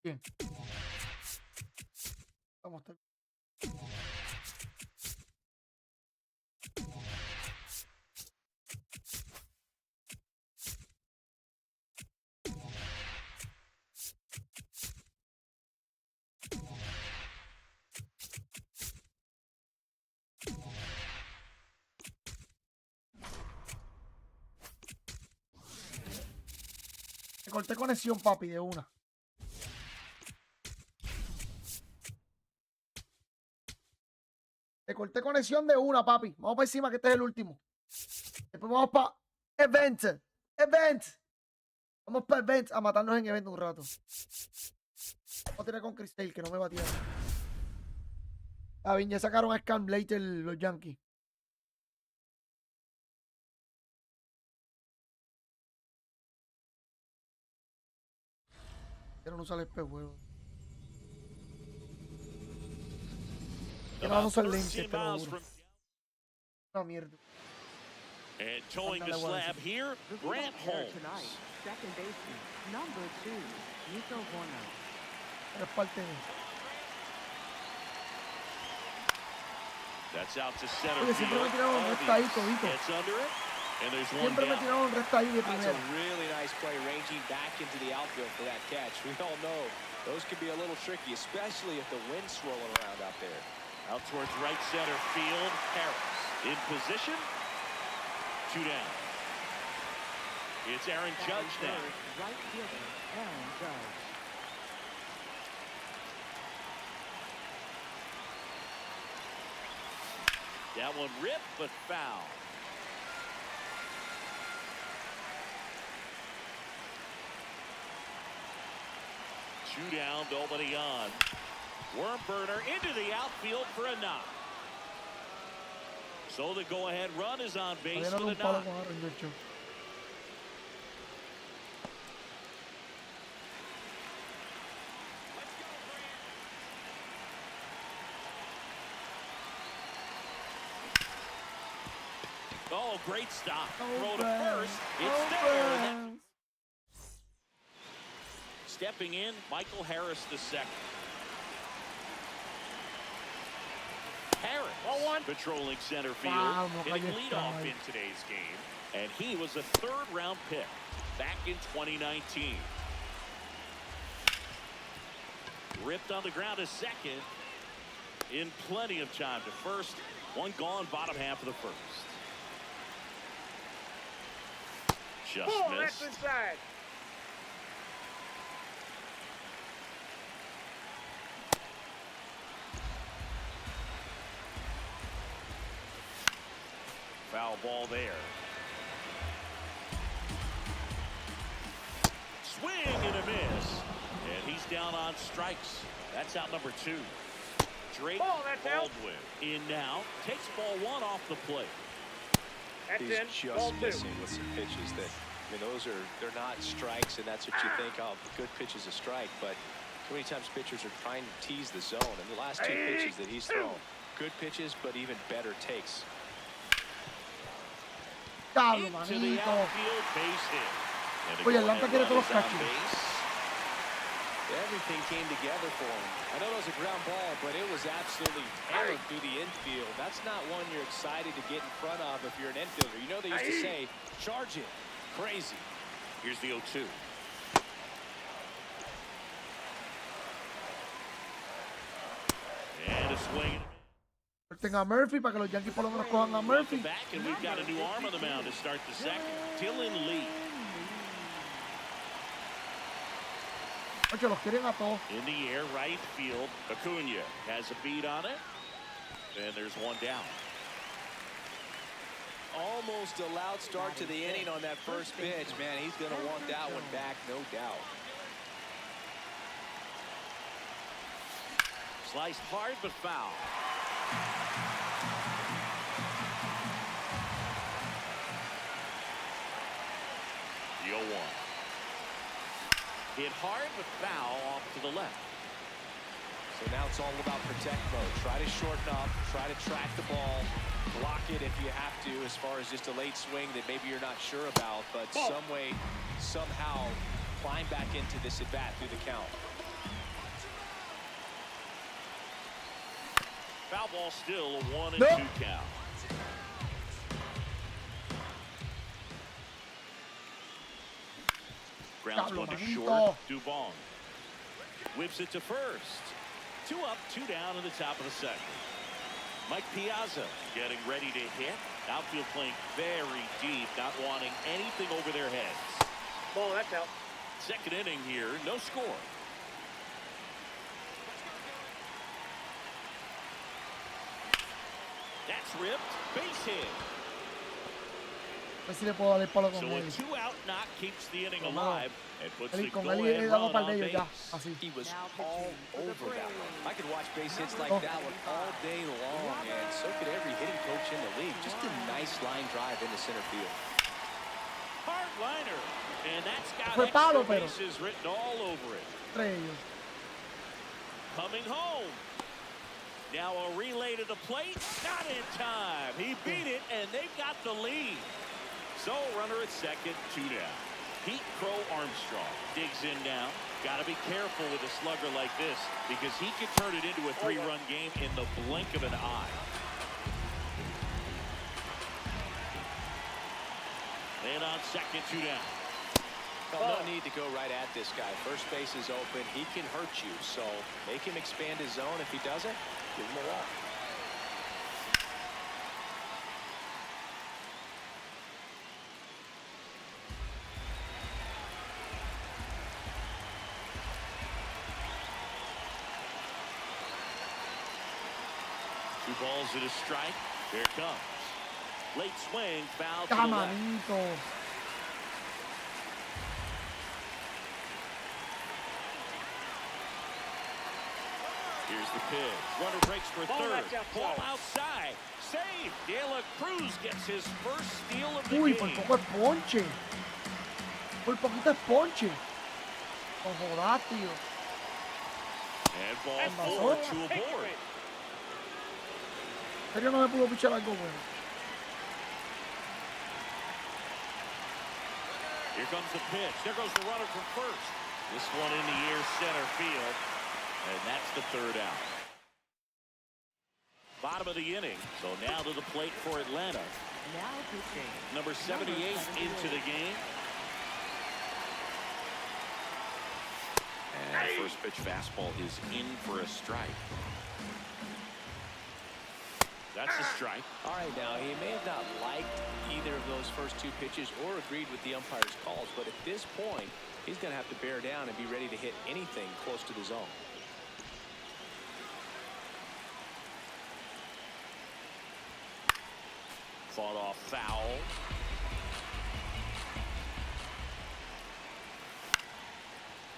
Bien. Vamos. Te corté conexión, papi, de una. Te corté conexión de una, papi. Vamos para encima, que este es el último. Después vamos para event. Event. Vamos para event a matarnos en evento un rato. Vamos a tirar con Cristel, que no me va a tirar. Ah, bien, ya sacaron a Scan Blater los Yankees. Pero no sale el pejuego. Que no vamos a usar lente, te lo juro. Una mierda. And towing the slab here, Grant Holmes. Second baseman, number 2, Nico Horner. Es parte de... That's out to center Oye, siempre me field. tiraron un recta ahí, todito. Gets under it, and there's one Siempre me down. tiraron un recta ahí de That's primera. a really nice play, ranging back into the outfield for that catch. We all know those can be a little tricky, especially if the wind's swirling around out there. Out towards right center field, Harris in position. 2 down. It's Aaron Judge now. Right fielder, Aaron Judge. That one ripped, but foul. Two down, nobody on. Worm burner into the outfield for a knock. So the go-ahead run is on base Había dado for un the palo knock. con Aaron Judge. Oh, great stop. Oh, Throw to man. first. Oh, It's there. man. Stepping in, Michael Harris the second. Harris patrolling center field, Wow, hitting no leadoff cayó. in today's game. And he was a third-round pick back in 2019. Ripped on the ground as second. In plenty of time to first. One gone, bottom half of the first. Just That's missed. inside. Foul ball there. Swing and a miss. And he's down on strikes. That's out number 2. Drake Oh, that's out. Baldwin in now. Takes ball 1 off the plate. That's He's in. Ball just 2. missing with some pitches that, I mean, they're not strikes, and that's what you think of. Good pitch is a strike, but too many times pitchers are trying to tease the zone. And the last 2 pitches that he's thrown, good pitches, but even better takes. Diablo, Into the manito. outfield, base hit. And the Oye, Atlanta go-ahead quiere run todos is los on cachos. base. Everything came together for him. I know it was a ground ball, but it was absolutely tearing through the infield. That's not one you're excited to get in front of if you're an infielder. You know they used to say, charge it. Crazy. Here's the 0-2. And a swing. Suelten a Murphy para que los Yankees por lo menos cojan a Murphy. Welcome back, and we've got a new arm on the mound to start the second. Dylan Lee Ocho, los quieren a todos. in the air, right field. Acuna has a beat on it, and there's one down. Almost a loud start to the inning on that first pitch. Man, he's going to want that one back, no doubt. Sliced hard, but foul. The 0-1. Hit hard, but foul off to the left. So now it's all about protect mode. Try to shorten up, try to track the ball, block it if you have to, as far as just a late swing that maybe you're not sure about, but some way, somehow climb back into this at bat through the count. Foul ball still a 1-2 No. count. Grounds Diablo, one to manito. short. Dubon whips it to first. 2 up, 2 down in the top of the second. Mike Piazza getting ready to hit. Outfield playing very deep, not wanting anything over their heads. Ball, that's out. Second inning here, no score. That's ripped. Base hit. A ver si le puedo dar el palo con So a él. 2-out knock keeps the inning Con alive and puts the Con él go-ahead he dado run par de on ellos ya. base. Así. He was all over that one. I could watch base hits like Oh. that one all day long, and so could every hitting coach in the league. Just a nice line drive into center field. Hard liner, and that's got Fue extra palo, pero. bases written all over it. Entre ellos. Coming home. Now a relay to the plate. Not in time. He beat it, and they've got the lead. So runner at second, 2 down. Pete Crow Armstrong digs in now. Got to be careful with a slugger like this because he could turn it into a 3-run game in the blink of an eye. And on second, 2 down. Well, no need to go right at this guy. First base is open. He can hurt you, so make him expand his zone. If he doesn't, give him a walk. Two balls and a strike. Here it comes. Late swing, foul to the Ah, left. manito. Here's the pitch. Runner breaks for Ball, third. that's outside. Ball outside. Save. De La Cruz gets his first steal of the Uy, por game. poco es ponche. Por poquito es ponche. No jodas, tío. And ball That's 4, all. 2 aboard. En serio no me pudo pichar algo bueno. Here comes the pitch. There goes the runner from first. This one in the air center field. And that's the 3rd out. Bottom of the inning. So now to the plate for Atlanta. Now pitching. Number 78 into the game. And the first pitch fastball is in for a strike. That's a strike. All right, now, he may have not liked either of those first 2 pitches or agreed with the umpire's calls, but at this point, he's going to have to bear down and be ready to hit anything close to the zone. Fought off foul.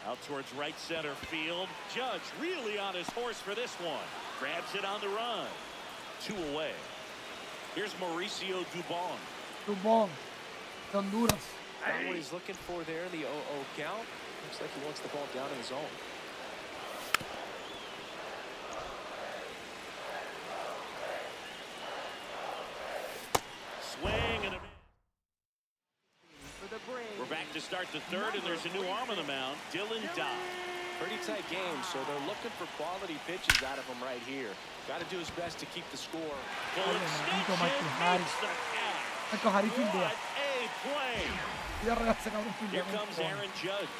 Out towards right center field. Judge really on his horse for this one. Grabs it on the run. 2 away. Here's Mauricio Dubon. Dubón. De Honduras. Not what he's looking for there, the 0-0 count. Looks like he wants the ball down in the zone. Swing and a miss. We're back to start the 3rd, and there's a new arm on the mound, Dylan Dodd. Pretty tight game, so they're looking for quality pitches out of him right here. Got to do his best to keep the score. Full Oye, maldito extension, Michael Harris. makes the catch. Michael Harris fildea. What a play. Voy a regar ese cabrón Here fildea. comes Aaron Judge.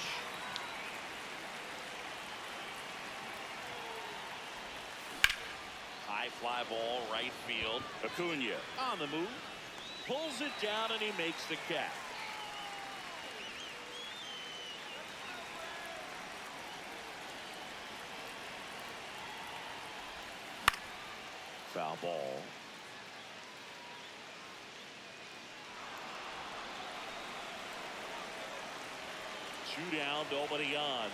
High fly ball, right field. Acuna on the move. Pulls it down, and he makes the catch. Foul ball. Two down, nobody on.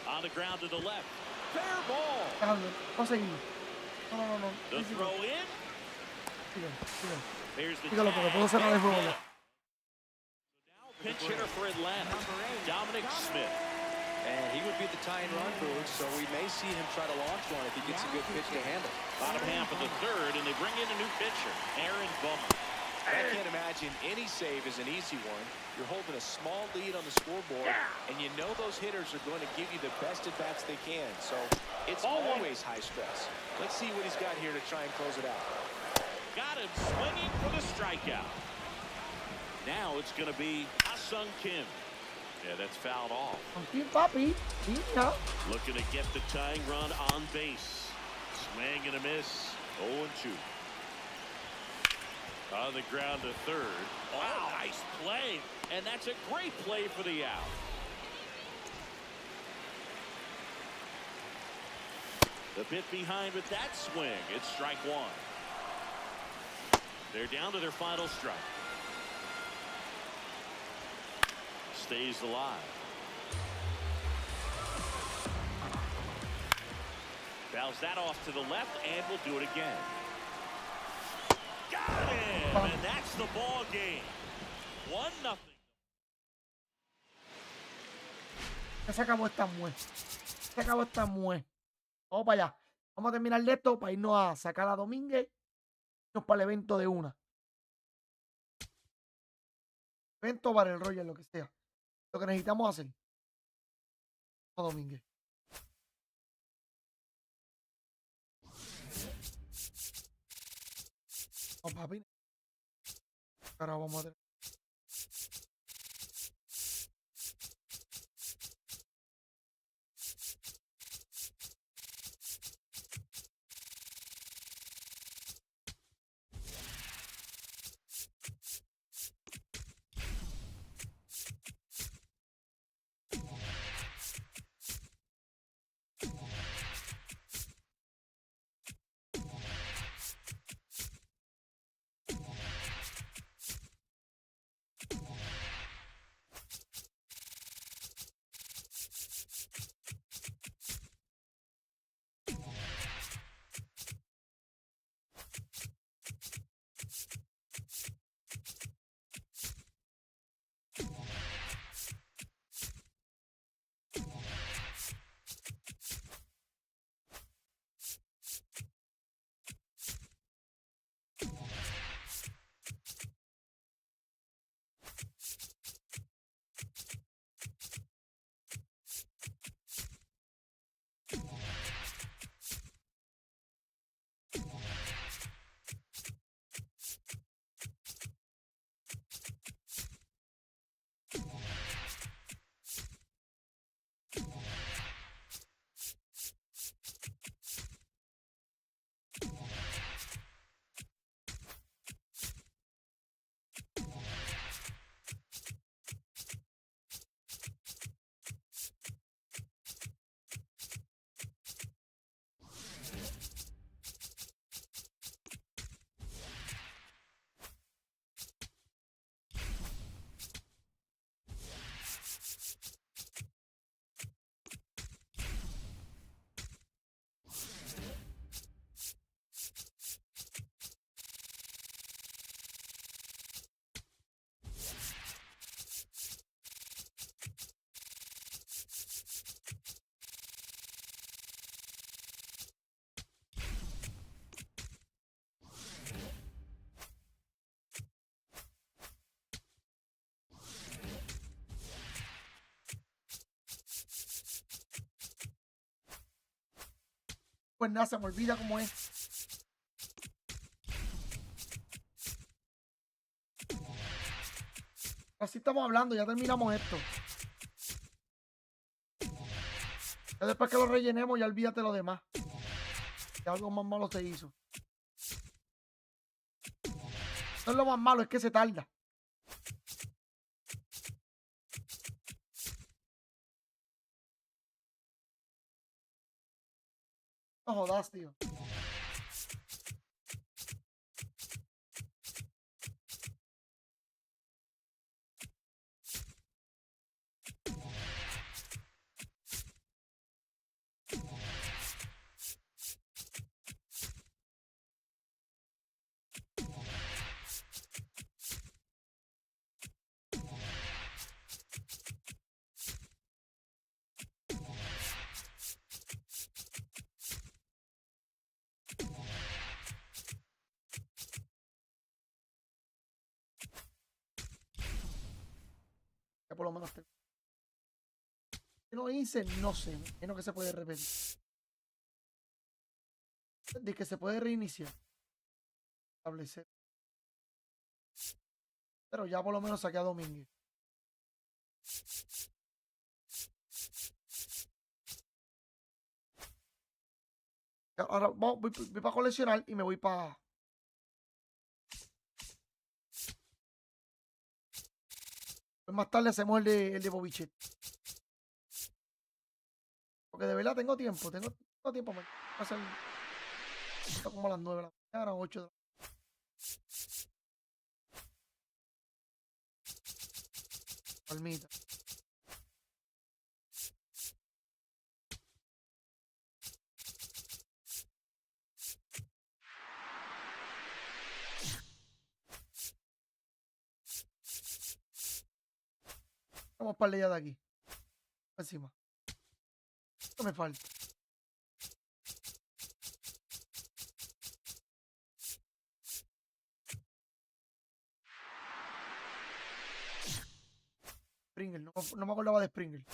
On the ground to the left. Fair ball. Déjalo, va a seguir. No, no, no, no. The Sí, throw in. sigue, sigue. There's the Sígalo porque tag. puedo cerrar el juego ya. Pinch hitter for Atlanta, Dominic Smith. And he would be the tying run booth, so we may see him try to launch one if he gets a good pitch to handle. Bottom half of the 3rd, and they bring in a new pitcher, Aaron Bummer. I can't imagine any save is an easy one. You're holding a small lead on the scoreboard, and you know those hitters are going to give you the best at-bats they can. So it's always high stress. Let's see what he's got here to try and close it out. Got him swinging for the strikeout. Now it's going to be Ha-Sung Kim. Yeah, that's fouled off. Kim, papi. Niña. Looking to get the tying run on base. Swing and a miss. 0-2. On the ground to third. Wow, nice play. And that's a great play for the out. The bit behind with that swing. It's strike one. They're down to their final strike. Stays alive. Fouls that off to the left and will do it again. Got him! And that's the ball game. 1-0. Se acabó esta mue. Se acabó esta mue. Vamos para allá. Vamos a terminar de esto para irnos a sacar a Domínguez. Irnos para el evento de una. Evento para el Roger, lo que sea. Lo que necesitamos hacer. A Domínguez. No, papi. Ahora vamos a tener. Pues nada, se me olvida cómo es. Así estamos hablando, ya terminamos esto. Ya después que lo rellenemos, ya olvídate lo demás. Ya algo más malo se hizo. No es lo más malo, es que se tarda. No jodas, tío. Que por lo menos tengo. ¿Qué no hice? No sé. Es lo que se puede repetir. De que se puede reiniciar. Establecer. Pero ya por lo menos saqué a Domínguez. Ahora voy para coleccionar y me voy para... Pues más tarde hacemos el de Bobichet. Porque de verdad tengo tiempo. Tengo tiempo para hacer... Está como a las 9 de la mañana, 8 de la palmita. Vamos para allá de aquí. Encima. Esto me falta. Springer. No me acordaba de Springer.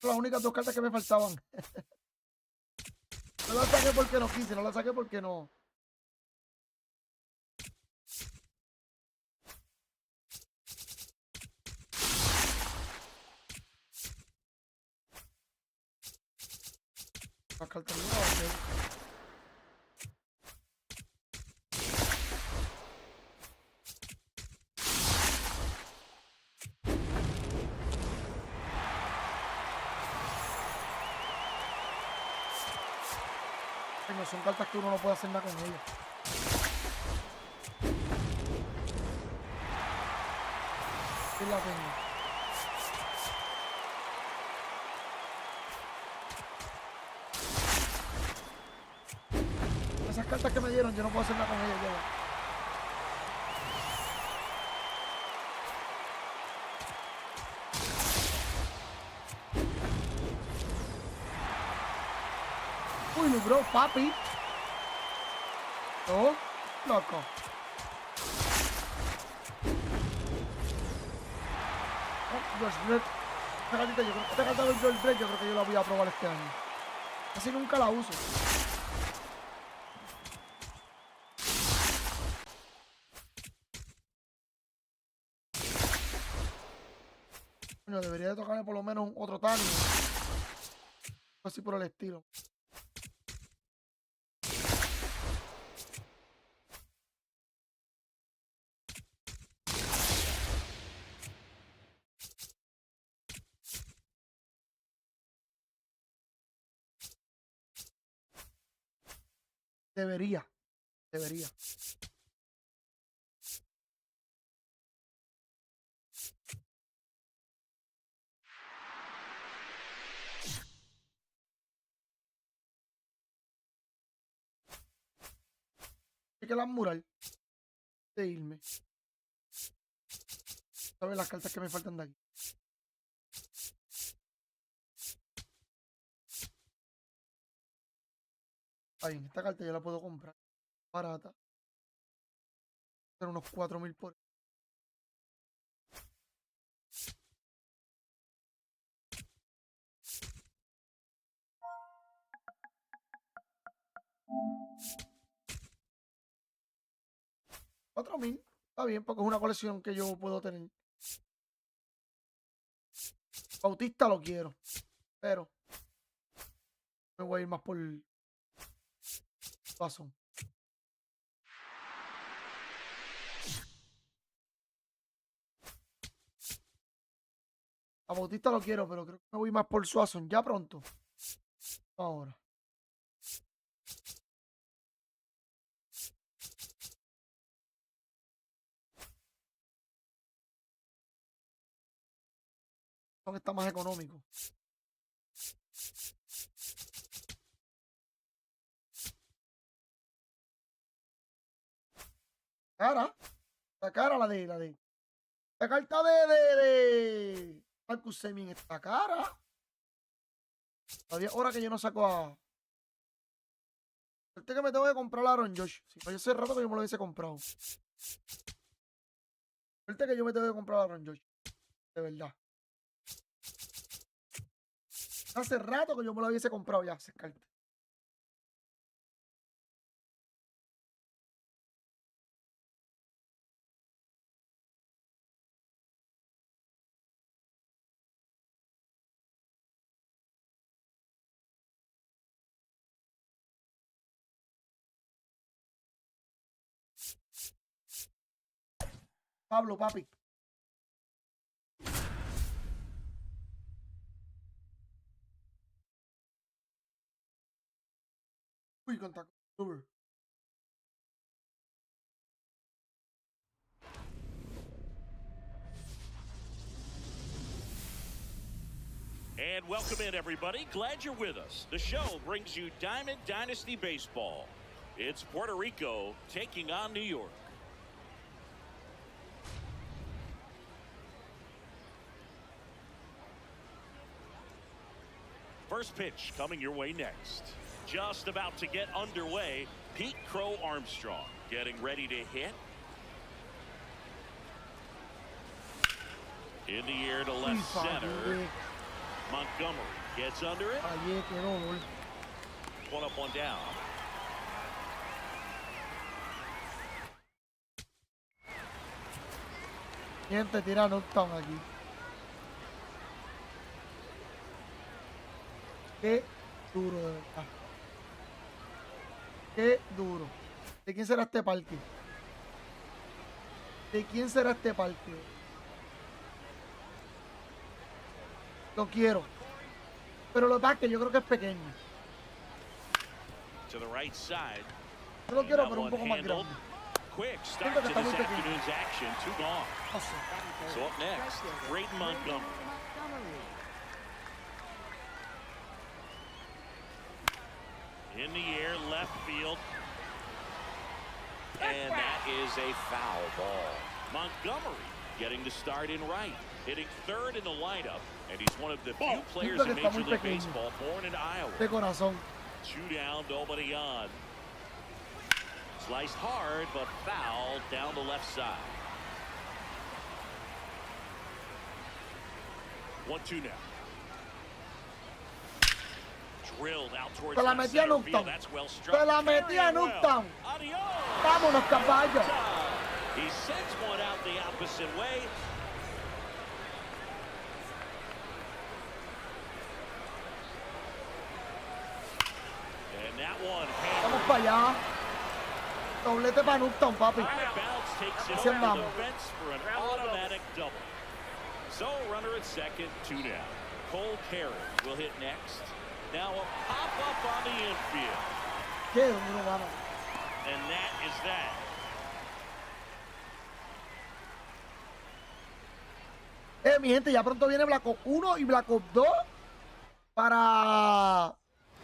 Las únicas dos cartas que me faltaban. No las saqué porque no quise, no las saqué porque no. Las cartas no las saqué. No son cartas que uno no puede hacer nada con ellas. Aquí la tengo. Esas cartas que me dieron, yo no puedo hacer nada con ellas. Uy, bro, papi. Oh, loco. Esta carta del George Brett, yo creo que yo la voy a probar este año. Casi nunca la uso. Bueno, debería de tocarme por lo menos otro Tani. Así por el estilo. Debería. Hay que la mural de irme. ¿Sabes las cartas que me faltan de aquí? Ahí, esta carta yo la puedo comprar barata. Son unos 4.000 por. $4.000. Está bien, porque es una colección que yo puedo tener. Bautista lo quiero, pero me voy a ir más por Watson. A Bautista lo quiero, pero creo que me voy más por Swanson. Ya pronto. No ahora. Porque está más económico. Cara. La cara la carta de Marcus Semien está cara. Todavía hora que yo no saco a. Suerte que me tengo que comprar a Aaron Josh. Si no, yo hace rato que yo me lo hubiese comprado. Suerte que yo me tengo que comprar a Aaron Josh. De verdad. Hace rato que yo me lo hubiese comprado ya, ese carta. Pablo, papi. Uy, contacto. Uber. And welcome in, everybody. Glad you're with us. The show brings you Diamond Dynasty Baseball. It's Puerto Rico taking on New York. First pitch coming your way next. Just about to get underway, Pete Crow Armstrong getting ready to hit. In the air to left center. Montgomery gets under it. One up, one down. Gente, tira knockdown aquí. Qué duro, de verdad. Qué duro. ¿De quién será este parque? ¿De quién será este parque? Lo quiero. Pero lo que pasa es que yo creo que es pequeño. To the right side. Yo lo quiero, pero un poco más grande. Quick start to this afternoon's action. Two gone. So up next, Braden Montgomery. In the air, left field. And that is a foul ball. Montgomery getting to start in right. Hitting third in the lineup. And he's one of the few players in Major League Baseball born in Iowa. De corazón. Two down, nobody on. Sliced hard, but fouled down the left side. 1-2 now. Drilled out towards Se la left metí a center field. knockdown. That's well struck. Se la metí a knockdown. Vámonos, caballo. He sends one out the opposite way. And that one. Vamos para allá. Doblete para knockdown, papi. Bounce takes it Así over andamos. the fence for an automatic double. So runner at second, 2 down. Cole Carey will hit next. Now a pop-up on the infield. Qué duro, mano. And that is that. Mi gente, ya pronto viene Black Ops 1 y Black Ops 2 para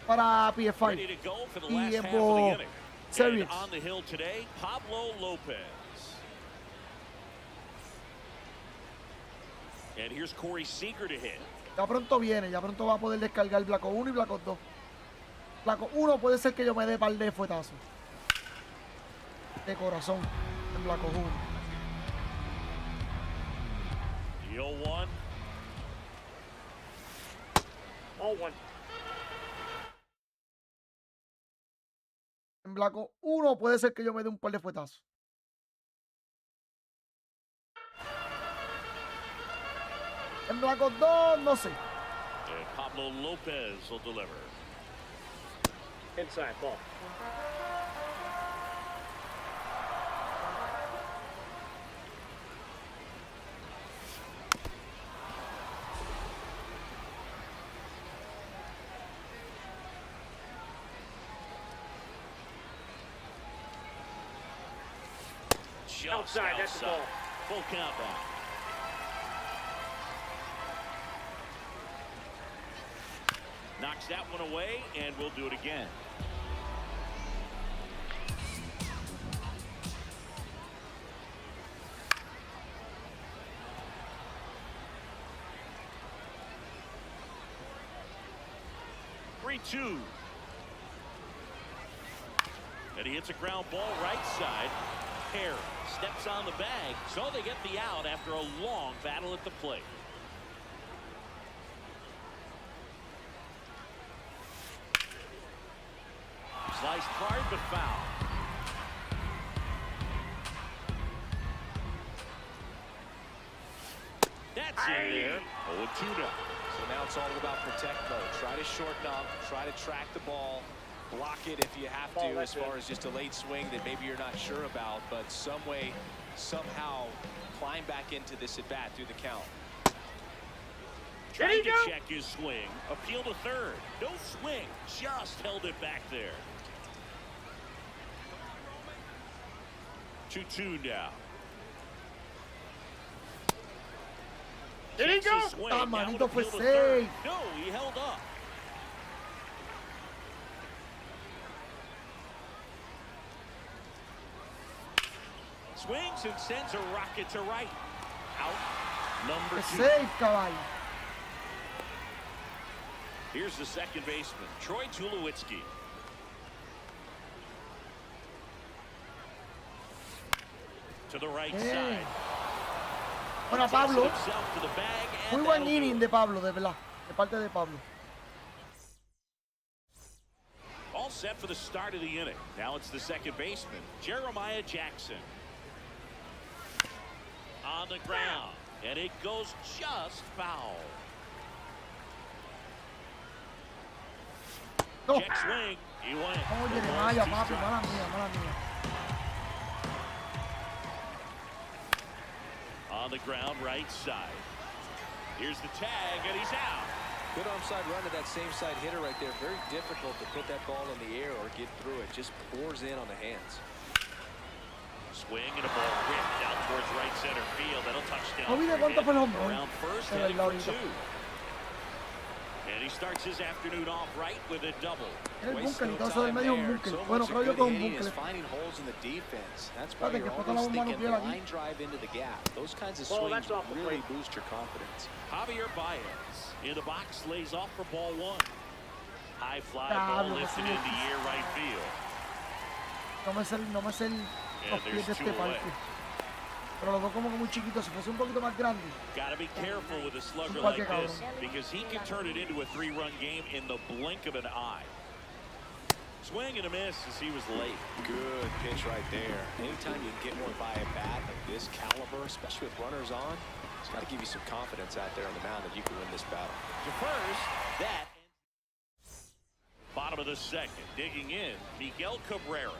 PS5 Ready to go for the y last half of the Evo inning. Series. And on the hill today, Pablo Lopez. And here's Corey Seager to hit. Ya pronto viene, ya pronto va a poder descargar Black Ops 1 y Black Ops 2. Black Ops 1 puede ser que yo me dé par de fuetazos de corazón en Black Ops 1. The 0-1. 0-1. En Black Ops 1 puede ser que yo me dé un par de fuetazos. En Black Ops 2, no sé. And Pablo Lopez will deliver. Inside ball. Outside, that's the ball. Full count now. Knocks that one away, and we'll do it again. Two. And he hits a ground ball right side. Perry steps on the bag, so they get the out after a long battle at the plate. Sliced hard but foul. That's in there. 0-2 now. So now it's all about protect mode. Try to shorten up, try to track the ball, block it if you have to, as far as just a late swing that maybe you're not sure about, but some way, somehow climb back into this at bat through the count. Trying to check his swing. Appeal to third. No swing. Just held it back there. 2-2 now. Did he go? Ah, manito, fue safe. No, he held up. Swings and sends a rocket to right. Out. Number 2. Safe, caballo. Here's the second baseman, Troy Tulowitzki. To the right side. Bueno, Pablo, muy buen inning de Pablo, de verdad, de parte de Pablo. All set for the start of the inning. Now it's the second baseman, Jeremiah Jackson. On the ground, and it goes just foul. No. Check swing, he went. Oh, Jeremiah, papi, mala mía, mala mía. On the ground, right side. Here's the tag, and he's out. Good onside run to that same side hitter right there. Very difficult to put that ball in the air or get through it. Just pours in on the hands. Swing and a ball ripped out towards right center field. That'll touchdown. No mide cuánto fue el home run. Around first, Pero heading el for ahorita. 2. And he starts his afternoon off right with a double. Era el búnker y todo eso del medio es un búnker. Bueno, creo yo que es un búnker. Finding holes in the defense. That's why Espérate, que you're explota la always bomba thinking nuclear aquí. line drive into the gap. Those kinds of Ball, swings that's off the really plate. boost your confidence. Javier Baez in the box, lays off for ball 1. High fly Diablo, ball lifted que sí. into air right field. No me sé los pies de este parque. Pero lo veo como que muy chiquito. Si fuese un poquito más grande. Got to be careful with a slugger Igual like que this because he can turn it into a 3-run game in the blink of an eye. Swing and a miss as he was late. Good pitch right there. Anytime you can get one by a bat of this caliber, especially with runners on, it's got to give you some confidence out there on the mound that you can win this battle. To first, that. Bottom of the second, digging in, Miguel Cabrera.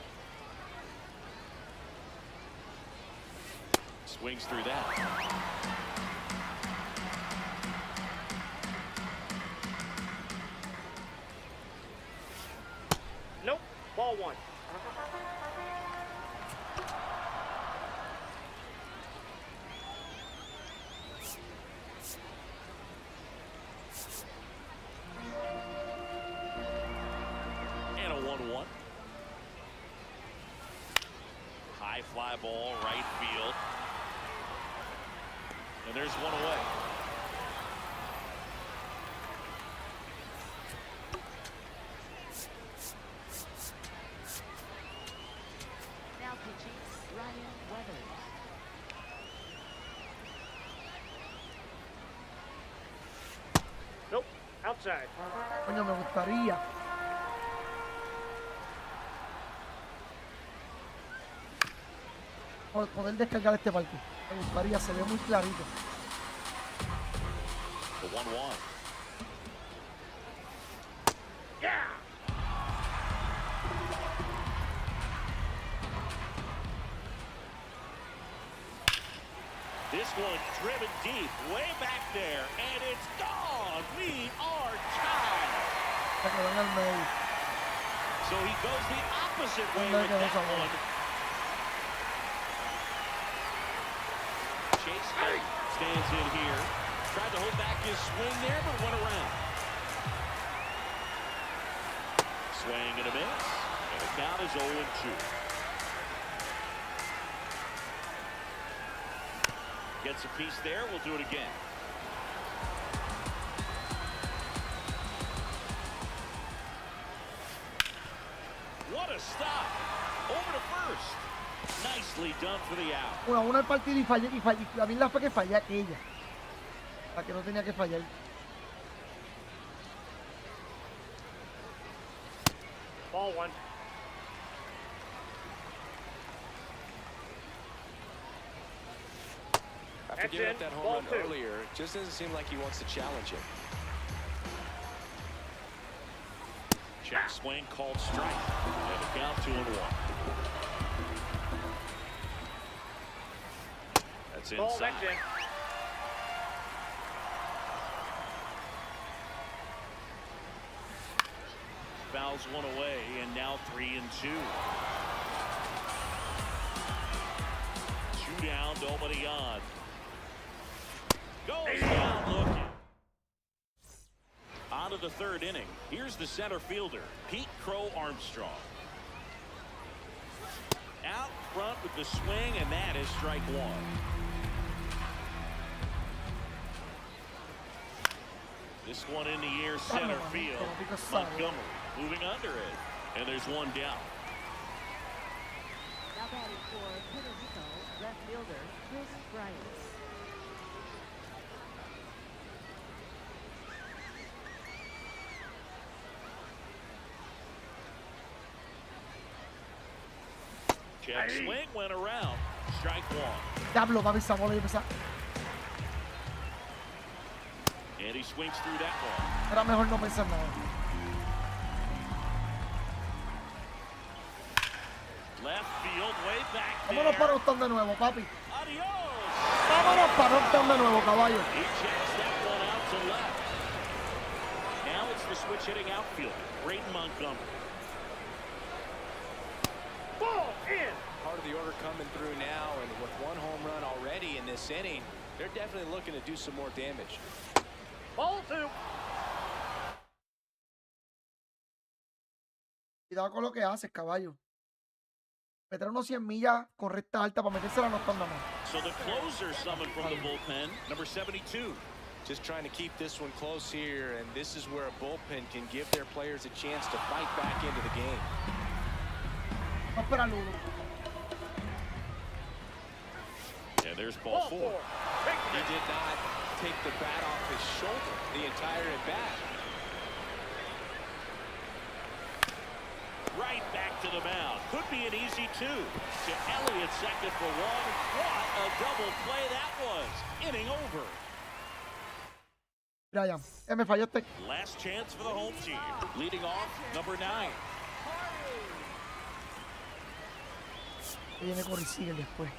Swings through that. Nope. Ball 1. And a 1-1. High fly ball, right field. And there's one away. Now pitching, Ryan Weathers. Nope. Outside. Coño, me gustaría. Poder descargar este parque. Me gustaría, se ve muy clarito. The 1-1. Yeah. This one driven deep, way back there, and it's gone. We are tied. Se quedó en el medio. So he goes the opposite way ¿Dónde with quedó that esa bola? one. Stands in here. Tried to hold back his swing there, but went around. Swing and a miss. And the count is 0-2. Gets a piece there. We'll do it again. What a stop. Over to first. Nicely done for the out. 1-1 el partido y fallé. Y a mí la fue que fallé aquella. La que no tenía que fallar. Ball 1. After giving up that home run earlier, it just doesn't seem like he wants to challenge him. Check swing called strike. And the count 2-1. That's inside. Ball next in. Fouls one away, and now 3-2. 2 down, nobody on. Goes down looking. On to the third inning. Here's the center fielder, Pete Crow Armstrong. Out front with the swing, and that is strike 1. This one in the air, center field. Montgomery moving under it. And there's one down. Now batting for Puerto Rico, left fielder, Chris Bryant. Check swing went around. Strike 1. Diablo, papi, esa bola yo pensaba. And he swings through that one. Era mejor no pensar nada. Left field, way back Vámonos there. para Octón de nuevo, papi. Adios. Vámonos para Octón de nuevo, caballo. He checks that one out to left. Now it's the switch hitting outfield. Brayton Montgomery. Ball in. Part of the order coming through now, and with 1 home run already in this inning, they're definitely looking to do some more damage. Ball 2. Cuidado con lo que haces, caballo. Meter unos 100 millas con recta alta para meterse la nota nada más. So the closer summoned from the bullpen, number 72. Just trying to keep this one close here, and this is where a bullpen can give their players a chance to fight back into the game. Vamos a esperar uno. And there's ball 4. He did not take the bat off his shoulder the entire at bat. Right back to the mound. Could be an easy 2. To Elliott, second for 1. What a double play that was. Inning over. Mira ya. Me falló este. Last chance for the home team. Leading off, number 9. Y viene Corey Seager después.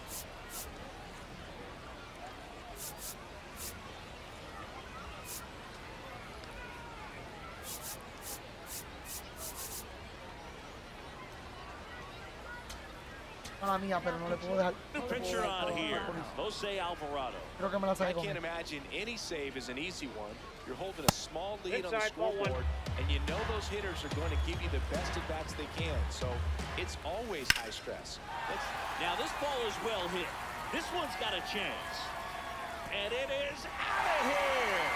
Mala mía, pero no le puedo dejar. New pitcher on here, Jose Alvarado. Creo que me la I saqué con can't él. imagine any save is an easy one. You're holding a small lead on the Inside, ball 1. scoreboard, and you know those hitters are going to give you the best at-bats they can. So it's always high stress. Now this ball is well hit. This one's got a chance. And it is out of here.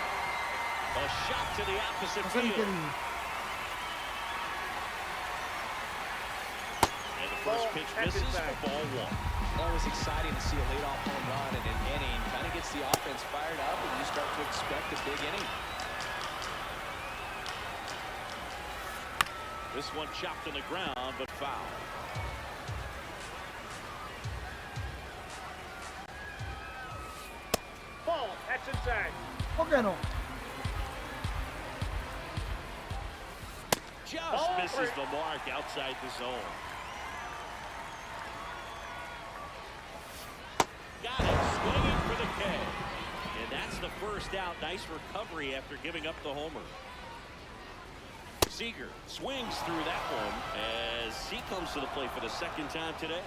A shot to the opposite No sé ni qué field. dije. And the first pitch misses for ball 1. Always exciting to see a leadoff home run in an inning. Kind of gets the offense fired up, and you start to expect a big inning. This one chopped on the ground, but foul. Ball. That's inside. ¿Por qué no? Just misses the mark outside the zone. Got it, swinging for the K. And that's the first out. Nice recovery after giving up the homer. Seager swings through that one as he comes to the plate for the second time today.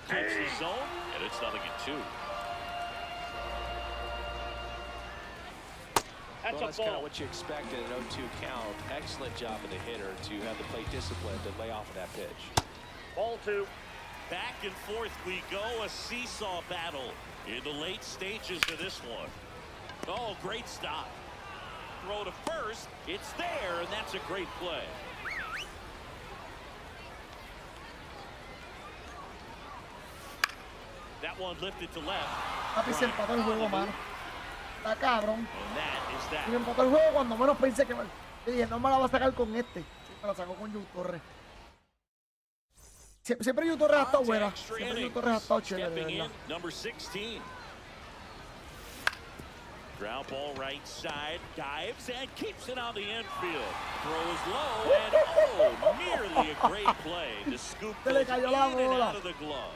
takes the zone, and it's 0-2. That's Well, a that's kind of ball. what you expect in an 0-2 count. Excellent job of the hitter to have the plate discipline to lay off of that pitch. Ball 2. Back and forth we go, a seesaw battle in the late stages of this one. Oh, great stop. Throw to first, it's there, and that's a great play. That one lifted to left. Papi, se empató el juego, mano. Está cabrón. And that is Y that. me empató el juego cuando menos pensé que... Yo dije, no me la va a sacar con este. Sí, me la sacó con Yu Torres. Siempre Yu Torres ha estado buena. Siempre Yu Torres ha estado chévere, de Stepping verdad. in, number 16. Ground ball right side, dives and keeps it on the infield. Throws low and oh, nearly a great play to scoop Se le those cayó la in and bola. out of the glove.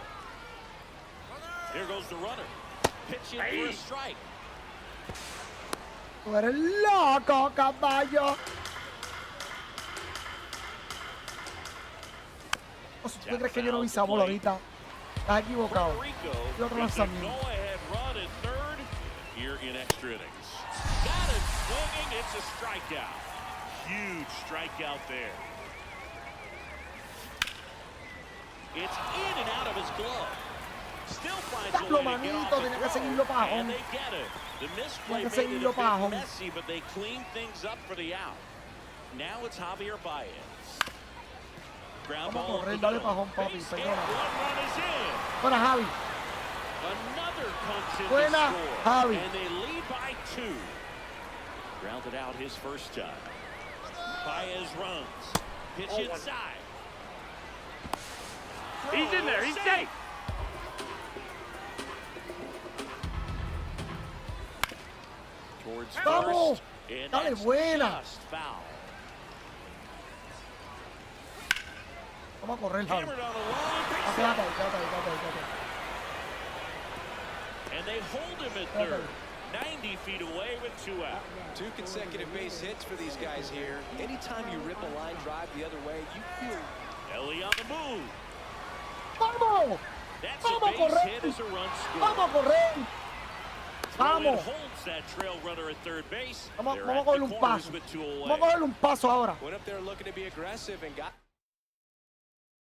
Here goes the runner. Pitching for a strike. Tú eres loco, caballo. O si tú crees que yo no vi esa bola ahorita, estás equivocado. Puerto Rico Y otro with the lanzamiento. go-ahead run at third here in extra innings. Got it swinging. It's a strikeout. Huge strikeout there. It's in and out of his glove. Still finds a Diablo, way to get manito, off the tenía que throw. seguirlo para And home. they get it. The misplay Tenía que made it seguirlo a para bit home. messy, but they clean things up for the out. Now it's Javier Baez. Ground Vamos a ball correr, up the dale middle. pa' home, papi, Base hit, perdona. one run is in. Buena, Javi. Another comes in Buena, to score, Javi. and they lead by 2. Grounded out his first time. Baez runs. Pitch Oh, one. inside. He's in there. He's Throw, safe. Towards Vamos. first. And Dale, that's buena. just foul. Vamos a correr, Javi. Hammered on the line. Ah, Base quédate hit. ahí, quédate ahí, quédate ahí, quédate ahí. And they hold him at Quédate third. ahí. 90 feet away with 2 out. 2 consecutive base hits for these guys here. Anytime you rip a line drive the other way, you feel Ellie on the move. ¡Vamos! That's a Vamos a base correr. hit as a run score. ¡Vamos a correr! Throw-in Vamos. holds that trail runner at third base. Vamos, They're vamos a at cogerle the un corners paso. with 2 away. Vamos a cogerle un paso ahora. went up there looking to be aggressive and got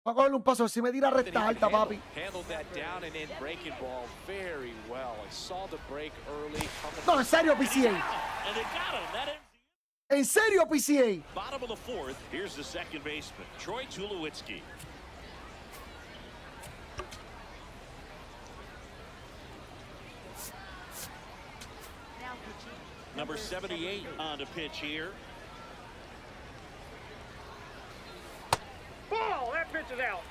Vamos a cogerle un paso. Si me tira recta alta, papi. handled that down and in breaking ball very well. I saw the break early. No, en serio, PCA. And they got him. That ends En serio, PCA. the bottom of the 4th. Here's the second baseman, Troy Tulowitzki. Now pitching. Number 78 on the pitch here. Ball. That pitch is out.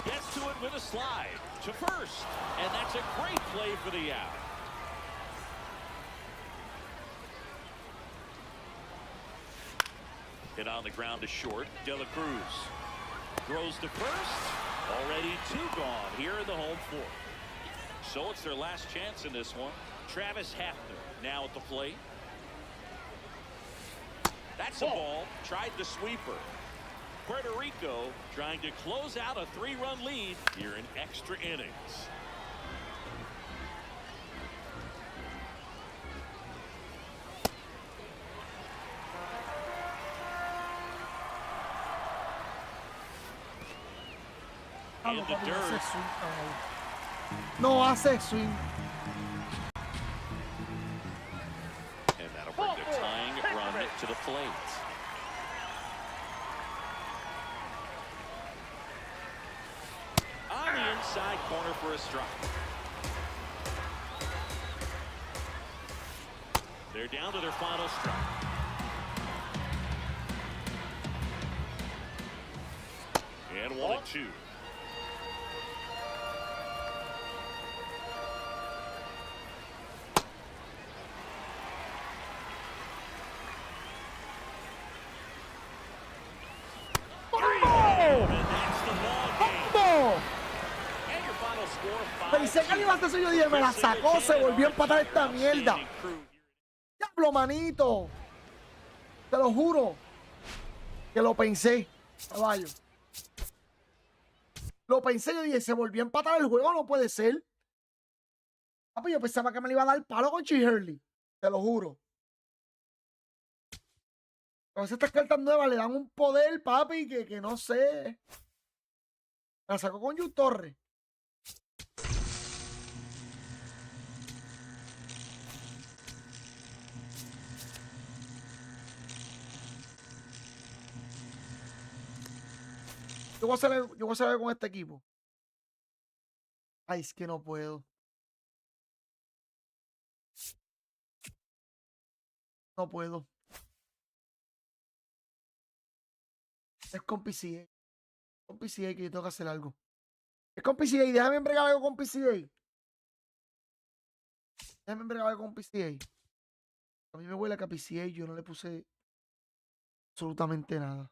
Gets to it with a slide to first. And that's a great play for the out. Hit on the ground to short. De La Cruz throws to first. Already 2 gone here in the home 4th. So it's their last chance in this one. Travis Hafner now at the plate. That's a ball. Tried the sweeper. Puerto Rico trying to close out a 3-run lead here in extra innings. In Vamos, the papi, no hace dirt. swing, cabrón. No hace swing. And that'll bring the tying run to the plate. On the inside corner for a strike. They're down to their final strike. And 1-2. ¡Vamos! And that's the ball game. ¡Vamos! And your final score, 5-2. Pensé que le iba a hacer eso. Yo dije, me la sacó. Se volvió a empatar esta mierda. Diablo, manito. Te lo juro. Que lo pensé, caballo. Lo pensé, yo dije, se volvió a empatar el juego, no puede ser. Papi, yo pensaba que me le iba a dar palo con Chi Hurley. Te lo juro. A veces estas cartas nuevas le dan un poder, papi, que no sé. La sacó con Yu Torres. Yo voy a hacer algo con este equipo. Ay, es que no puedo. No puedo. Es con PCA. Con PCA que yo tengo que hacer algo. Es con PCA. Déjame entregar algo con PCA. Déjame entregar algo con PCA. A mí me huele a que a PCA yo no le puse absolutamente nada.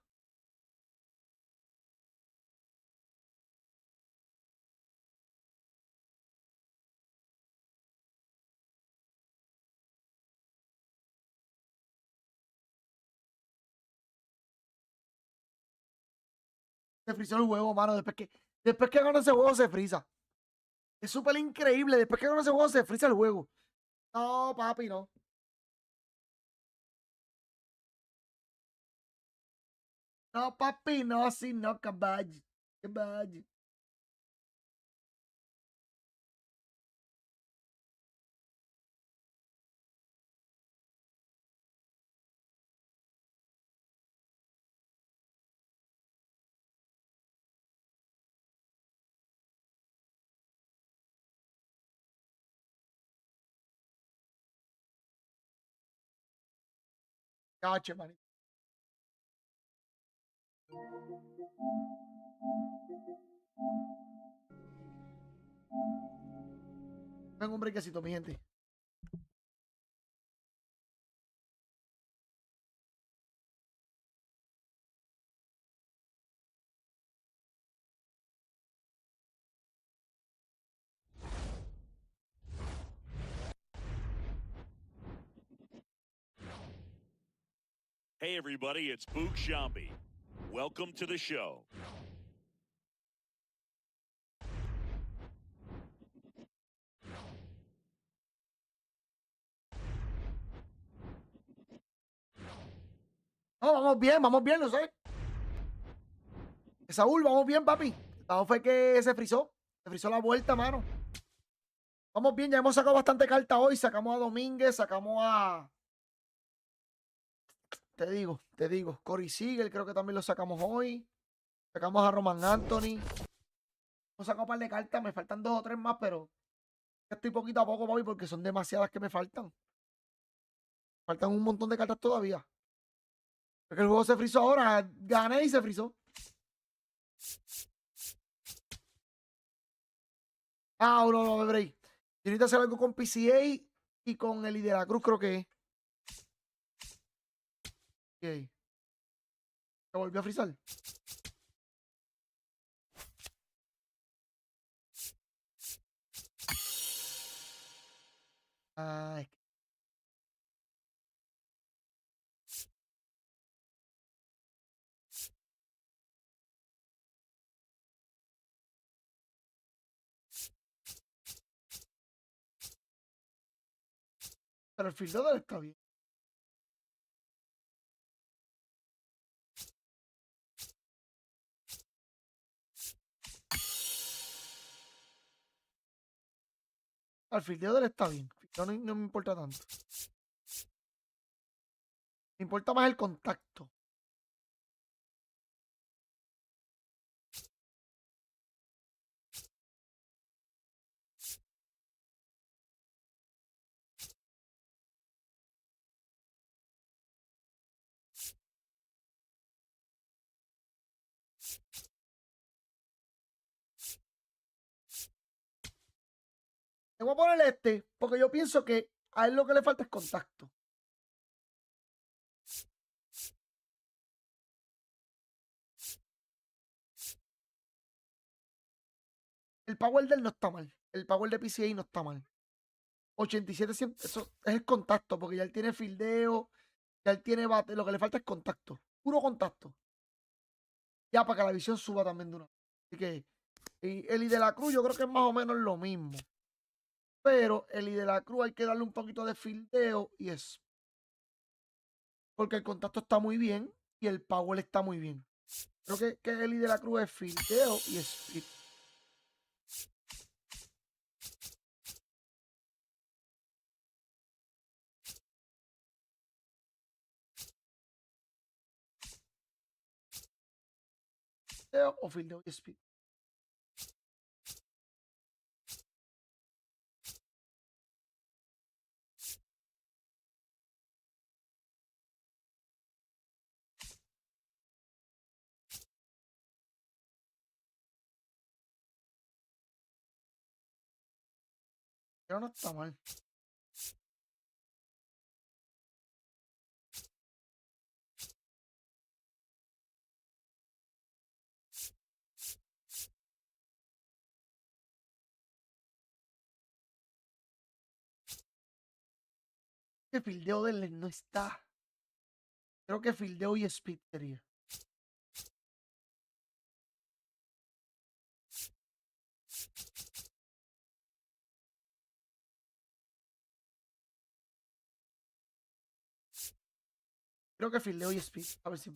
Se frizó el juego, mano. Después que gana ese juego, se frisa. Es súper increíble. Después que gana ese juego, se frisa el juego. No, papi, no. No, papi, no, así no, caballo. Caballo. Cache, manito. Venga, un brequecito, mi gente. Hey, everybody, it's Boog Shambi. Welcome to the show. No, vamos bien, lo sé. Saúl, vamos bien, papi. No fue que se frizó. Se frizó la vuelta, mano. Vamos bien, ya hemos sacado bastante carta hoy. Sacamos a Domínguez, sacamos a. Te digo. Corey Seager, creo que también lo sacamos hoy. Sacamos a Roman Anthony. Hemos sacado un par de cartas, me faltan 2 o 3 más, pero estoy poquito a poco, papi, porque son demasiadas que me faltan. Faltan un montón de cartas todavía. Porque el juego se frizó ahora. Gané y se frizó. Ah, no, break. Yo necesito hacer algo con PCA y con el de la Cruz, creo que es. Ok. Se volvió a frizar. Ah, es que... Pero el fieldeo está bien. El fieldeo está bien. No me importa tanto. Me importa más el contacto. Le voy a poner este, porque yo pienso que a él lo que le falta es contacto. El power de él no está mal. El power de PCA no está mal. 87, eso es el contacto, porque ya él tiene fildeo, ya él tiene bate, lo que le falta es contacto. Puro contacto. Ya para que la visión suba también de una vez. Así que el I de la Cruz yo creo que es más o menos lo mismo. Pero el I de la Cruz hay que darle un poquito de fildeo y es. Porque el contacto está muy bien y el power está muy bien. Creo que el I de la Cruz es fildeo y speed. Fildeo o fildeo y speed. Pero no está mal. Que fildeo de él no está. Creo que fildeo y speed sería. Creo que fildeo y speed. A ver si.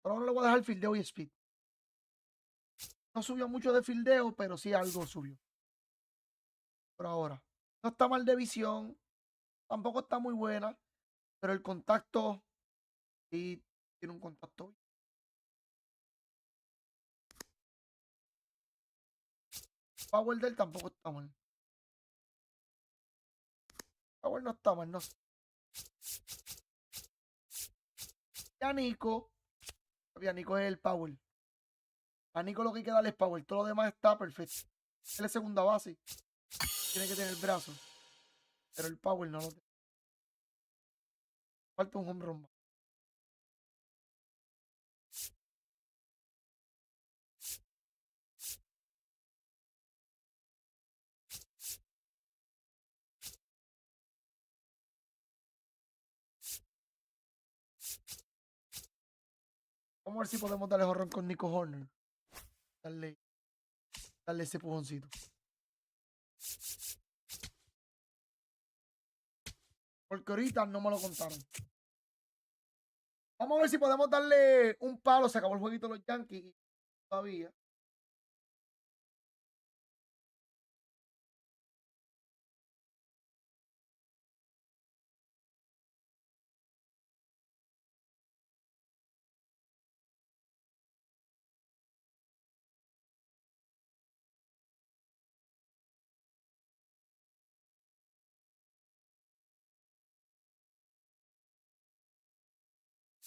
Pero ahora le voy a dejar fildeo y speed. No subió mucho de fildeo, pero sí algo subió. Por ahora. No está mal de visión. Tampoco está muy buena. Pero el contacto sí tiene un contacto bien. Power del tampoco está mal. Power no está mal, no. Nico. Nico es el power. A Nico lo que hay que darle es power. Todo lo demás está perfecto. Él es segunda base. Tiene que tener el brazo. Pero el power no lo tiene. Falta un home run. Vamos a ver si podemos darle jorrón con Nico Horner. Darle ese pujoncito. Porque ahorita no me lo contaron. Vamos a ver si podemos darle un palo. Se acabó el jueguito de los Yankees. Todavía.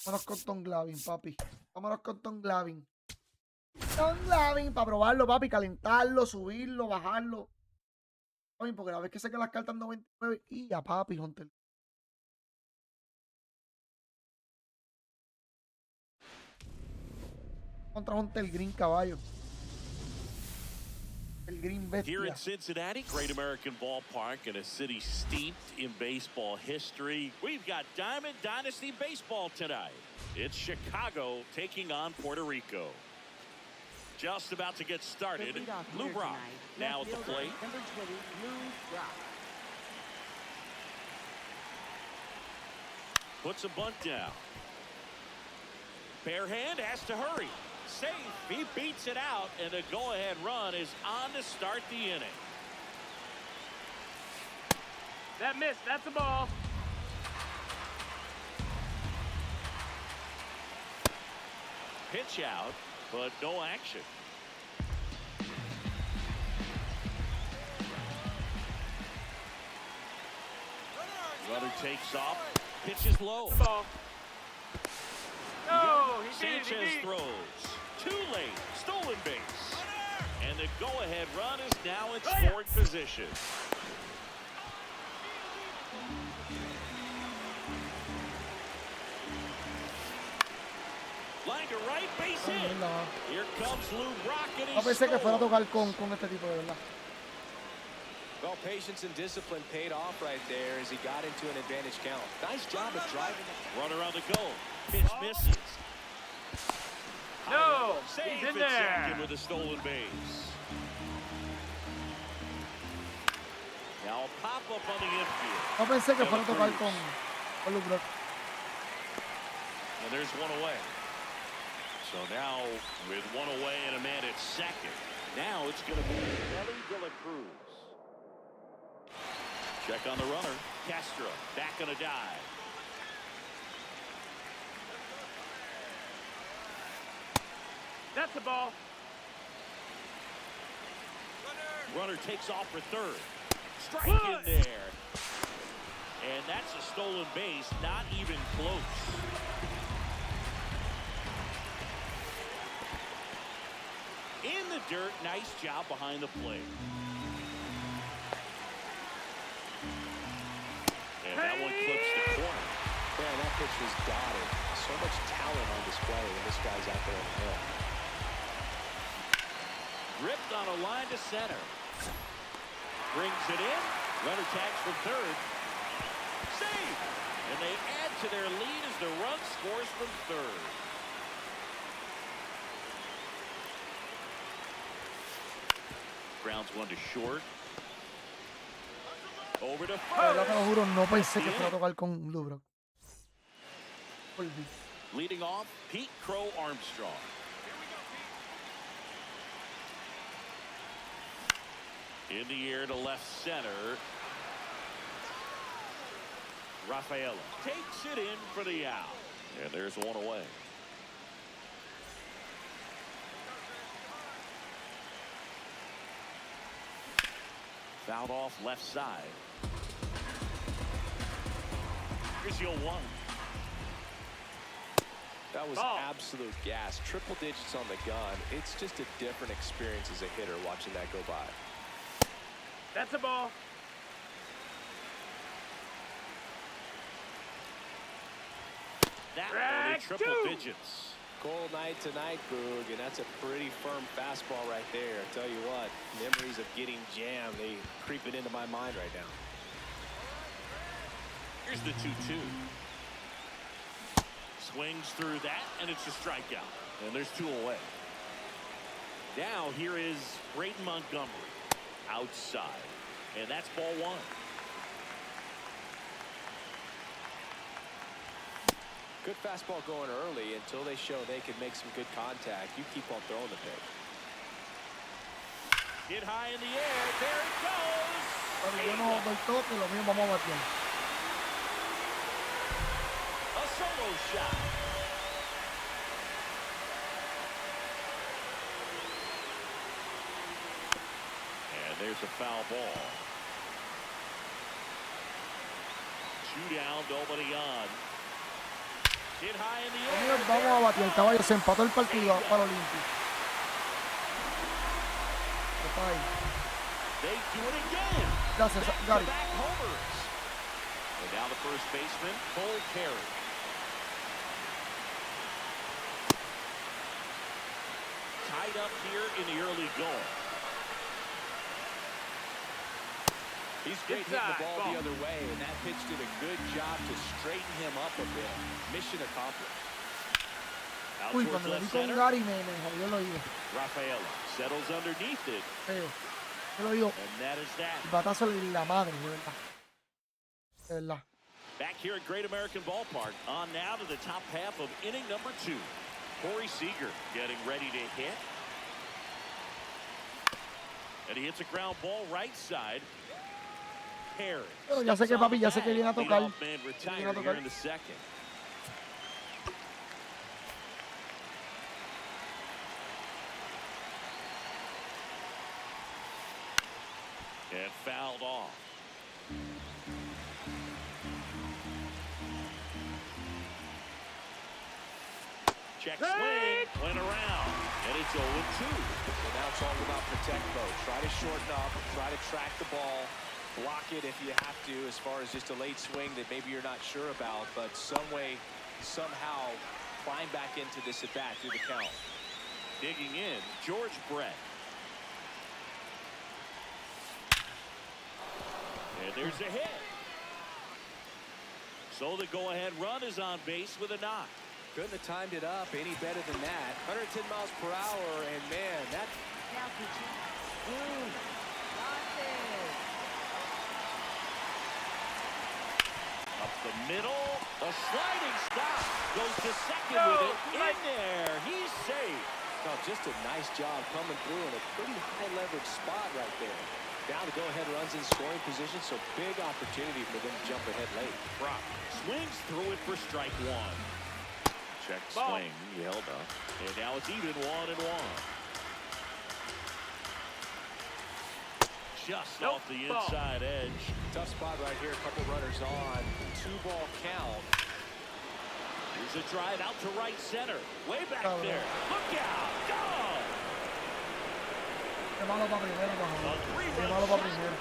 Vámonos con Tom Glavine, papi. Vámonos con Tom Glavine. Tom Glavine para probarlo, papi. Calentarlo, subirlo, bajarlo. Papi, porque la vez que saque las cartas 99 y ya, papi, Hunter. Contra Hunter Green, caballo. El Green Bestia. Here in Cincinnati, great American ballpark and a city steeped in baseball history. We've got Diamond Dynasty Baseball tonight. It's Chicago taking on Puerto Rico. Just about to get started. Lou Brock now at the plate. Number 20, Lou Brock. Puts a bunt down. Bare hand has to hurry. Safe. He beats it out, and the go-ahead run is on to start the inning. That missed. That's a ball. Pitch out, but no action. Runner takes off. Pitch is low. Ball. No, he did it. Sanchez throws. Too late. Stolen base. And the go-ahead run is now in scoring position. Line to right, base Ay, hit. mierda. Here comes Lou Brock and No he pensé que fuera a scores. tocar con este tipo, de verdad. Well, patience and discipline paid off right there as he got into an advantage count. Nice job of driving. Runner on the go. Pitch misses. No, Safe he's in at second there. with a stolen base. Now a pop-up on the infield. No pensé que fuera a tocar con Luke Brock. And there's one away. So now with one away and a man at second. Now it's going to be Nelly De La Cruz. Check on the runner. Castro back on a dive. That's the ball. Runner takes off for third. Strike in there. And that's a stolen base, not even close. In the dirt, nice job behind the plate. And that one clips the corner. Man, that pitch was dotted. So much talent on display when this guy's out there on the hill. Ripped on a line to center. Brings it in. Runner tags from third. Save! And they add to their lead as the run scores from third. Grounds one to short. Over to De verdad first. te lo juro, no pensé que fuera a tocar con Luke Brock. Olvidé. Leading off, Pete Crow Armstrong. In the air to left center. Rafaela takes it in for the out. And there's one away. Fouled off left side. Here's your one. That was Ball. absolute gas. Triple digits on the gun. It's just a different experience as a hitter watching that go by. That's a ball. That Strike only triple two. digits. Cold night tonight, Boog, and that's a pretty firm fastball right there. I tell you what, memories of getting jammed, they creep it into my mind right now. Here's the 2-2. Swings through that, and it's a strikeout. And there's two away. Now here is Brayden Montgomery outside. And that's ball one. Good fastball going early until they show they can make some good contact. You keep on throwing the pitch. Hit high in the air. There it goes. Pero yo no doy toque, lo mío vamos a batear. A solo shot. And there's a foul ball. Two down, nobody on. Hit high in the Lo air. mío vamos a batear. El caballo se empató el partido para Olimpia. Está ahí. They do it again. Gracias, Gary. Back homers. And now the first baseman, Cole Carey. Tied up here in the early going. He's great hitting the ball Ball. the other way, and that pitch did a good job to straighten him up a bit. Mission accomplished. Out Uy, towards cuando le di left con center. Gary me jodió el oído. Rafaela settles underneath it, Feo. Yo lo digo, and that is that. el batazo de la madre, de verdad. De verdad. Back here at Great American Ballpark, on now to the top half of inning number 2. Corey Seager getting ready to hit. And he hits a ground ball right side. Harris. Pero ya sé que papi, ya sé que viene a tocar. Leadoff man Viene a retired here tocar. in the second. And fouled off. Check swing, went around, and it's 0-2. So now it's all about protect mode. Try to shorten up, try to track the ball, block it if you have to, as far as just a late swing that maybe you're not sure about, but some way, somehow climb back into this at bat through the count. Digging in, George Brett. And there's a hit. So the go-ahead run is on base with a knock. Couldn't have timed it up any better than that. 110 miles per hour, and man, that... Now pitching. Lofted. Up the middle, a sliding stop. Goes to second with it. In there, he's safe. No, just a nice job coming through in a pretty high leverage spot right there. Down to go-ahead runs in scoring position, so big opportunity for them to jump ahead late. Brock swings through it for strike one. Check swing, he held up. And now it's even 1-1. Just off the inside edge. Tough spot right here, a couple runners on. 2-ball count. Here's a drive out to right center. Way back there. Look out. Gone. Qué malo para primero, por favor. Qué malo para primero.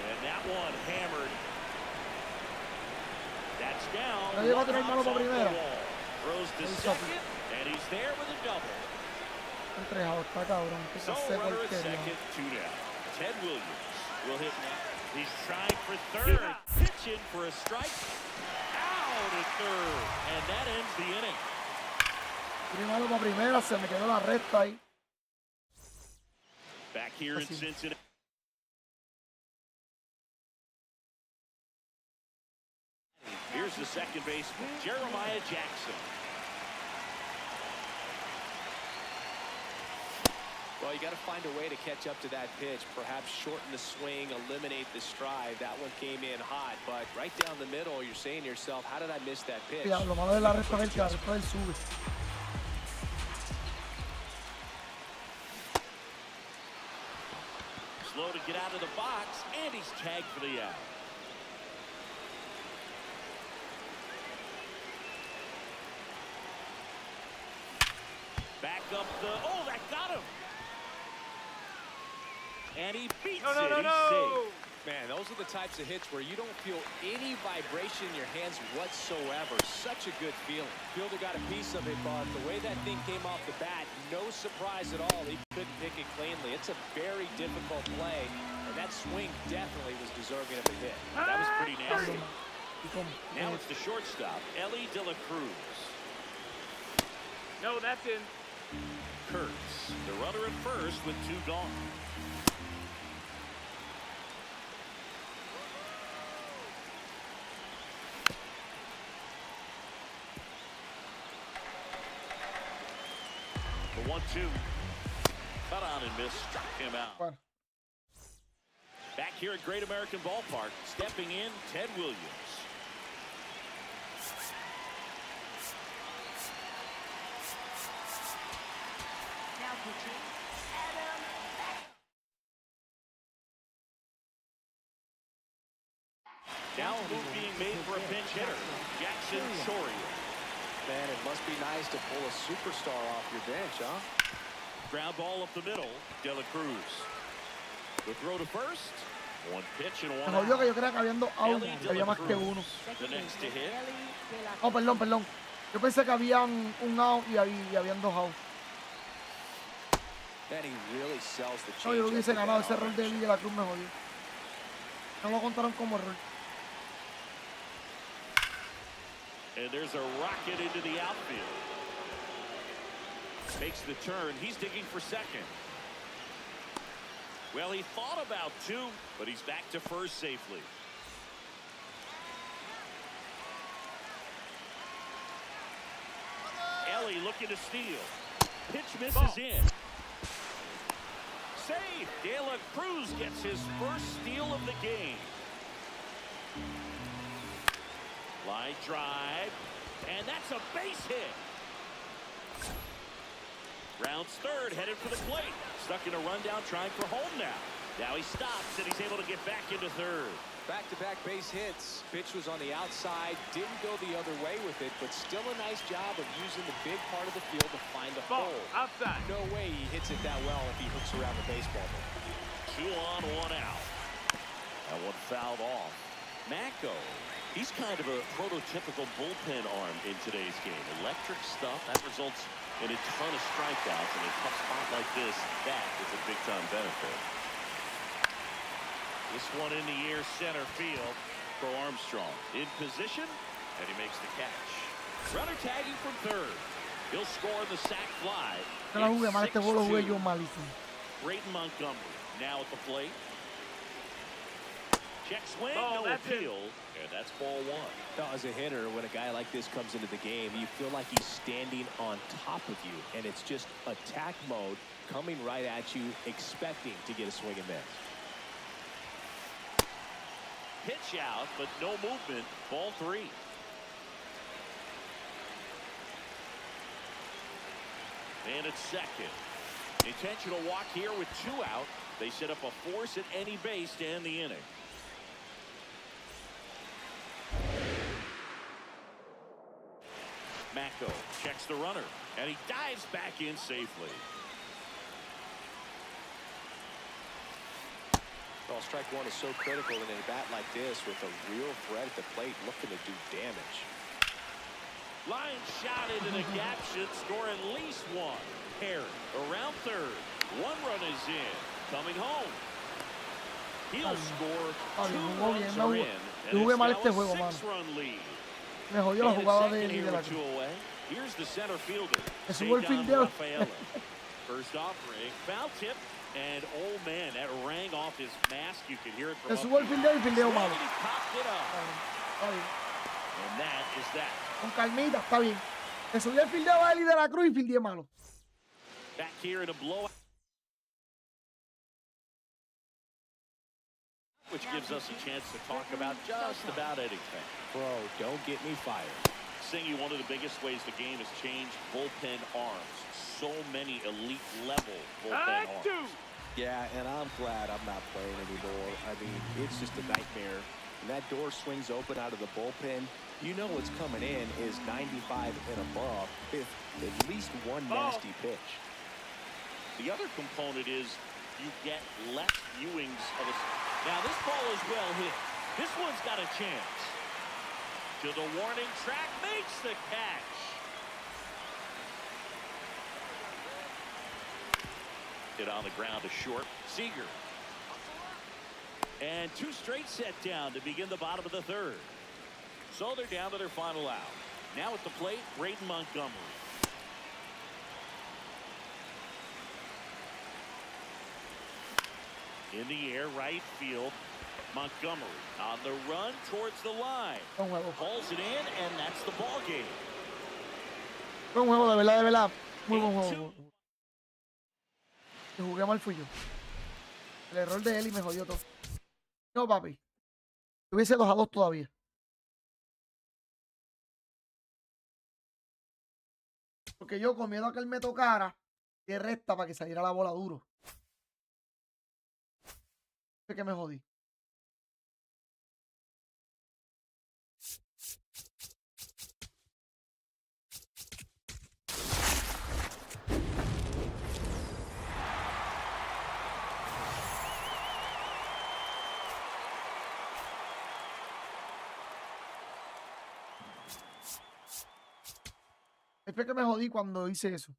And that one hammered. That's down. No llegó a tener malo para primera. Throws to second, and he's there with a double. Entrejado, está cabrón. Que So se runner at porquería. second, 2 down. Ted Williams will hit now. He's trying for third. Pitching for a strike. Out at third. And that ends the inning. Primero para primera, se me quedó la recta ahí. Back here in Cincinnati. Here's the second baseman, Jeremiah Jackson. Well, you got to find a way to catch up to that pitch. Perhaps shorten the swing, eliminate the stride. That one came in hot, but right down the middle, you're saying to yourself, how did I miss that pitch? Ya, lo malo de la recta es que la recta él sube. Slow to get out of the box, and he's tagged for the out. Back up the, oh, that got him. And he beats it. He's safe. Man, those are the types of hits where you don't feel any vibration in your hands whatsoever. Such a good feeling. Fielder got a piece of it, but the way that thing came off the bat, no surprise at all. He couldn't pick it cleanly. It's a very difficult play, and that swing definitely was deserving of a hit. That was pretty nasty. Now it's the shortstop, Ellie De La Cruz. No, that's in. Kurtz, the runner at first with 2 gone. The 1-2. Cut on and missed. Struck him out. Bueno. Back here at Great American Ballpark, stepping in, Ted Williams. Now pitching. Now a move being made for a pinch hitter, Jackson Choria. Man, it must be nice to pull a superstar off your bench, huh? Ground ball up the middle, De La Cruz. The throw to first. One pitch and one Me jodió que yo out. creía que habiendo out, Ellie De había La más que Cruz, uno. the next to hit. Oh, perdón, perdón. Yo pensé que habían un out y habían 2 out. And he really sells the No, yo lo change. hubiese ganado. Ese error de Ellie de la Cruz me jodió. No lo contaron como error. And there's a rocket into the outfield. Takes the turn. He's digging for second. Well, he thought about 2, but he's back to first safely. Ellie looking to steal. Pitch misses in. Save. De La Cruz gets his first steal of the game. Line drive. And that's a base hit. Rounds third, headed for the plate. Stuck in a rundown, trying for home now. Now he stops, and he's able to get back into third. Back-to-back base hits. Pitch was on the outside, didn't go the other way with it, but still a nice job of using the big part of the field to find a Ball hole. outside. No way he hits it that well if he hooks around the baseball. 2 on, 1 out. That one fouled off. Mako, he's kind of a prototypical bullpen arm in today's game. Electric stuff that results in a ton of strikeouts. In a tough spot like this, that is a big-time benefit. This one in the air, center field. Pro Armstrong in position, and he makes the catch. Runner tagging from third. He'll score the sac fly. It's 6-2. Brayton Montgomery now at the plate. Check swing, no appeal, and that's ball one. Now, as a hitter, when a guy like this comes into the game, you feel like he's standing on top of you, and it's just attack mode coming right at you, expecting to get a swing and miss. Pitch out, but no movement. Ball three. And it's second. Intentional walk here with 2 out. They set up a force at any base to end the inning. Mako checks the runner, and he dives back in safely. Well, strike one is so critical in a bat like this with a real threat at the plate looking to do damage. Line shot into the gap should score at least one. Harry around third. 1 run is in. Coming home. He'll score. 2 runs are in. And it's now a 6-run lead. Me jodió la jugada de la cruz. Here's the center fielder. Le subo el fildeo. First offering, foul tip, and oh man, that rang off his mask. You can hear it from Le subo el fildeo y fildeo malo. He popped it up. Está bien. And that is that. Con calmita, está bien. Le subí el fildeo a Eli de la Cruz y fildeé malo. Back here in a blowout, which gives us a chance to talk about just about anything. Bro, don't get me fired. Singy, one of the biggest ways the game has changed bullpen arms. So many elite level bullpen arms. Yeah, and I'm glad I'm not playing anymore. I mean, it's just a nightmare. When that door swings open out of the bullpen, you know what's coming in is 95 and above with at least one nasty pitch. The other component is you get less viewings of a... Now this ball is well hit. This one's got a chance. To the warning track, makes the catch. Hit on the ground to short. Seager. And 2 straight set down to begin the bottom of the third. So they're down to their final out. Now at the plate, Brayton Montgomery. In the air, right field. Montgomery on the run towards the line. Pulls it in, and that's the ball game. Buen juego, de verdad, de verdad. Muy buen juego. Que jugué mal fui yo. El error de Eli me jodió todo. No, papi. Tuviese 2-2 todavía. Porque yo, con miedo a que él me tocara, de recta para que saliera la bola duro. Sé que me jodí. Fue que me jodí cuando hice eso.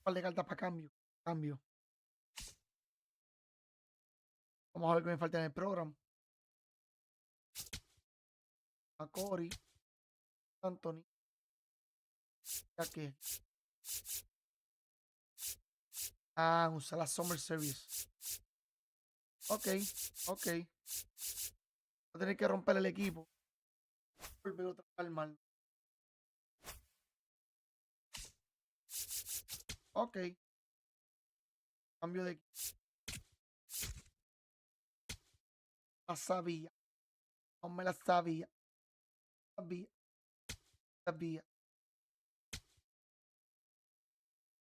par de cartas para cambio. Cambio. Vamos a ver qué me falta en el programa. A Cory. Anthony. Aquí. Ah, usar la Summer Service. Ok, ok. Voy a tener que romper el equipo. Volver otra vez al mal. Ok. Cambio de equipo. La sabía. No me la sabía. Sabía. Sabía.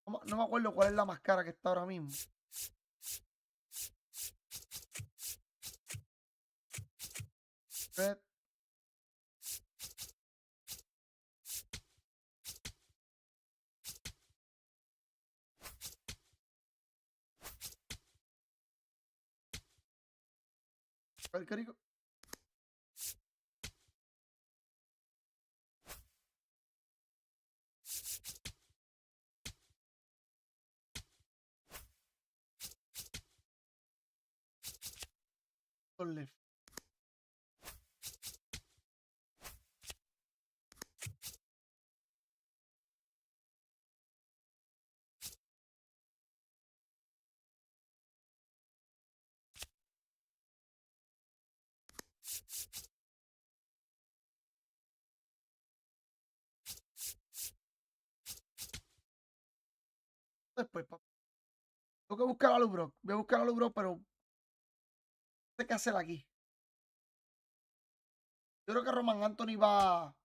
No me acuerdo cuál es la más cara que está ahora mismo. Red. A ver, ¿qué rico? Left. Después, papá. Tengo que buscar a Lubro. Voy a buscar a Lubro, pero no sé qué hacer aquí. Yo creo que Roman Anthony va.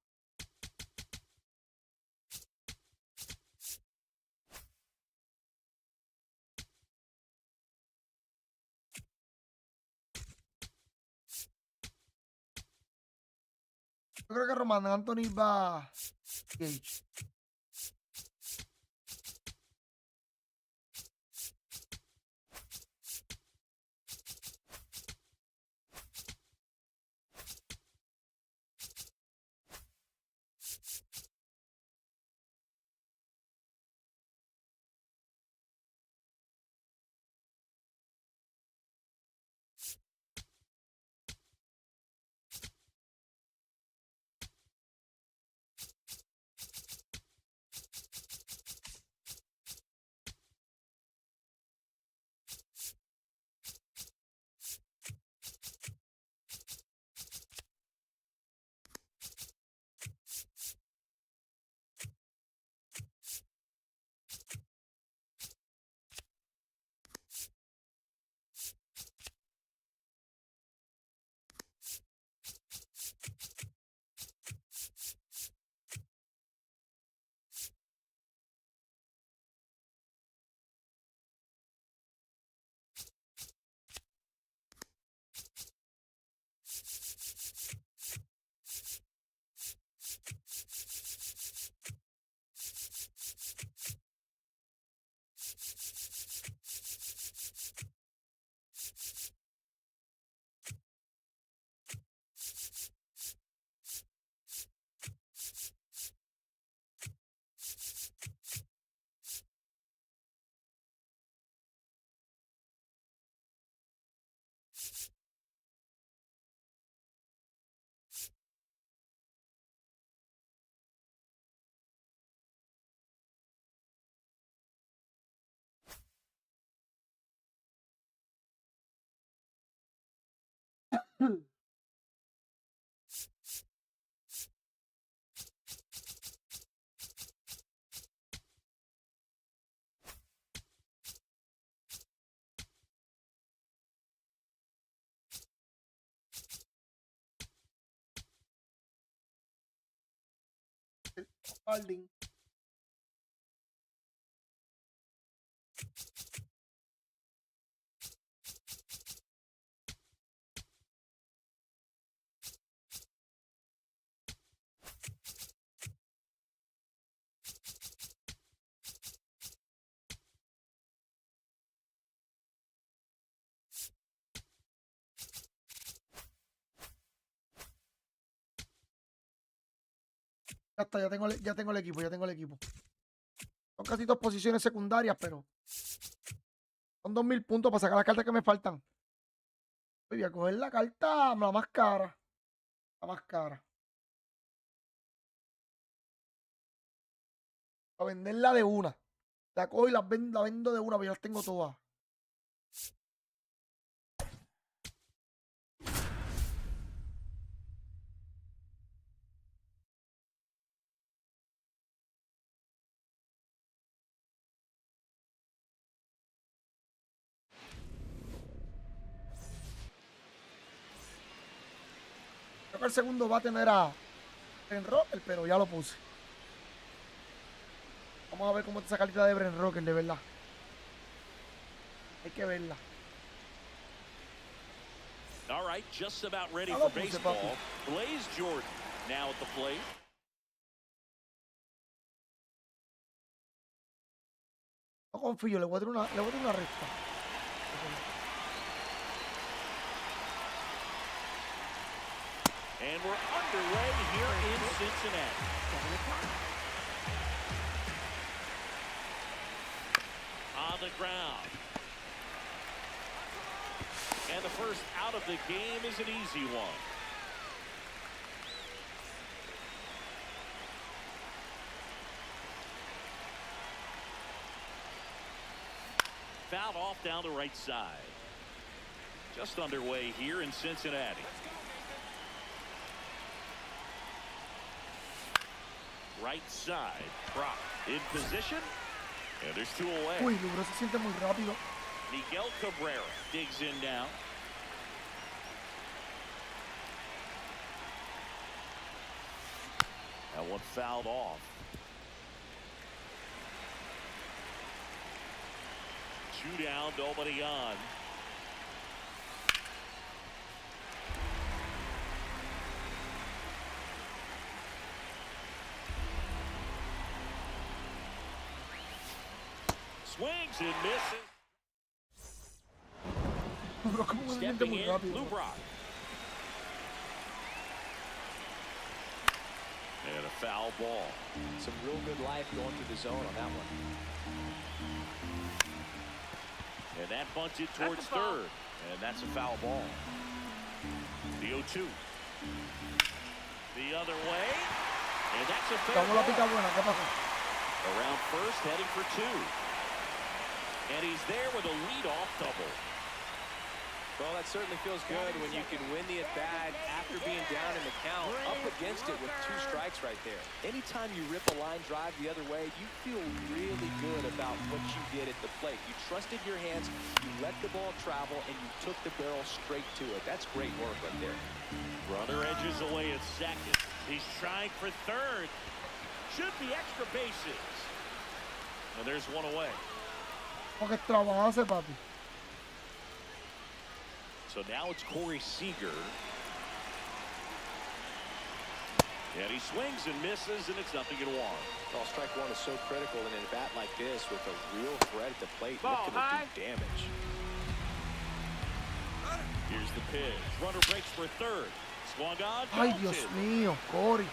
Yo creo que Roman Anthony va. Gage. Balding. Ya está, ya tengo el equipo, ya tengo el equipo. Son casi 2 posiciones secundarias, pero son 2000 puntos para sacar las cartas que me faltan. Voy a coger la carta, la más cara. La más cara. A venderla de una. La cojo y la vendo de una, pero ya las tengo todas. Creo que el segundo va a tener a Bren Rocker, pero ya lo puse. Vamos a ver cómo está esa cartita de Bren Rocker, de verdad. Hay que verla. All right, just about ready Ya for lo puse, baseball. papi. Blaze Jordan now at the plate. No confío, le voy a dar una recta. And we're underway here in Cincinnati. On the ground. And the first out of the game is an easy one. Fouled off down the right side. Just underway here in Cincinnati. Right side, Brock in position, and there's 2 away. Uy, Lugro se siente muy rápido. Miguel Cabrera digs in now. That one fouled off. 2 down, nobody on. Swings and misses. Lugro como se siente Stepping muy in, rápido. Lou Brock. And a foul ball. Some real good life going through the zone on that one. And that bunted towards third. And that's a foul ball. The 0-2. The other way. And that's a fair Estamos la ball. pica buena, ¿qué pasó? Around first, heading for 2. And he's there with a leadoff double. Well, that certainly feels good when you can win the at-bat after being down in the count, up against it with 2 strikes right there. Anytime you rip a line drive the other way, you feel really good about what you did at the plate. You trusted your hands, you let the ball travel, and you took the barrel straight to it. That's great work right there. Runner edges away at second. He's trying for third. Should be extra bases. And there's 1 away. Porque trabajase, papi. So now it's Corey Seager. And he swings and misses, and it's 0-1. Well, strike one is so critical in a bat like this with a real threat at the plate. Ball Looking to high. do damage. Here's the pitch. Runner breaks for third. Swung on. Ay, Dios Belted. mío, Cory.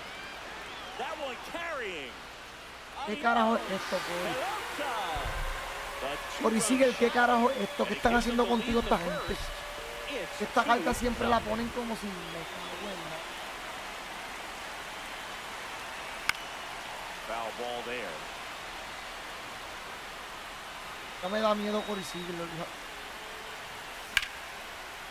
That one carrying. ¿Qué carajo es esto, Cory? Pelota. Cory sigue, ¿qué carajo es esto? ¿Qué están haciendo contigo esta gente? Esta carta siempre la ponen como si me cago en la- Foul ball there. Ya me da miedo Cory sigue.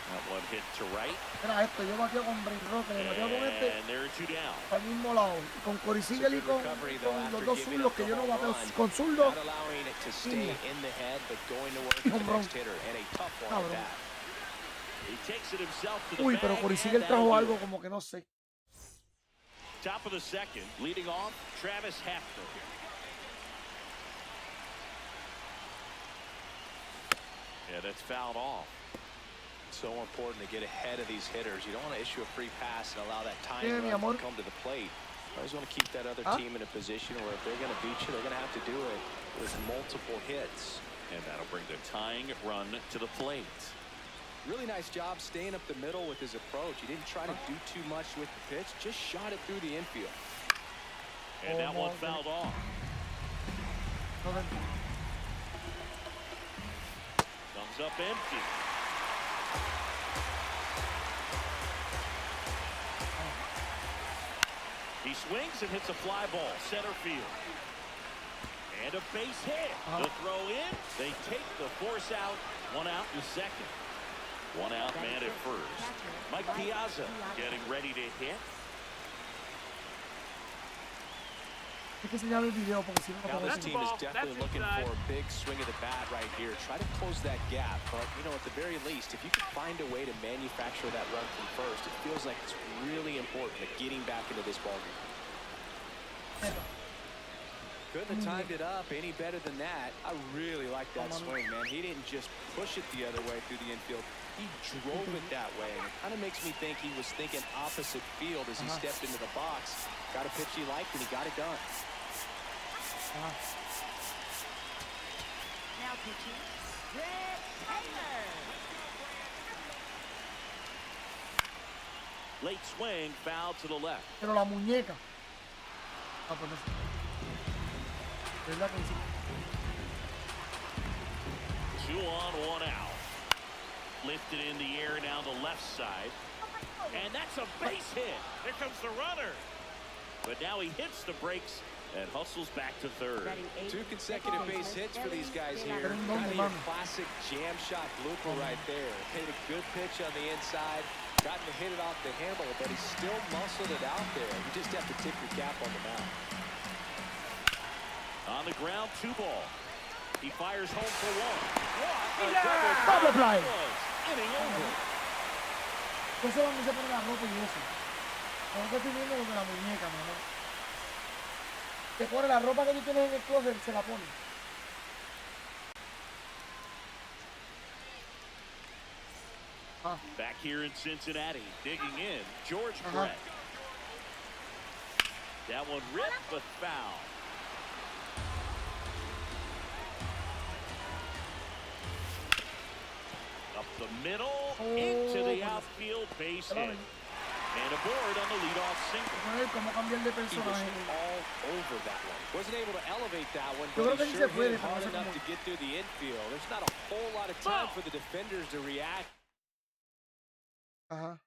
That one hit to right. Mira esto, yo bateo con Brain Rock, le bateo con este And there are two down. al mismo lado. Y con Corey Seager y con los dos zurdos que yo no bateo con zurdo. Not allowing it to stay in the head, but going to work Y with the hombrón. next hitter, and a tough one at Cabrón. that. He takes it himself to the Uy, pero bag, Corey and Seager that'll trajo do algo it. como que no sé. Top of the second, leading off, Travis Hafner. Yeah, that's fouled off. So important to get ahead of these hitters. You don't want to issue a free pass and allow that time Yeah, mi run amor. to come to the plate. You always want to keep that other Huh? team in a position where if they're going to beat you, they're going to have to do it with multiple hits. And that'll bring the tying run to the plate. Really nice job staying up the middle with his approach. He didn't try to do too much with the pitch, just shot it through the infield. And that one fouled off. Comes up empty. He swings and hits a fly ball, center field. And a base hit. The throw in. They take the force out. One out in second. One out man at first. Mike Piazza getting ready to hit. Hay que enseñar el video porque si no, no Now puedo this decir. team is ball. definitely That's looking inside. for a big swing of the bat right here. Try to close that gap. But, you know, at the very least, if you can find a way to manufacture that run from first, it feels like it's really important at getting back into this ballgame. Couldn't have timed it up any better than that. I really like that swing, man. He didn't just push it the other way through the infield. He drove it that way. And it kind of makes me think he was thinking opposite field as he stepped into the box. Got a pitch he liked, and he got it done. Now pitching, Rick Taylor. Late swing, foul to the left. Pero la muñeca. Ah, pues no sé. ¿Verdad que sí? 2 on, 1 out. Lifted in the air down the left side. And that's a base hit. Here comes the runner. But now he hits the brakes and hustles back to third. Batting eighth, 2 consecutive base hits for these guys here. Pero un Kind of doble, your mano. classic jam shot blooper right there. Hit a good pitch on the inside. Gotten to hit it off the handle, but he still muscled it out there. You just have to tip your cap on the mound. On the ground, 2 ball. He fires home for 1. What a Double play. inning over. Yo sé dónde se pone la ropa y eso. No te estoy viendo lo de la muñeca, mi amor. Te pone la ropa que tú tienes en el closet, se la pone. Back here in Cincinnati, digging in, George Brett. That one ripped, but foul. Up the middle, into the outfield, base hit. And aboard on the leadoff single. A ver cómo cambiar de He was personaje. all over that one. Wasn't able to elevate that one, Yo creo but que he sí sure se puede, hit pero hard no sé enough cómo. to get through the infield. There's not a whole lot of time for the defenders to react Ajá.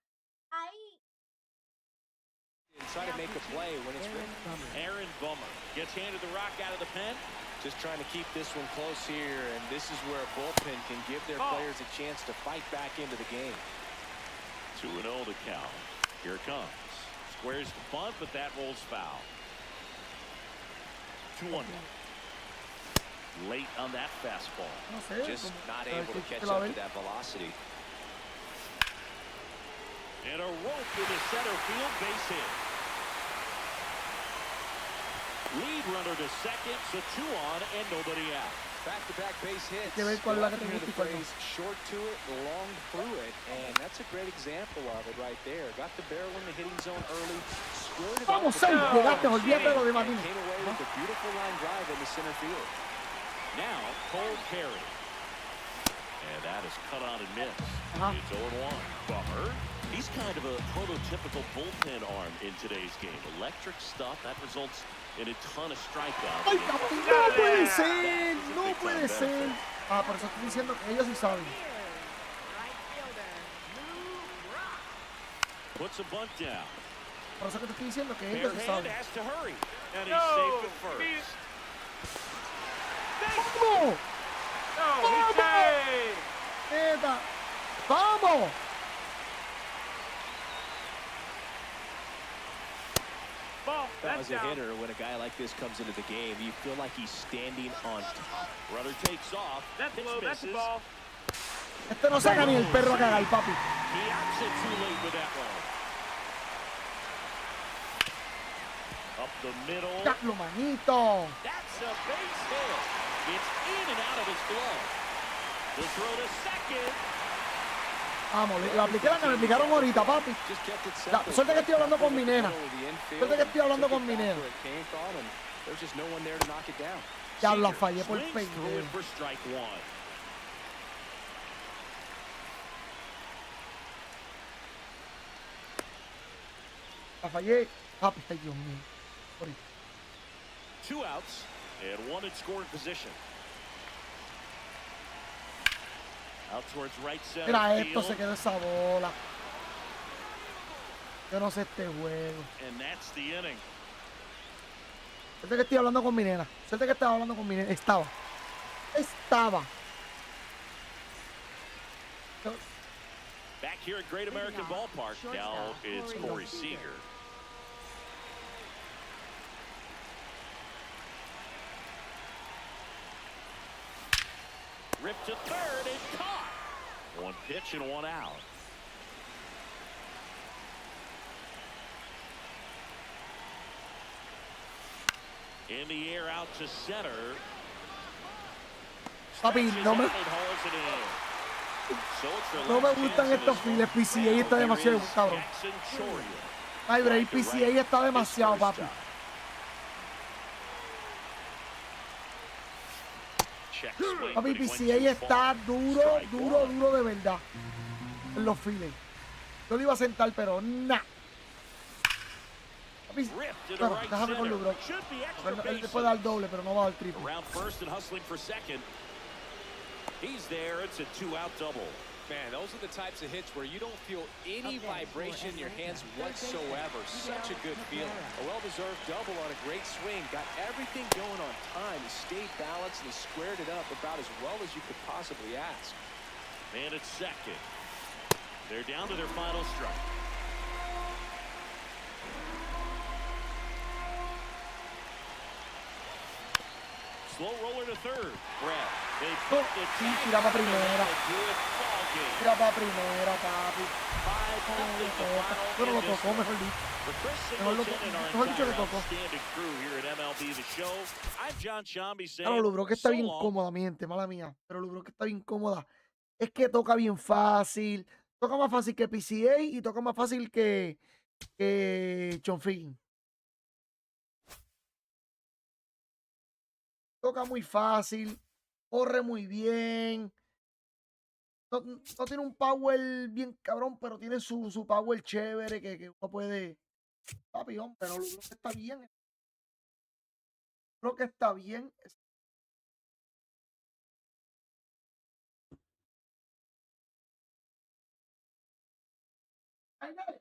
and try to make a play when it's written. Aaron Bummer gets handed the rock out of the pen. Just trying to keep this one close here, and this is where a bullpen can give their players a chance to fight back into the game. 2-0 to count. Here it comes. Squares the bunt, but that rolls foul. 2-1. Late on that fastball. No sé. Just como- not a ver able to qué- catch qué la up ve. to that velocity. And a rope in the center field, base hit. Lead runner to second, so 2 on and nobody out. Back-to-back base hits. que ver cuál es la que te You often hear gusta y the cuál no. phrase short to it, long through it, and that's a great example of it right there. Got the barrel in the hitting zone early, squared it up Vamos, with seis, the llegaste, ball, olvídate de lo de and Martínez. came away with a beautiful line drive into center field. Now, Cole Perry. And that is cut on and missed. It's 0-1. Bummer. He's kind of a prototypical bullpen arm in today's game. Electric stuff, that results in a ton of strikeouts. ¡Ay, cabrón! ¡No puede ser! ¡No puede ser! Ah, por eso estoy diciendo que ellos sí saben. Right fielder, Lou Rock. Puts a bunt down. Por eso que te estoy diciendo que ellos sí Barehand saben. has to hurry. And he's safe at first. ¡Vamos! No, he stayed. ¡Neta! ¡Vamos! felt as a hitter when a guy like this comes into the game, you feel like he's standing on top. Runner takes off. That's Pitch low. That's the misses. ball. Este no saca ni el perro a cagar, papi. He opts it too late with that one. Up the middle. Carlo, manito. That's a base hit. It's in and out of his glove. The throw to second. Vamos, le apliqué la que me aplicaron ahorita, papi. Just kept it La, simple. suerte que estoy hablando con mi nena. The infield, Suerte que estoy hablando took con it mi back nena. where it came from, and there's just no one there to knock it down. Ya la Seager fallé por swings through it pendejo. for strike one. La fallé. Papi, ay Dios mío. Sorry. 2 outs and 1 in scoring position. Out towards right center Mira esto, se field. quedó esa bola. Yo no sé este juego. And that's the inning. Suerte que estoy hablando con mi nena. Suerte que estaba hablando con mi nena. Estaba. Back here at Great American Ballpark, now it's Corey Seager. Ripped to third and caught. 1 pitch and 1 out. In the air out to center. Papi, no me, no me gustan estos files. PCA está demasiado cabrón. Ay, bro, el PCA está demasiado, papi. Papi, PCA está duro de verdad. En los files. Yo lo iba a sentar, pero nah. Papi, bueno, déjame con Lubro. Él puede dar doble, pero no va a dar triple. Around first and hustling for second. He's there. It's a 2-out double. Man, those are the types of hits where you don't feel any vibration in your hands whatsoever. Such a good feeling. A well-deserved double on a great swing. Got everything going on time. He stayed balanced and he squared it up about as well as you could possibly ask. Man at second. They're down to their final strike. Slow roller to third. Brett. They put the Sí, tag tira para on primera. a good ball game. Tira para primera, papi. 5-0 the final Bueno, lo in this tocó, one. mejor dicho. For Chris Mejor Singleton and our dicho que entire tocó. outstanding crew here at MLB The Show, I'm John Shambi saying Claro, Lubro que está so bien long. cómoda, mi gente, mala mía. Pero Lubro que está bien cómoda. Es que toca bien fácil. Toca más fácil que PCA y toca más fácil que Chonfin. Toca muy fácil. Corre muy bien. No tiene un power bien cabrón, pero tiene su power chévere que uno puede. Papi, hombre, pero Lubro que está bien. Creo que está bien. Ay, dale.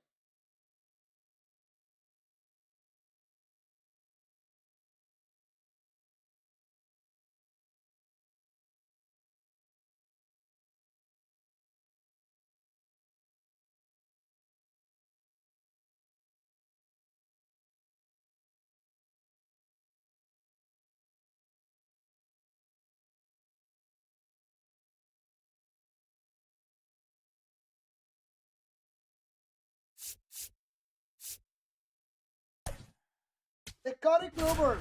The Scotty Kluber.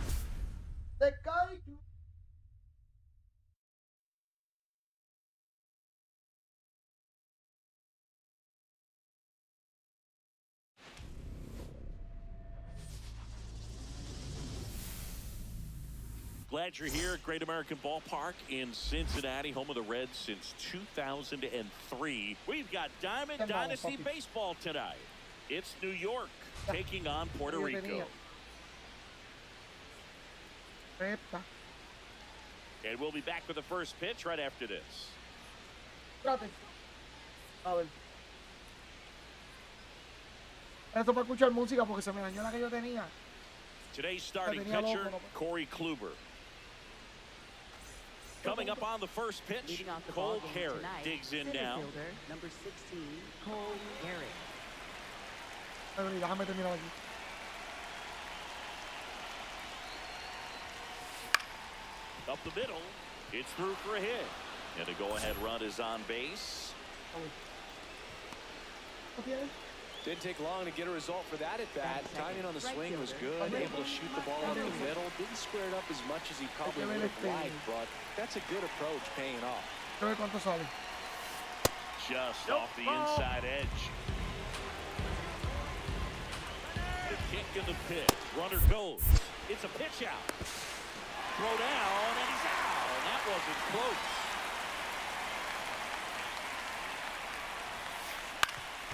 The Scotty Kluber. Glad you're here at Great American Ballpark in Cincinnati, home of the Reds since 2003. We've got Diamond Dynasty Baseball tonight. It's New York taking on Puerto Rico. And we'll be back with the first pitch right after this. Espérate. A ver. Esto para escuchar música porque se me dañó la que yo tenía. Today's starting tenía pitcher, loco, no. Corey Kluber. Coming up on the first pitch, Leading off the Cole ballgame Carey tonight, digs in center now. fielder, number 16, Cole Garrett. A ver, déjame terminar aquí. Up the middle. It's through for a hit. And the go-ahead run is on base. Didn't take long to get a result for that at bat. Timing on the swing was good. Able to shoot the ball up the middle. Didn't square it up as much as he probably would have liked, but that's a good approach paying off. Just off the inside edge. The kick and the pitch. Runner goes. It's a pitch out. Throw down, and he's out. And that wasn't close.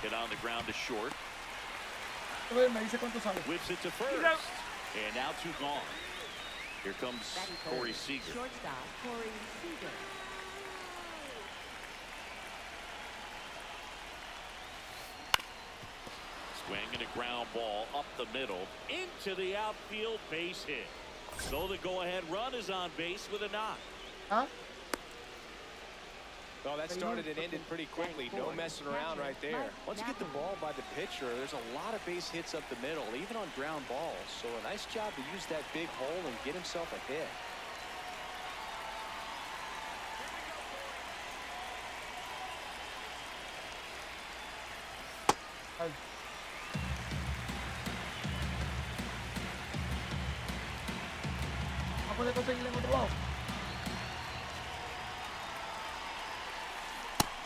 Hit on the ground to short. Whips it to first. And now two gone. Here comes Corey Seager. Shortstop, Corey Seager. Swinging a ground ball up the middle into the outfield, base hit. So the go-ahead run is on base with a knock. Well, that started and ended pretty quickly. No messing around right there. Once you get the ball by the pitcher, there's a lot of base hits up the middle, even on ground balls. So a nice job to use that big hole and get himself a hit.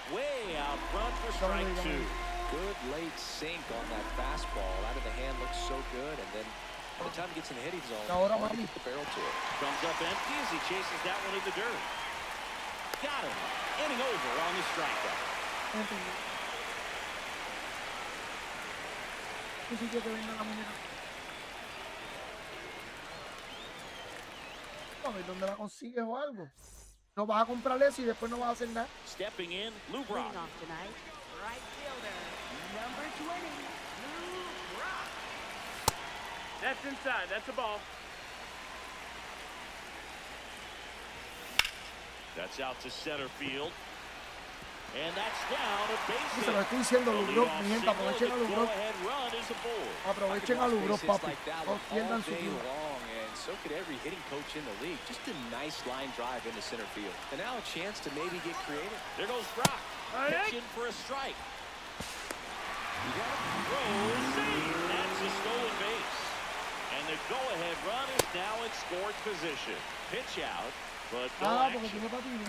Way out front for strike two. Good late sink on that fastball. Out of the hand looks so good, and then by the time he gets in the hitting zone, hard to get the barrel to it. Comes up empty as he chases that one in the dirt. Got him. Inning over on the strikeout. ¿Dónde la consigues o algo? No vas a comprar eso y después no vas a hacer nada. Stepping in, Lou Leading Brock. off tonight, right fielder, number 20, Lou Brock. That's inside. That's a ball. That's out to center field. And that's down a base Se lo hit. estoy diciendo, The Lubrock, leadoff mi gente, single, aprovechen a the Lubrock. go-ahead run is aboard. Aprovechen a Watch Lubrock, base hits papi. like that No all pierdan su day tiempo. long, and so could every hitting coach in the league. Just a nice line drive into center field. And now a chance to maybe get creative. There goes Brock. Pitching for a strike. You got it. Throws, save. That's a stolen base. And the go-ahead run is now in scoring position. Pitch out, but no Ah, porque action. tiene patines.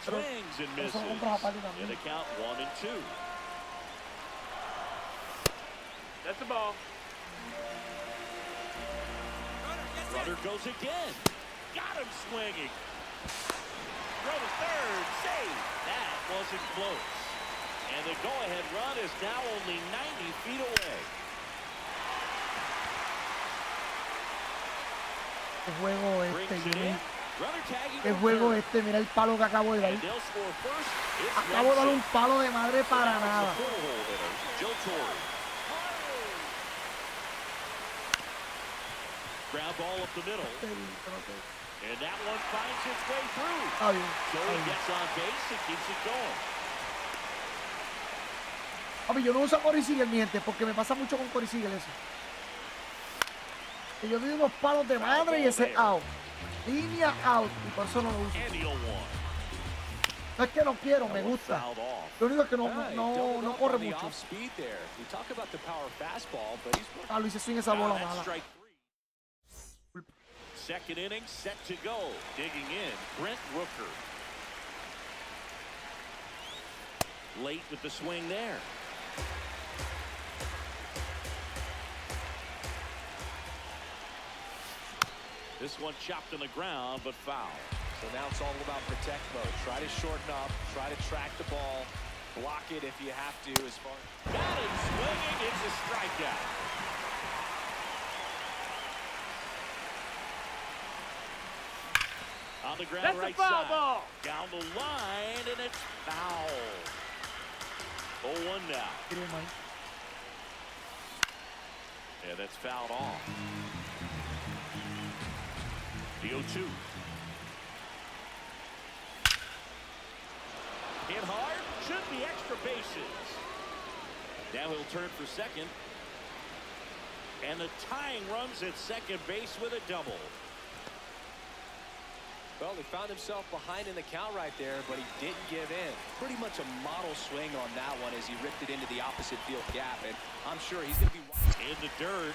Swings and misses. Eso compras aparte también. In the count 1-2. That's a ball. Runner goes again. Got him swinging. Throw to third. Save. That wasn't close. And the go-ahead run is now only 90 feet away. El juego Brings it Jimmy. in. Runner tagging El to juego third. mira el palo que acabo de dar. And they'll score first. It's Acabo de dar un 1-6. palo de madre para Now it's nada. the full hole hitter, Joe Torre. Ground ball up the middle. And that one finds its way through. Está bien. So he gets on base and keeps it going. Papi, yo no uso a Corey Seager, mi gente, porque me pasa mucho con Corey Seager eso. Que yo doy unos palos de madre y ese out. Línea out. Y por eso no lo uso. And he'll one. No es que no quiero, me gusta. Fouled off. Lo único es que no, Ah, he no, doubled no up corre on the mucho. off speed there. We talk about the power fastball, but he's working. Ah, lo hice swing esa Now bola that's mala. strike three. Second inning set to go. Digging in, Brent Rooker. Late with the swing there. This one chopped on the ground, but foul. So now it's all about protect mode. Try to shorten up, try to track the ball, block it if you have to as far. Got him swinging. It's a strikeout. On the ground, That's a right foul side. ball. Down the line, and it's foul. 0-1 now. Yeah, that's fouled off. The 0-2. Hit hard, should be extra bases. Now he'll turn for second. And the tying runs at second base with a double. Well, he found himself behind in the count right there, but he didn't give in. Pretty much a model swing on that one as he ripped it into the opposite field gap, and I'm sure he's going to be in the dirt,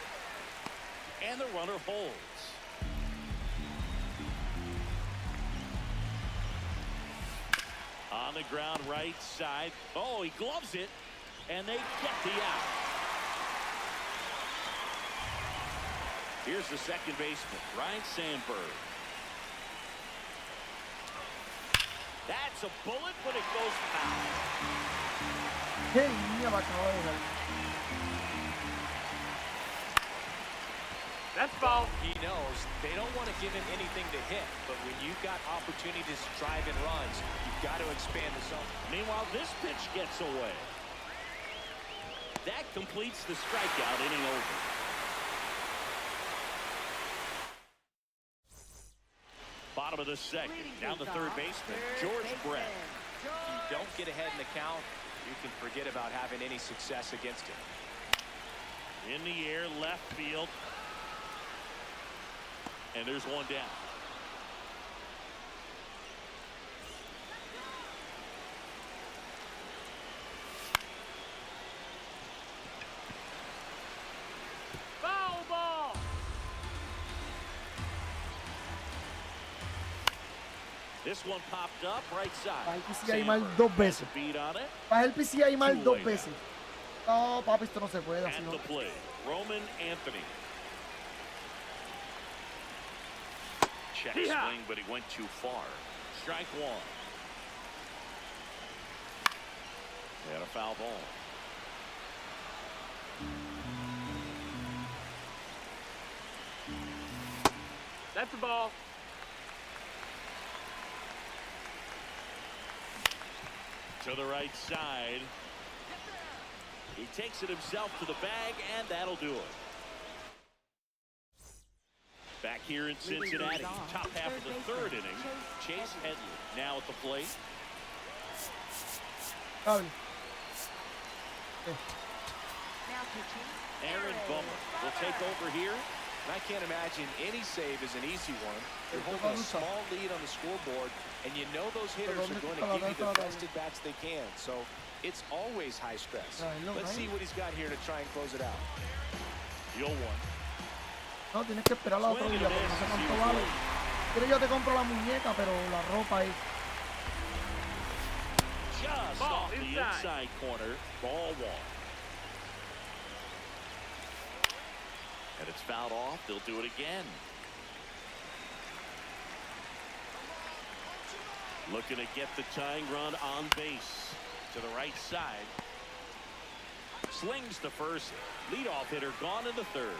and the runner holds. On the ground, right side. Oh, he gloves it, and they get the out. Here's the second baseman, Ryan Sandberg. That's a bullet, but it goes foul. Qué línea va a acabar de ver. That's ball. He knows they don't want to give him anything to hit, but when you've got opportunities to drive in runs, you've got to expand the zone. Meanwhile, this pitch gets away. That completes the strikeout inning over. Bottom of the second, down the third baseman, George Brett. If you don't get ahead in the count, you can forget about having any success against him. In the air, left field. And there's one down. Foul ball. This one popped up right side. Va el PCI mal dos veces. Beat on it. Va el PCI mal dos Two-way veces. No, papi, esto no se puede así. And No. the play, Roman Anthony. Check Yeah. swing, but he went too far. Strike one. And a foul ball. That's the ball. To the right side. He takes it himself to the bag, and that'll do it. Back here in Cincinnati, top half of the third inning. Chase Headley now at the plate. Papi. Aaron Bummer will take over here. And I can't imagine any save is an easy one. You're holding a small lead on the scoreboard, and you know those hitters are going to give you the best at bats they can. So it's always high stress. Let's see what he's got here to try and close it out. The 0-1. No, tienes que esperar la otra día porque no sé cuánto vale. Quiero yo te compro la muñeca, pero la ropa ahí. Just Ball off the inside corner. Ball one. And it's fouled off. They'll do it again. Looking to get the tying run on base. To the right side. Slings to first. Leadoff hitter gone in the third.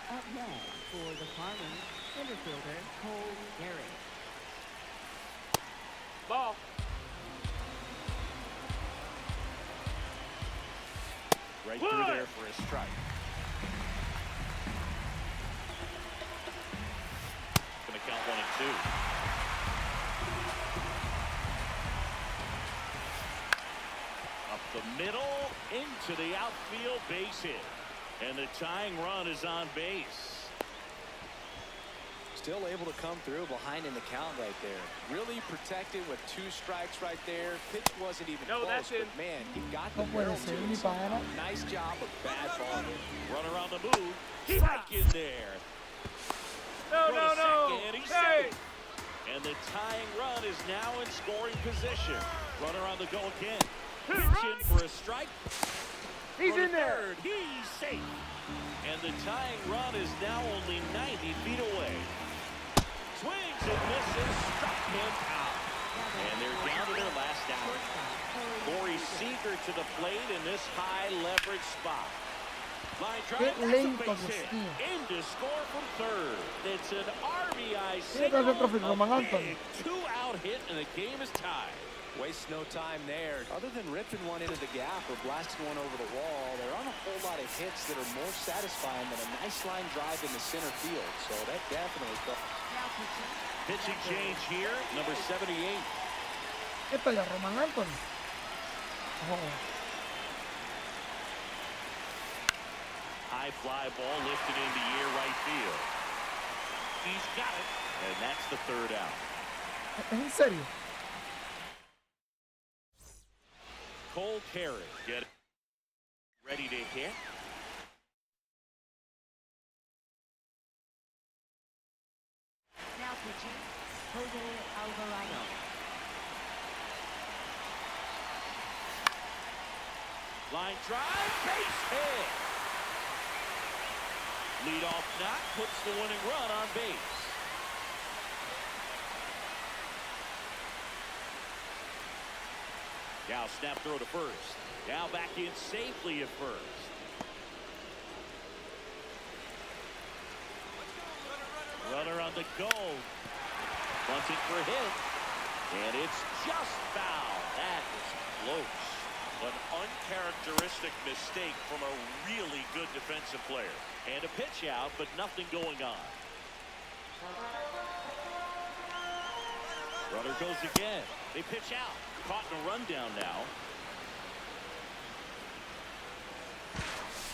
Up next for the Cardinals, center fielder Cole Garrett. Ball. Right through there for a strike. Gonna count 1 and 2. Up the middle, into the outfield, base hit. And the tying run is on base. Still able to come through behind in the count right there. Really protected with 2 strikes right there. Pitch wasn't even close, that's but in. man, he got No the puede barrel ser to ni it. para. Nice job of bad ball. Runner on the move. Strike in there. No, Throw no, to no. second, he's Hey. safe. And the tying run is now in scoring position. Runner on the go again. Pitch in for a strike. He's For in there. third, he's safe. And the tying run is now only 90 feet away. Swings and misses, struck him out. And they're down to their last out. Corey Seager to the plate in this high leverage spot. Line drive, Qué that's a lento, base Dios hit. mío. In to score from third. It's an RBI Tiene que hacer single, trofeo, Roman a Anthony. big 2-out hit, and the game is tied. Waste no time there. Other than ripping one into the gap or blasting one over the wall, there aren't a whole lot of hits that are more satisfying than a nice line drive in the center field. So that definitely felt. Pitching change here, number 78. Esto ya, Roman Anthony. Oh. high fly ball lifted into air right field. He's got it, and that's the third out. ¿En serio? Cole Carey get it. Ready to hit. Now pitching, Jose Alvarado. Line drive, base hit. Leadoff knock puts the winning run on base. Now snap throw to first. Now back in safely at first. Runner on the go. Bunting for hit. And it's just foul. That is close. An uncharacteristic mistake from a really good defensive player. And a pitch out, but nothing going on. Runner goes again. They pitch out. Caught in a rundown now.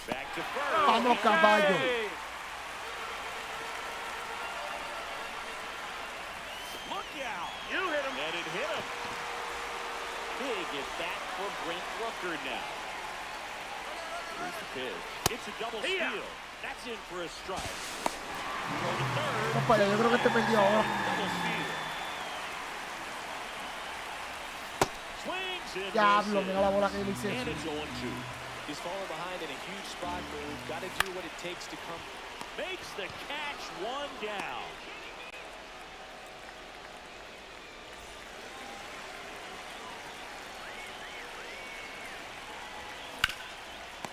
Back to first. Vamos, caballo. Look out. You hit him. And it hit him. Big at bat for Brent Rucker now. Here's the pitch. It's a double steal. That's in for a strike. Throw to third. Compa, yo creo que este perdió ahora. Double steal. Swings and Diablo, misses. mira la bola que le hice. And it's 0-2. He's fallen behind in a huge spot move. Got to do what it takes to come. Makes the catch, one down.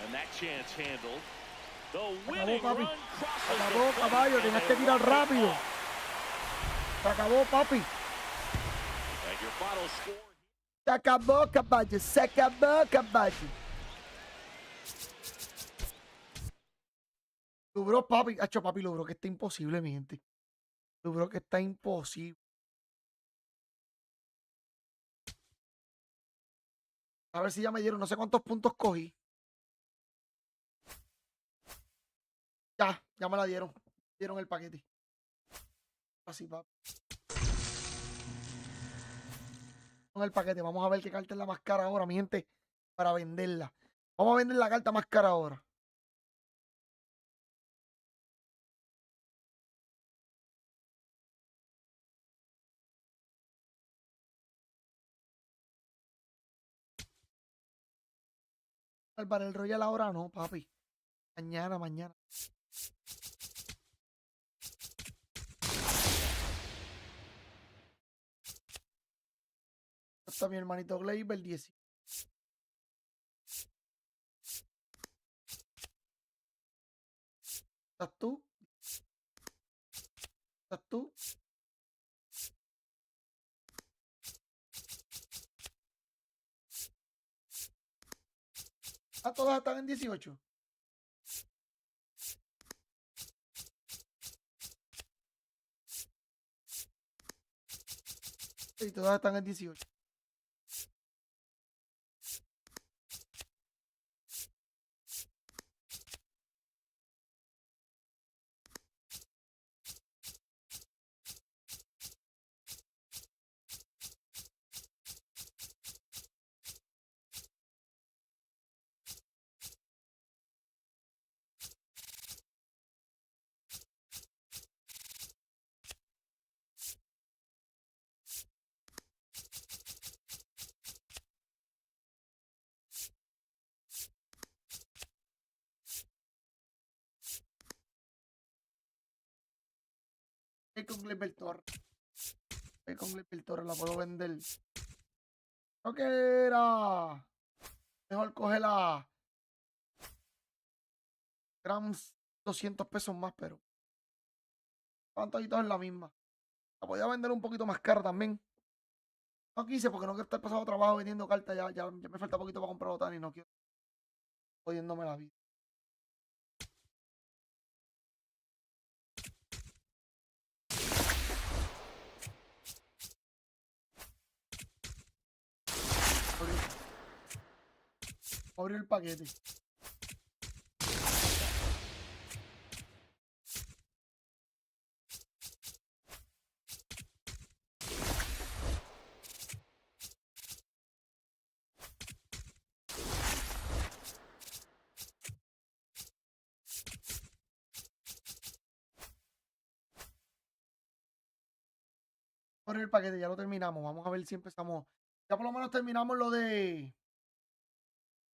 And that chance handled. The winning papi. run crosses Se the acabó, plate, caballo. and Tienes they que tirar walk it rápido. off. Se acabó, papi. And your final score. Se acabó, caballo. Se acabó, caballo. Logró, papi. Hacho, papi, logró que está imposible, mi gente. Logró que está imposible. A ver si ya me dieron. No sé cuántos puntos cogí. Ya me la dieron. Dieron el paquete. Así, papi. Con el paquete. Vamos a ver qué carta es la más cara ahora, mi gente. Para venderla. Vamos a vender la carta más cara ahora. Para el Royal ahora no, papi. Mañana. Está mi hermanito Gleyber 10. ¿Estás tú? ¿Estás tú? Todas están en 18. Sí, todas están en 18. Con Gleyber Torres. Con Gleyber Torres la puedo vender. Creo que era mejor coger la grams 200 pesos más, pero estaban toditos en la misma. La podía vender un poquito más cara también. No quise porque no quiero estar pasando trabajo vendiendo cartas. Ya me falta poquito para comprar otra y no quiero jodiéndome la vida. Abrir el paquete. Por el paquete, ya lo terminamos. Vamos a ver si empezamos. Ya por lo menos terminamos lo de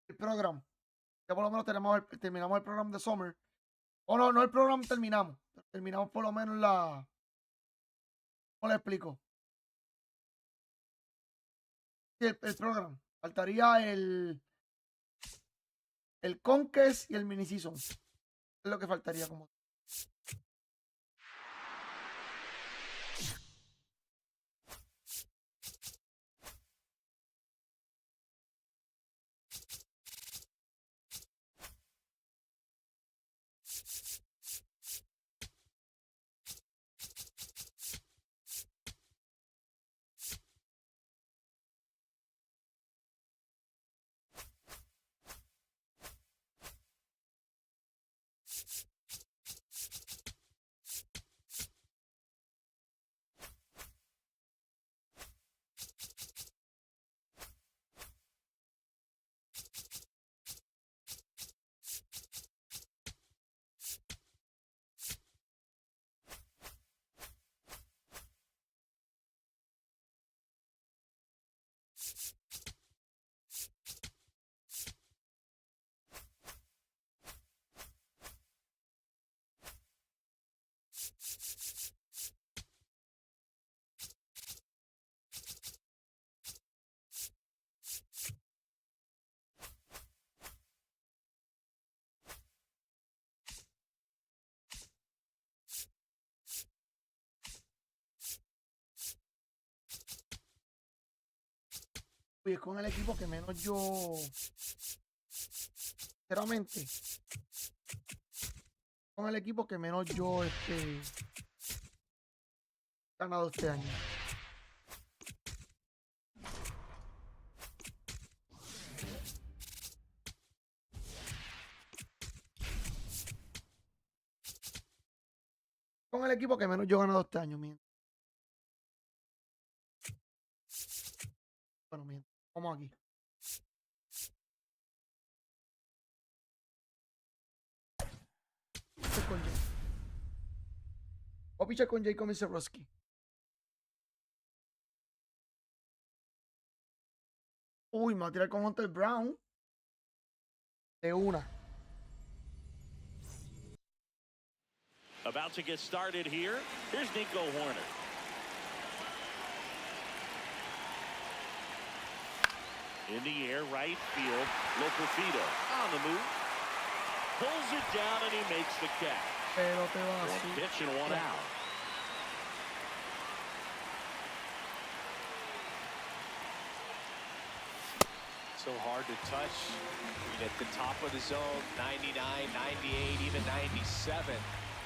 el programa. Ya por lo menos terminamos el programa de Summer. O no, no el programa terminamos. Terminamos por lo menos la... ¿Cómo le explico? Sí, el programa. Faltaría el Conquest y el mini season. Es lo que faltaría como. Y es con el equipo que menos yo, sinceramente, con el equipo que menos yo he ganado este año. Con el equipo que menos yo he ganado este año, miren. Bueno, miren, vamos aquí. Con Jay. Voy a pichar con Jay con Mr. Roski. Uy, me va a tirar con Hunter Brown. De una. About to get started here. Here's Nico Horner. In the air, right field. Lopofito on the move. Pulls it down and he makes the catch. Pero te va así. One pitch and one out. So hard to touch. I mean, at the top of the zone, 99, 98, even 97.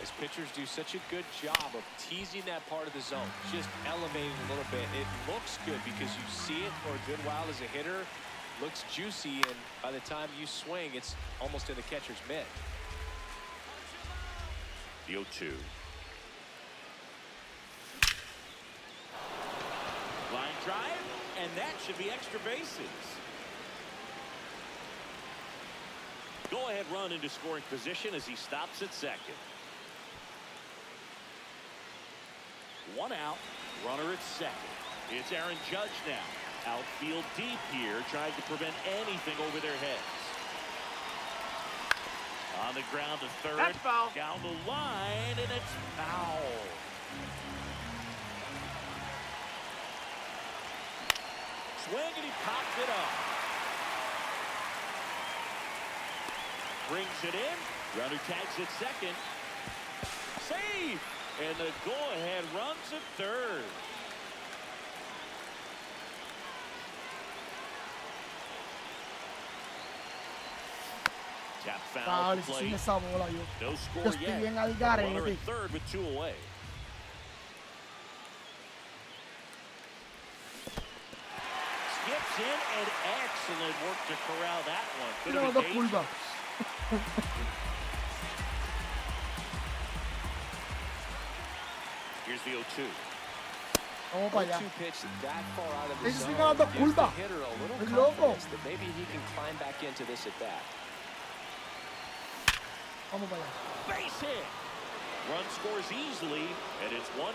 As pitchers do such a good job of teasing that part of the zone, just elevating a little bit. It looks good because you see it for a good while as a hitter. Looks juicy, and by the time you swing, it's almost in the catcher's mitt. The 0-2. Line drive, and that should be extra bases. Go-ahead run into scoring position as he stops at second. One out, runner at second. It's Aaron Judge now. Outfield deep here, trying to prevent anything over their heads. On the ground to third. That's foul. Down the line, and it's foul. Swing, and he popped it up. Brings it in. Runner tags at second. Save! And the go-ahead runs at third. Tap foul to play. Esa bola, yo. No score Estoy yet. bien al Runner garete. at third with two away. Skips in and excellent work to corral that one. Could Mira have las been dos curvas. Here's the 0-2. Vamos para allá. 2 pitch that far out of the Ese zone sigue dando gives the curva. hitter a little Es loco. confidence that maybe he can climb back into this at bat. Vamos para allá. Base hit. Run scores easily, and it's 1-0.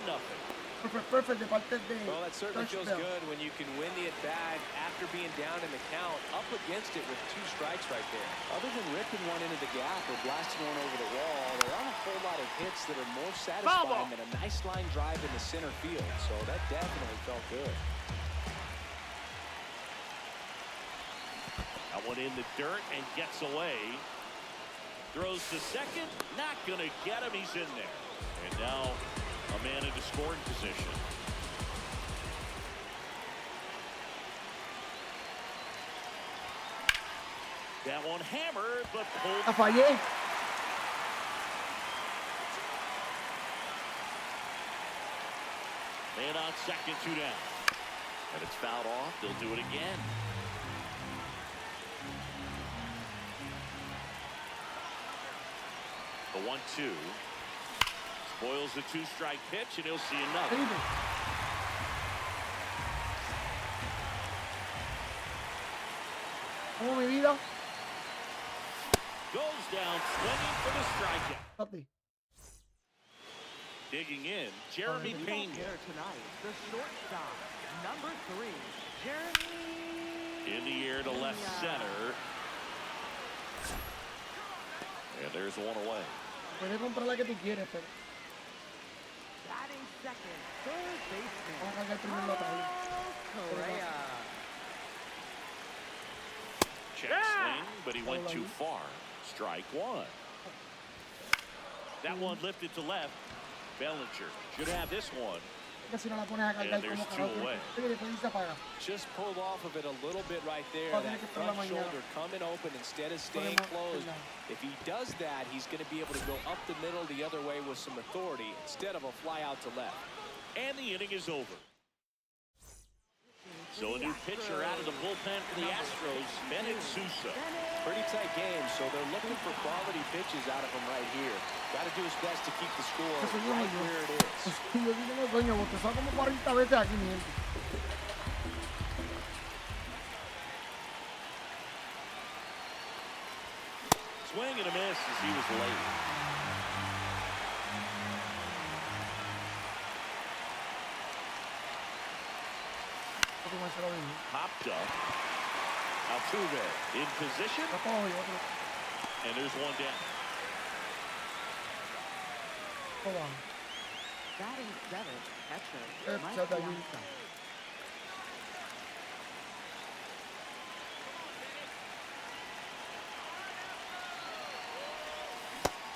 Perfect de parte de Well, that certainly feels touchdown. good when you can win the at-bat after being down in the count, up against it with 2 strikes right there. Other than ripping one into the gap or blasting one over the wall, there aren't a whole lot of hits that are more satisfying than a nice line drive into center field. So that definitely felt good. That one in the dirt and gets away. Throws to second, not gonna get him, he's in there. And now a man into scoring position. That one hammered, but pulled. La fallé. Man on second, 2 down. And it's fouled off, they'll do it again. The 1-2. Spoils the 2-strike pitch, and he'll see another. Como mi vida. Goes down swinging for the strikeout. Papi. Digging in, Jeremy Pena. Here tonight, the shortstop, number 3, Jeremy. In the air to left center. And there's one away. Puedes comprar la que tú quieres, pero Batting second, third baseman. vamos a cargar primero la tabla. Correa. Check swing, but he went too far. Strike 1. That one lifted to left. Bellinger should have this one. Que si no la pones a cargar And there's como 2 away. que después se apaga. Just pulled off of it a little bit right there. Oh, That tiene que estar la front mañana. shoulder coming open instead of staying Podemos- closed. If he does that, he's going to be able to go up the middle the other way with some authority instead of a fly out to left. And the inning is over. So a new pitcher out of the bullpen for the Astros, Bennett Sousa. Pretty tight game, so they're looking for quality pitches out of him right here. Got to do his best to keep the score Eso yo right no- where it is. Yo sí tengo sueño, porque son como 40 veces aquí, mi gente. Swing and a miss as he was late. Otro más se lo mismo. Popped up. Altuve in position, Otro, otro. and there's one down. Otro bajo. Batting seventh, catcher, Eh, Mike se te ayuda. Bianca.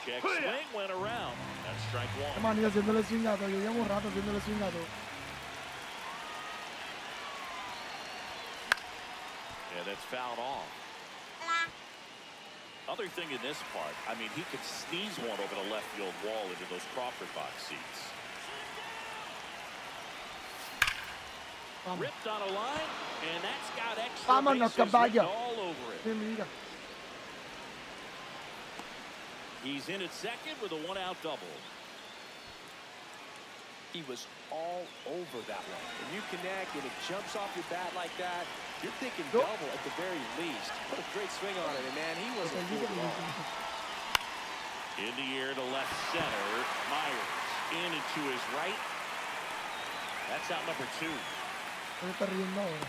Check swing went around. That's strike Qué 1. manía haciéndole swing a todo. Yo llevo un rato haciéndole swing a todo. Yeah, that's fouled off. Other thing in this part, I mean, he could sneeze one over the left field wall into those Crawford box seats. Vamos. Ripped on a line, and that's got extra Vámonos, bases caballo. written all over it. Sí, mira. He's in at second with a 1-out double. He was all over that one. When you connect and it jumps off your bat like that, you're thinking double at the very least. What a great swing on it, and man, he wasn't fooled at all. In the air to left center. Myers in and to his right. That's out number 2. No está riendo ahora.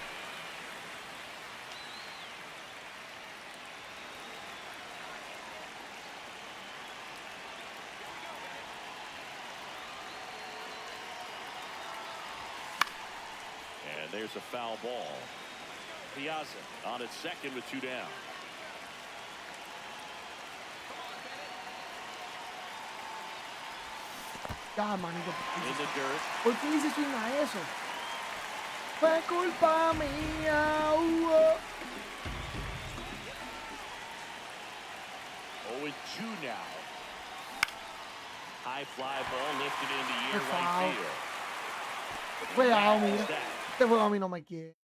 And there's a foul ball. Piazza on its second with 2 down. Ya, manito. In the dirt. ¿Por qué hice swing a eso? Fue culpa mía. 0-2 now. High fly ball lifted in the air Foul. right field. Cuidado, mira. That's that. Este juego a mí no me quiere.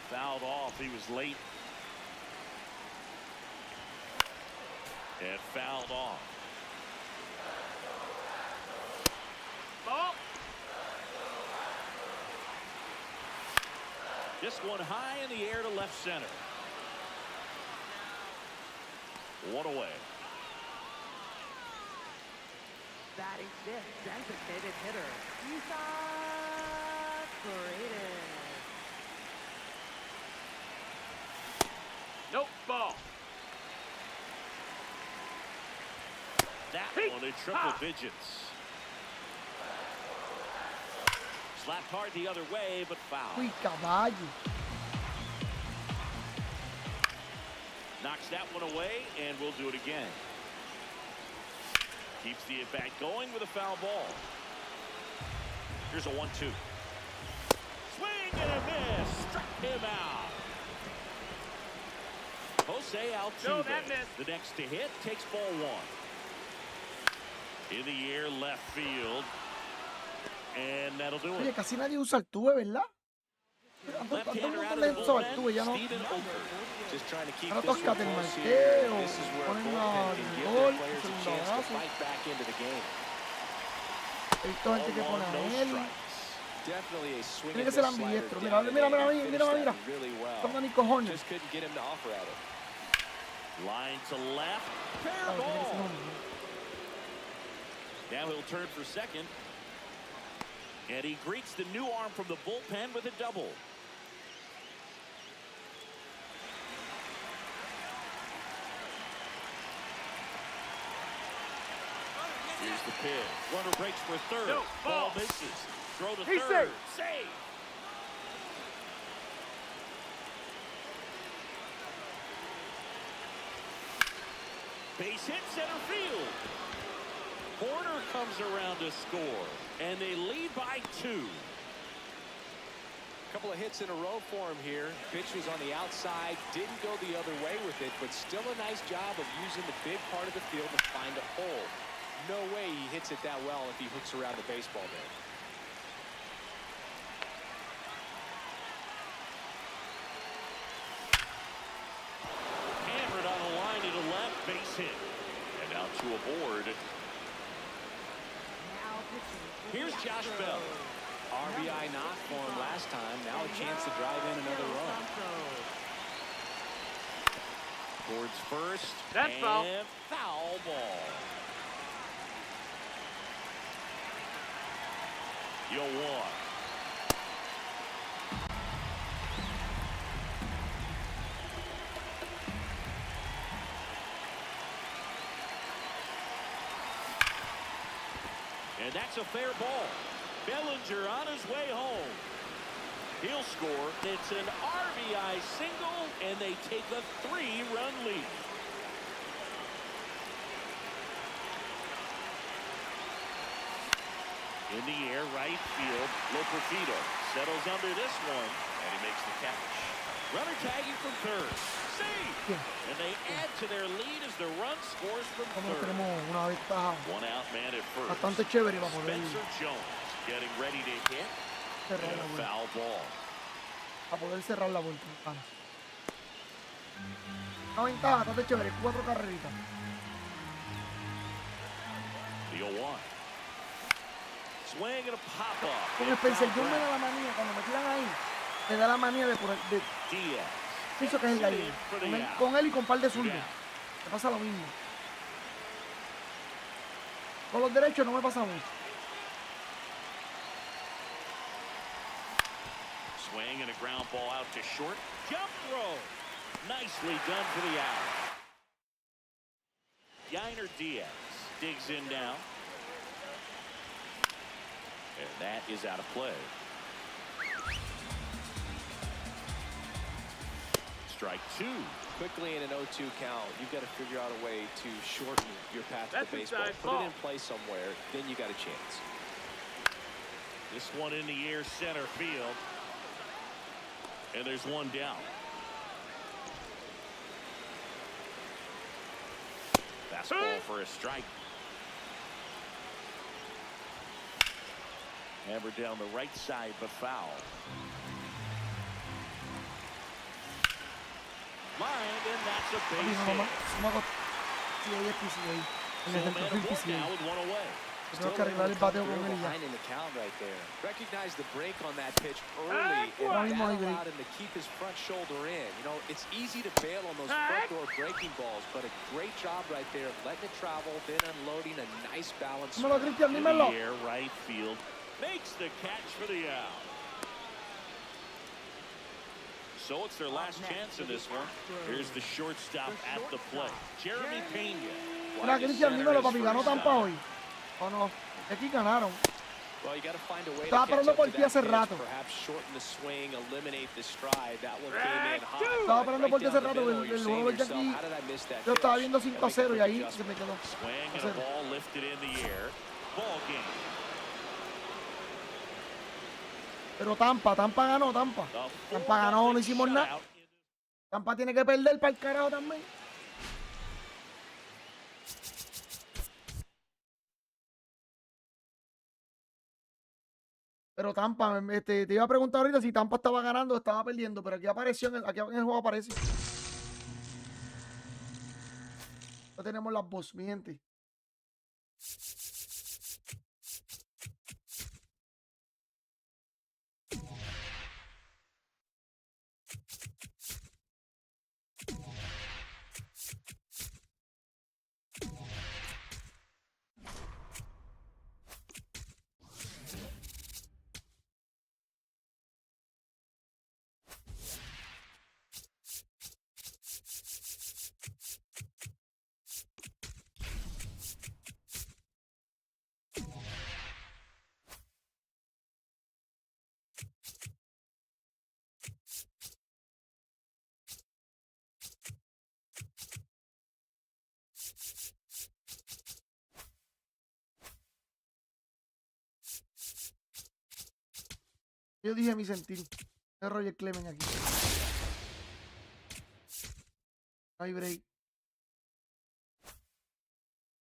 Fouled off. He was late. And fouled off. Ball. This one high in the air to left center. One away. Batting fifth, designated hitter, separated. Nope, ball. That one in triple digits. Slapped hard the other way, but foul. Uy, caballo. Knocks that one away, and we'll do it again. Keeps the at-bat going with a foul ball. Here's a 1-2. Swing and a miss. Struck him out. Jose Altuve, No, that missed. the next to hit, takes ball one. In the air, left field. And that'll do Oye, it. casi nadie usa Altuve, ¿verdad? Left-hander out of ¿Dónde the usó bullpen, Altuve? Ya no. Steven Oker. Just trying to keep Ahora this toca one del close Mateo, here. This is where a ponen bullpen can al give gol, their players a segundo chance to abrazo. fight back into the game. He visto gente que pone a No él. strikes. Definitely a swing Tiene and que ser miss slider ambidiestro. Mira, down mira, the mira, middle. mira, Finished mira, that mira. really well. Toma ni cojones. Just couldn't get him to offer at it. Line to left. Fair Claro, tiene que ser ball. hombre. Now he'll turn for second. And he greets the new arm from the bullpen with a double. Here's the pitch. Runner breaks for third. No, Ball ball. misses. Throw to He's third. safe. Save. Base hit center field. Porter comes around to score, and they lead by 2. Couple of hits in a row for him here. Pitch was on the outside, didn't go the other way with it, but still a nice job of using the big part of the field to find a hole. No way he hits it that well if he hooks around the baseball there. Hammered on a line to the left, base hit. And now to aboard. Now pitching for the Here's Josh Astros. Bell. RBI knock for him last time. Now a chance to drive in another run. Towards first. That's and foul. Foul ball. You'll walk. And that's a fair ball. Bellinger on his way home. He'll score. It's an RBI single, and they take a 3-run lead. In the air, right field. Loperfido settles under this one, and he makes the catch. Runner tagging from third. Save! And they add to their lead as the run scores from Nosotros third. tenemos una ventaja One out man at first. bastante chévere para poder, Spencer Jones getting ready to hit. cerrar And la a vuelta. foul ball. Para poder cerrar la vuelta. Pana. Una ventaja bastante chévere. 4 carreritas. The 0-1. Swing and a pop up. Con Spencer Jones me da la manía. Cuando me tiran ahí, me da la manía de Diaz. pienso que es el de ahí. Con él y con un par de zurdos. Me pasa lo mismo. Con los derechos no me pasa mucho. Swing and a ground ball out to short. Jump throw. Nicely done for the out. Yainer Diaz digs in now. And that is out of play. Strike 2. Quickly in an 0-2 count, you've got to figure out a way to shorten your path to That's the baseball. inside Put ball. it in play somewhere, then you got a chance. This one in the air center field. And there's one down. Fastball for a strike. Hammered down the right side, but foul. Line, and that's a A mí base no hit. me PCA. En So el a man centro of field one PCA. now with one away. Tengo que arreglar el bateo con él y ya. Behind in the count right there. Recognize the break on that pitch early, and Ahora mismo that hay break. allowed him to keep his front shoulder in. You know, it's easy to bail on those front door breaking balls, but a great job right there, letting it travel, then unloading a nice balance. Dímelo, Cristian, In dímelo. the air, right field. Makes the catch for the out. So it's their last chance in this one. Here's the shortstop at the plate, Jeremy Pena. Mira, Cristian, dímelo, papi. ¿Ganó Tampa hoy? ¿O no? Aquí ganaron. Well, you got to find a way Estaba to catch parando up por to ti that hace pitch, rato. perhaps shorten the swing, eliminate the stride. That one came in hot. Estaba Right parando por ti down hace the rato. middle. El You're juego saying de to yourself, aquí. how did I miss that Yo estaba pitch? viendo Gotta 5 a make a 0 y quick ahí se adjustment. me quedó. Swing and a 0. ball lifted in the air. Ball game. Pero Tampa ganó, Tampa. The Tampa ganó, no 4-0 hicimos nada. shutout. Tampa tiene que perder para el carajo también. Pero Tampa, te iba a preguntar ahorita si Tampa estaba ganando o estaba perdiendo, pero aquí apareció, aquí en el juego aparece. Ya tenemos las voz, mi gente. Yo dije mi sentir. Es Roger Clemen aquí. No hay break.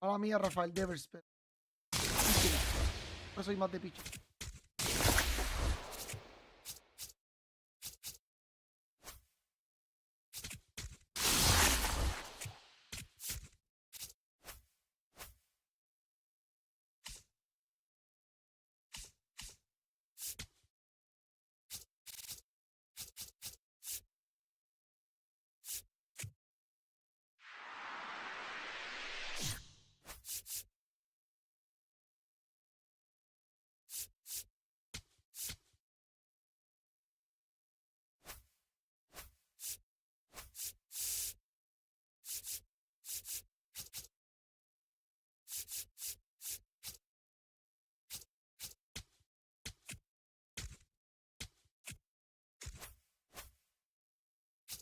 Mala mía, Rafael Devers. Pero soy más de picho.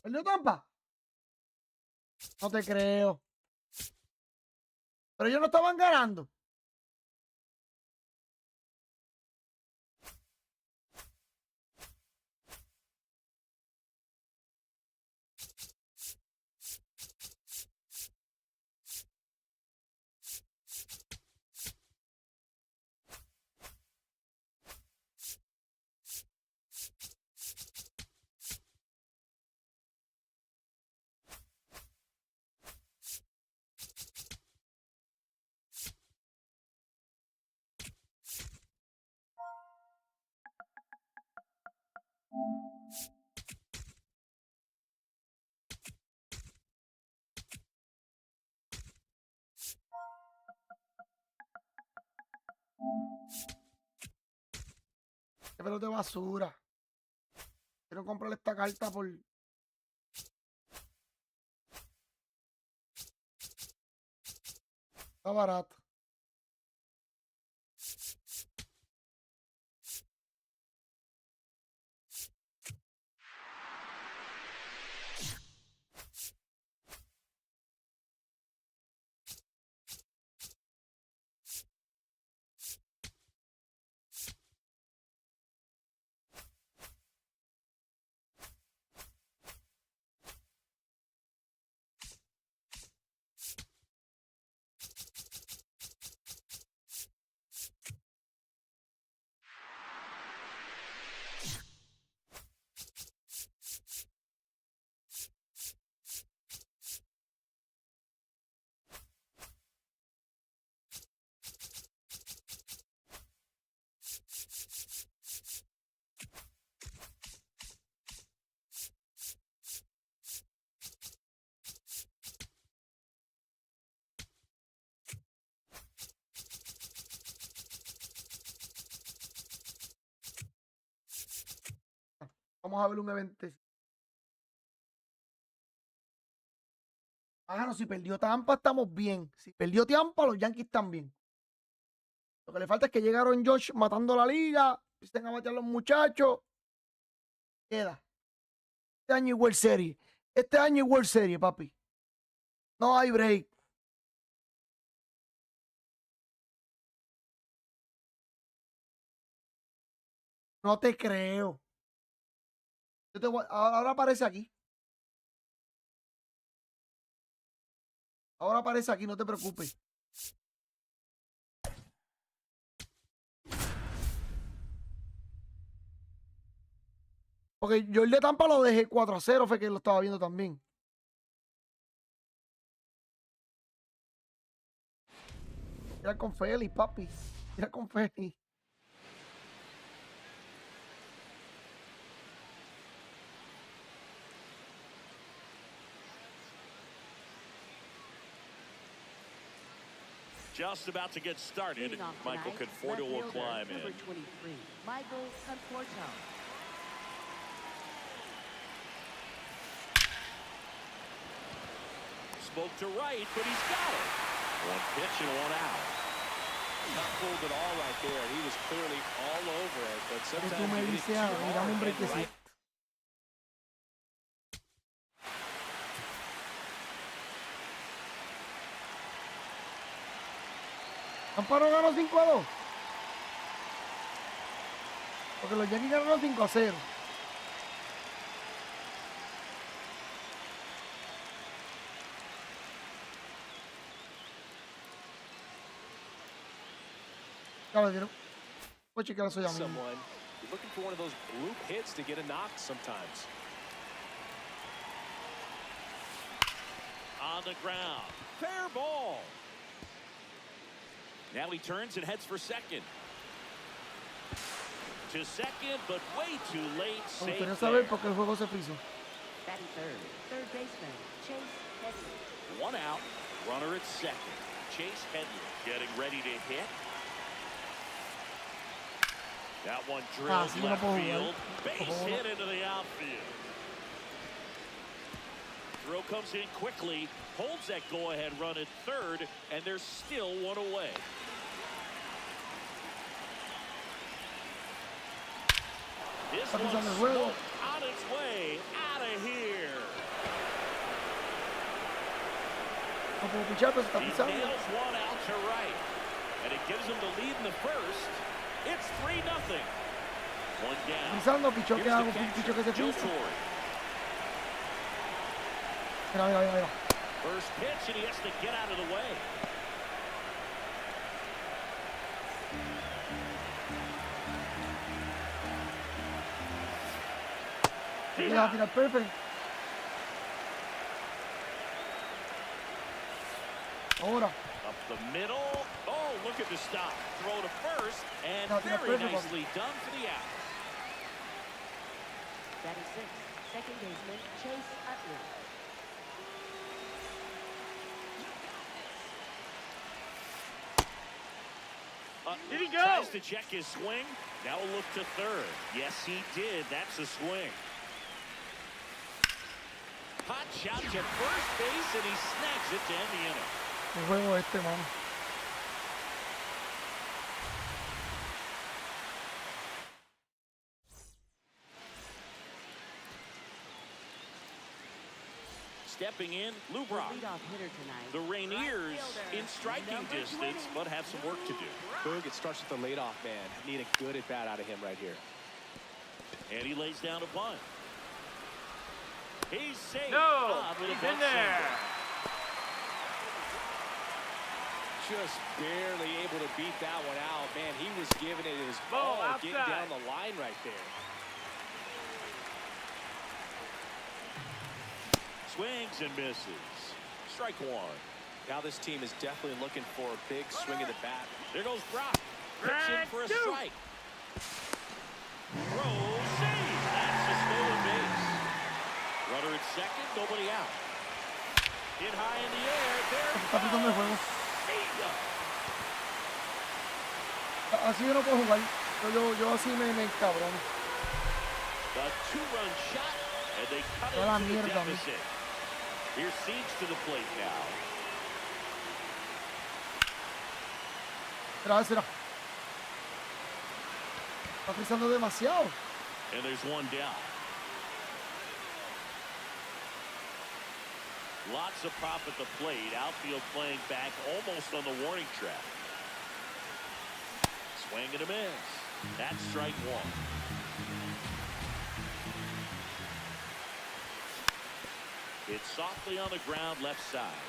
¿Perdió Tampa? No te creo. Pero ellos no estaban ganando. Qué pelota de basura. Quiero comprarle esta carta por... Está barato. Vamos a ver un evento. Ah, no, si perdió Tampa, estamos bien. Si perdió Tampa, los Yankees también. Lo que le falta es que llegaron Josh matando la liga, empiecen a batear los muchachos. Queda. Este año igual serie. Este año igual serie, papi. No hay break. No te creo. Ahora aparece aquí. Ahora aparece aquí, no te preocupes. Porque yo el de Tampa lo dejé 4-0, fue que lo estaba viendo también. Era con Félix, papi. Era con Félix. Just about to get started. Michael Conforto will climb in. Number 23, Michael Conforto. Spoke to right, but he's got it. One pitch and one out. Not pulled it all right there. He was clearly all over it, but Tú sometimes me you get dices, too ah, mira un hard and brequecito. right. Amparo ganó 5-2. Porque los Yankees ganaron 5-0. Claro, dieron. Voy a chequear eso ya mismo. Someone you're looking for one of those group hits to get a knock sometimes. On the ground. Fair ball. Now he turns and heads for second. To second, but way too late. Me Safe gustaría there. saber por qué el juego se frizó. Batting third, third baseman, Chase Headley. One out. Runner at second. Chase Headley getting ready to hit. That one drilled sí, no left puedo field. jugar. Base Por favor. hit into the outfield. Throw comes in quickly, holds that go-ahead run at third, and there's still one away. This Está one's pisando el juego. smoked on its way out of here. No puedo pichar, pero se está He pisando. nails one out to right, and it gives him the lead in the first. It's 3-0. One down. Pisando, pichó que Here's hago, the catcher, pichó que se Joe pisa. Torre. Mira, mira, mira, mira. First pitch, and he has to get out of the way. Mira, tira el perfect. Ahora. Up the middle. Oh, look at the stop. Throw to first, and No, tira very perfect, nicely done for the out. Batting sixth, second baseman, Chase Utley. Did he go? Tries to check his swing. Now a look to third. Yes, he did. That's a swing. Hot shot to first base, and he snags it to end the inning. El juego este, mano. Stepping in, The Lubrock. leadoff hitter tonight. The Rainiers in striking distance, but have some work to do. Boog, it starts with the leadoff man. Need a good at bat out of him right here. And he lays down a bunt. He's safe. No, Bob with a he's bunt in there. single. Just barely able to beat that one out. Man, he was giving it his Ball all, getting outside. down the line right there. Swings and misses. Strike one. Now this team is definitely looking for a big swing of the bat. There goes Brock. Pitching for a strike. Throw, save. That's a stolen base. Runner at second, nobody out. Hit high in the air. There Está pisando el juego. goes. Así yo no puedo jugar. Yo así me encabrono. The two-run shot, and they cut Toda la into the mierda, deficit. Here's Siege to the plate now. Será. Está frizando demasiado. And there's one down. Lots of pop at the plate. Outfield playing back almost on the warning track. Swing and a miss. That's strike one. It's softly on the ground left side.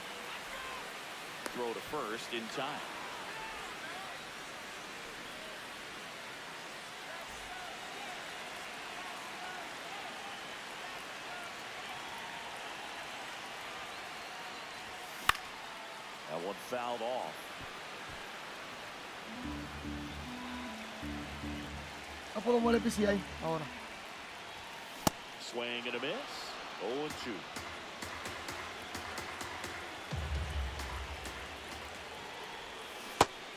Throw to first in time. That one fouled off. No puedo mover el PC ahí ahora. Swing and a miss. 0-2.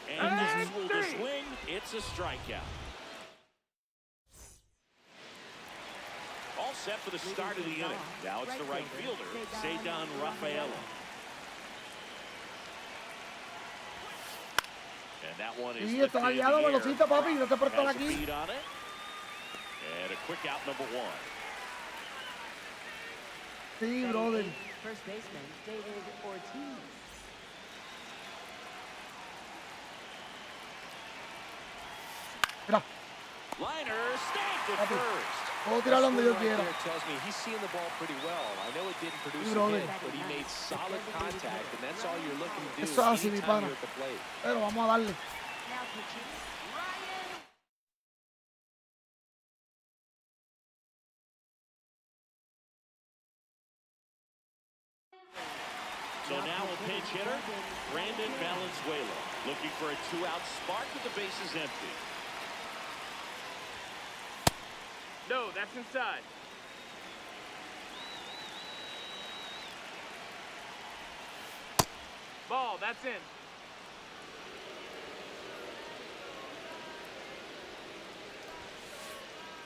And this will the swing. It's a strikeout. All set for the start of the inning. Now it's the right fielder, Cedon Rafaela. And that one is Sí, lifted está in the aliado, air. velocita, papi, no te por estar Has a aquí. beat on it. And a quick out number one. Sí, brother. First baseman, David Ortiz. Mira, Liner snagged at Papi. first. puedo tirar donde yo Right quiera. there tells me he's seeing the ball pretty well. I know it didn't produce Bro, a hit, but he made solid contact, and that's all you're looking to do Eso es así, mi anytime pana. you're at the plate. Pero vamos a darle. Now pitching, Ryan. So now a pinch hitter, Brandon Valenzuela, looking for a two-out spark with the bases empty. No, that's inside. Ball, that's in.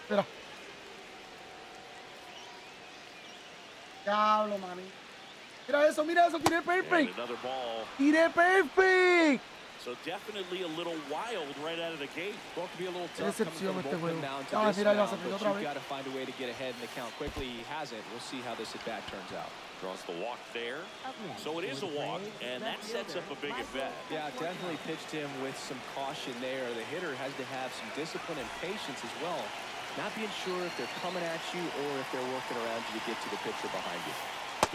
Mira. Diablo, mami. Mira eso, tiré And perfect. another ball. Tiré perfect. So definitely a little wild right out of the gate. Well, it could be a little tough coming Decepción from the este bullpen juego. down to Ah, this mira, ya mound, se frizó but otra you've vez. got to find a way to get ahead in the count quickly. He hasn't. We'll see how this at-bat turns out. Draws the walk there. Up next, So it is a for the walk, Braves, and that left sets up fielder, a big Michael at-bat. Yeah, definitely pitched him with some caution there. The hitter has to have some discipline and patience as well. Not being sure if they're coming at you or if they're working around you to get to the pitcher behind you.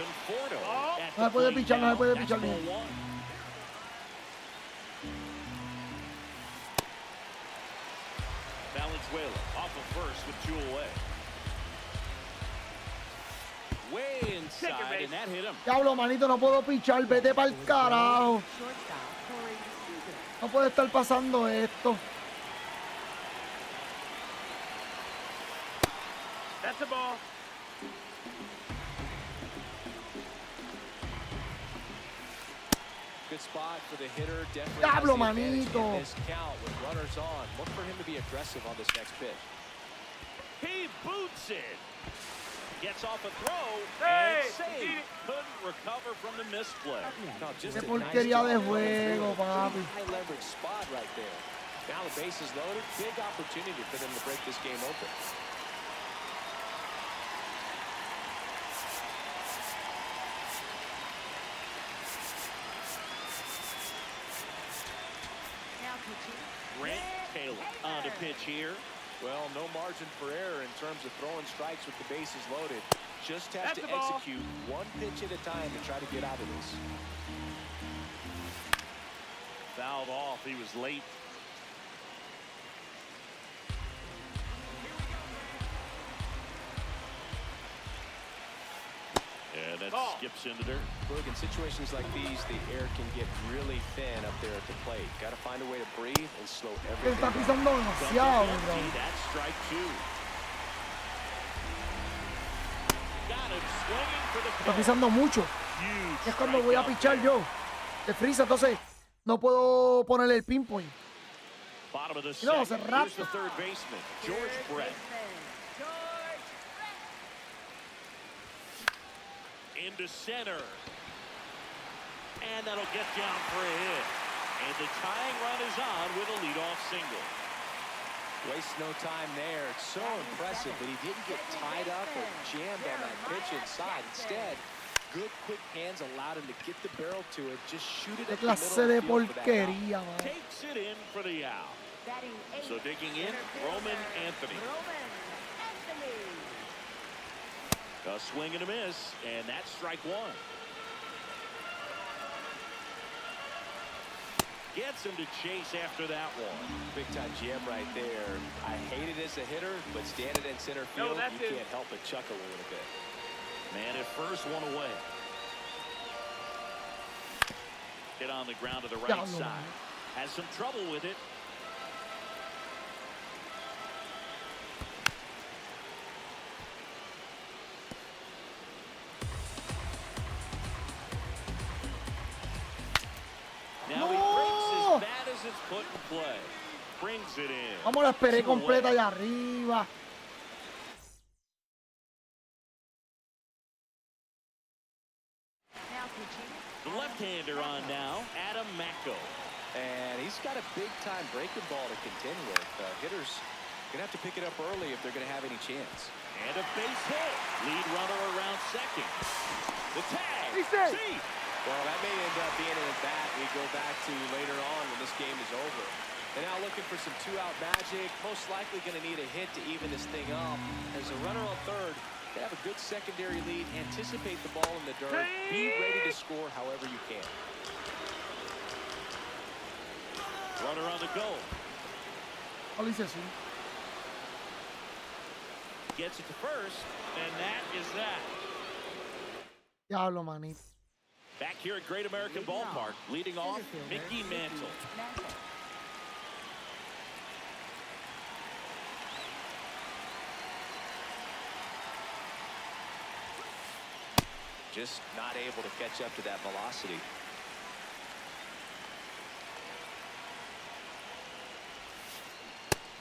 Conforto at No se the puede plate pichar, no se now. puede That's pichar ball bien. one. Valenzuela off of first with two away. Way inside, and that hit him. Diablo, manito, no puedo pichar. Vete para el carajo. shortstop, Corey Seager. No puede estar pasando esto. That's a ball. Good spot for the hitter. Definitely Diablo, has the advantage manito. in this count with runners on. Look for him to be aggressive on this next pitch. He boots it. Gets off a throw Hey, and saved. eat it. Couldn't recover from the misplay. No, just Qué a porquería nice de job. juego, papi. High leverage spot right there. Now the base is loaded. Big opportunity for them to break this game open. Now pitching, Grant Taylor on to pitch here. Well, no margin for error in terms of throwing strikes with the bases loaded. Just has That's to the ball. execute one pitch at a time to try to get out of this. Fouled off. He was late. And that Ball. skips into dirt. Look, in situations like these, the air can get really thin up there at the plate. Got to find a way to breathe and slow Que everything está down. pisando demasiado, Empty. bro. That's strike two. Got him swinging for the Está pitch. pisando mucho. Huge Es cuando voy a strikeout pichar there. yo. De frisa, entonces no puedo ponerle el pinpoint. Bottom of the No, second. cerrado. Here's the third baseman, George Brett. baseman, George into center. And that'll get down for a hit. And the tying run is on with a leadoff single. Waste no time there. It's so impressive that he didn't get tied up or jammed on that pitch inside. Instead, good quick hands allowed him to get the barrel to it, just shoot it Qué at the middle clase of de the field for that out. porquería, man. Takes it in for the out. So digging in, Roman Anthony. A swing and a miss, and that's strike one. Gets him to chase after that one. Big time jam right there. I hate it as a hitter, but standing in center field, you can't help but chuckle a little bit. Man at first, one away. Hit on the ground to the right side. Has some trouble with it. Now he breaks as bad as it's put in play. Brings it in. Vamos, la esperé completa allá arriba. The left-hander on now, Adam Macko. And he's got a big-time breaking ball to contend with. Hitters going to have to pick it up early if they're going to have any chance. And a base hit. Lead runner around second. The tag. See. Well, that may end up being an at-bat we go back to later on when this game is over. They're now looking for some two-out magic. Most likely going to need a hit to even this thing up. As a runner on third, they have a good secondary lead. Anticipate the ball in the dirt. Be ready to score however you can. Runner on the go. Gets it to first, and that is that. Diablo, manito. Back here at Great American Ballpark, leading off, Mickey Mantle. Just not able to catch up to that velocity.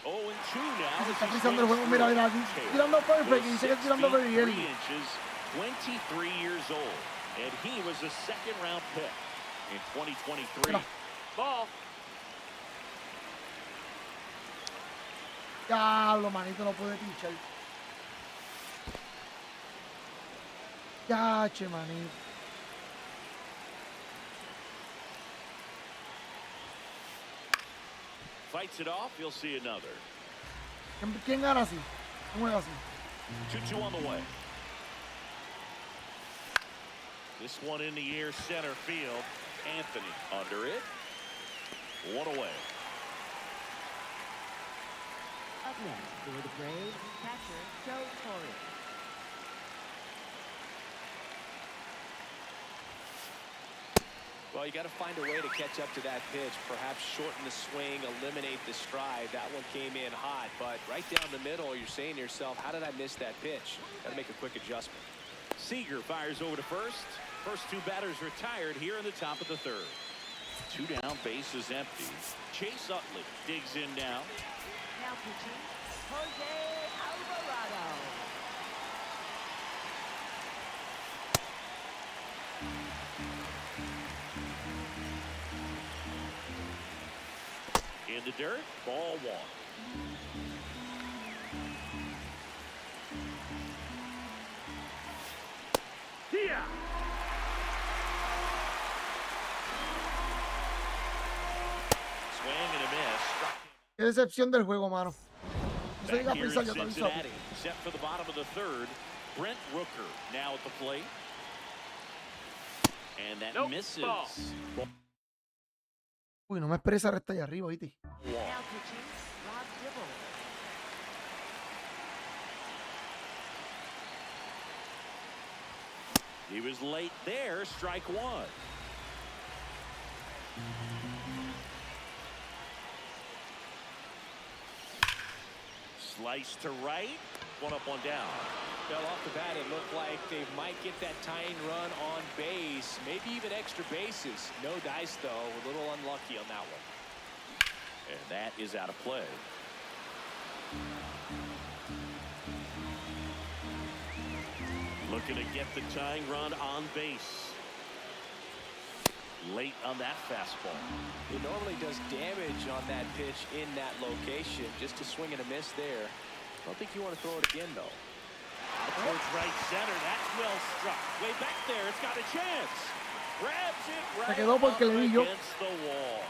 Oh, and 2 now. Se está pisando el juego, mira, mira, tirando perfect y dice que está tirando very bien. 3 inches, 23 years old, and he was a second-round pick in 2023. Mira. Ball. Diablo, manito, no puede pichar. Yache, manito. Fights it off, you'll see another. ¿Quién gana así? ¿Cómo juega así? 2-2 on the way. This one in the air, center field. Anthony under it. 1 away. Up next for the Braves, catcher Joe Torre. Well, you got to find a way to catch up to that pitch, perhaps shorten the swing, eliminate the stride. That one came in hot, but right down the middle, you're saying to yourself, how did I miss that pitch? Got to make a quick adjustment. Seager fires over to first. First 2 batters retired here in the top of the 3rd. 2 down, bases empty. Chase Utley digs in now. Now pitching, Jose Alvarado. In the dirt, ball 1. Here. Swing and a miss. Qué decepción del juego, mano. No se diga Back here pensar, in yo te aviso. Cincinnati, set for the bottom of the 3rd. Brent Rooker now at the plate. And that misses. Ball. Uy, no me esperes esa recta allá arriba, ¿viste? Now pitching, Rob Dibble. He was late there, strike 1. Slice to right, 1 up, 1 down. Well, off the bat, it looked like they might get that tying run on base, maybe even extra bases. No dice, though. A little unlucky on that one. And that is out of play. Looking to get the tying run on base. Late on that fastball. It normally does damage on that pitch in that location. Just a swing and a miss there. I don't think you want to throw it again, though. Out towards right center. That's well struck. Way back there. It's got a chance. Grabs it right quedó porque le di yo. against the wall.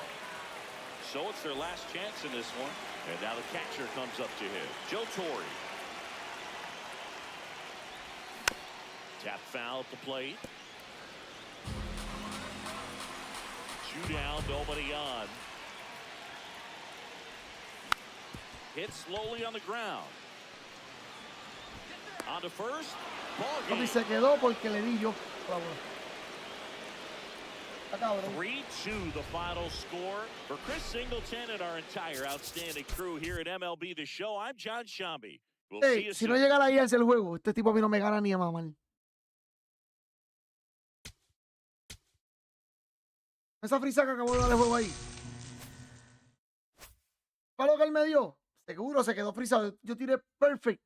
So it's their last chance in this one. And now the catcher comes up to him. Joe Torre. Tap foul at the plate. 2 down, nobody on. Hit slowly on the ground. On to first. Ball game. Papi, se quedó porque le di yo. 3-2 the final score for Chris Singleton and our entire outstanding crew here at MLB The Show. I'm John Shambi. We'll see Hey, you si soon. no llega a la guía el juego, este tipo a mí no me gana ni a mamar. Esa frisaca acabó de darle juego ahí. ¿Para lo que él me dio? Seguro se quedó frisado. Yo tiré perfect.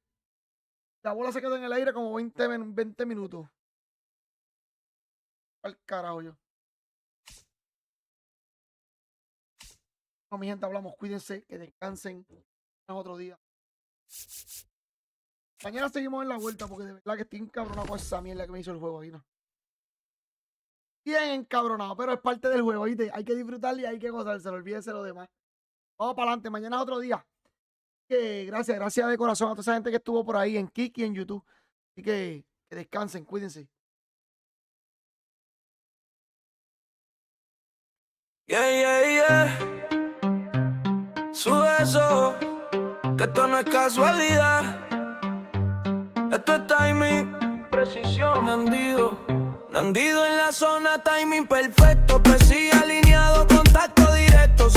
La bola se quedó en el aire como 20 minutos. Al carajo yo. No, mi gente, hablamos. Cuídense, que descansen. Nos otro día. Mañana seguimos en la vuelta porque de verdad que estoy encabronado con esa mierda que me hizo el juego ahí, ¿no? Bien encabronado, pero es parte del juego, ¿viste? Hay que disfrutarlo y hay que gozárselo, olvídense lo demás. Vamos para adelante, mañana es otro día. Gracias de corazón a toda esa gente que estuvo por ahí en Aquí y en YouTube. Así que descansen, cuídense. Yeah. Sube eso, que esto no es casualidad. Esto es timing, precisión, Nandy en la zona, timing perfecto, presión.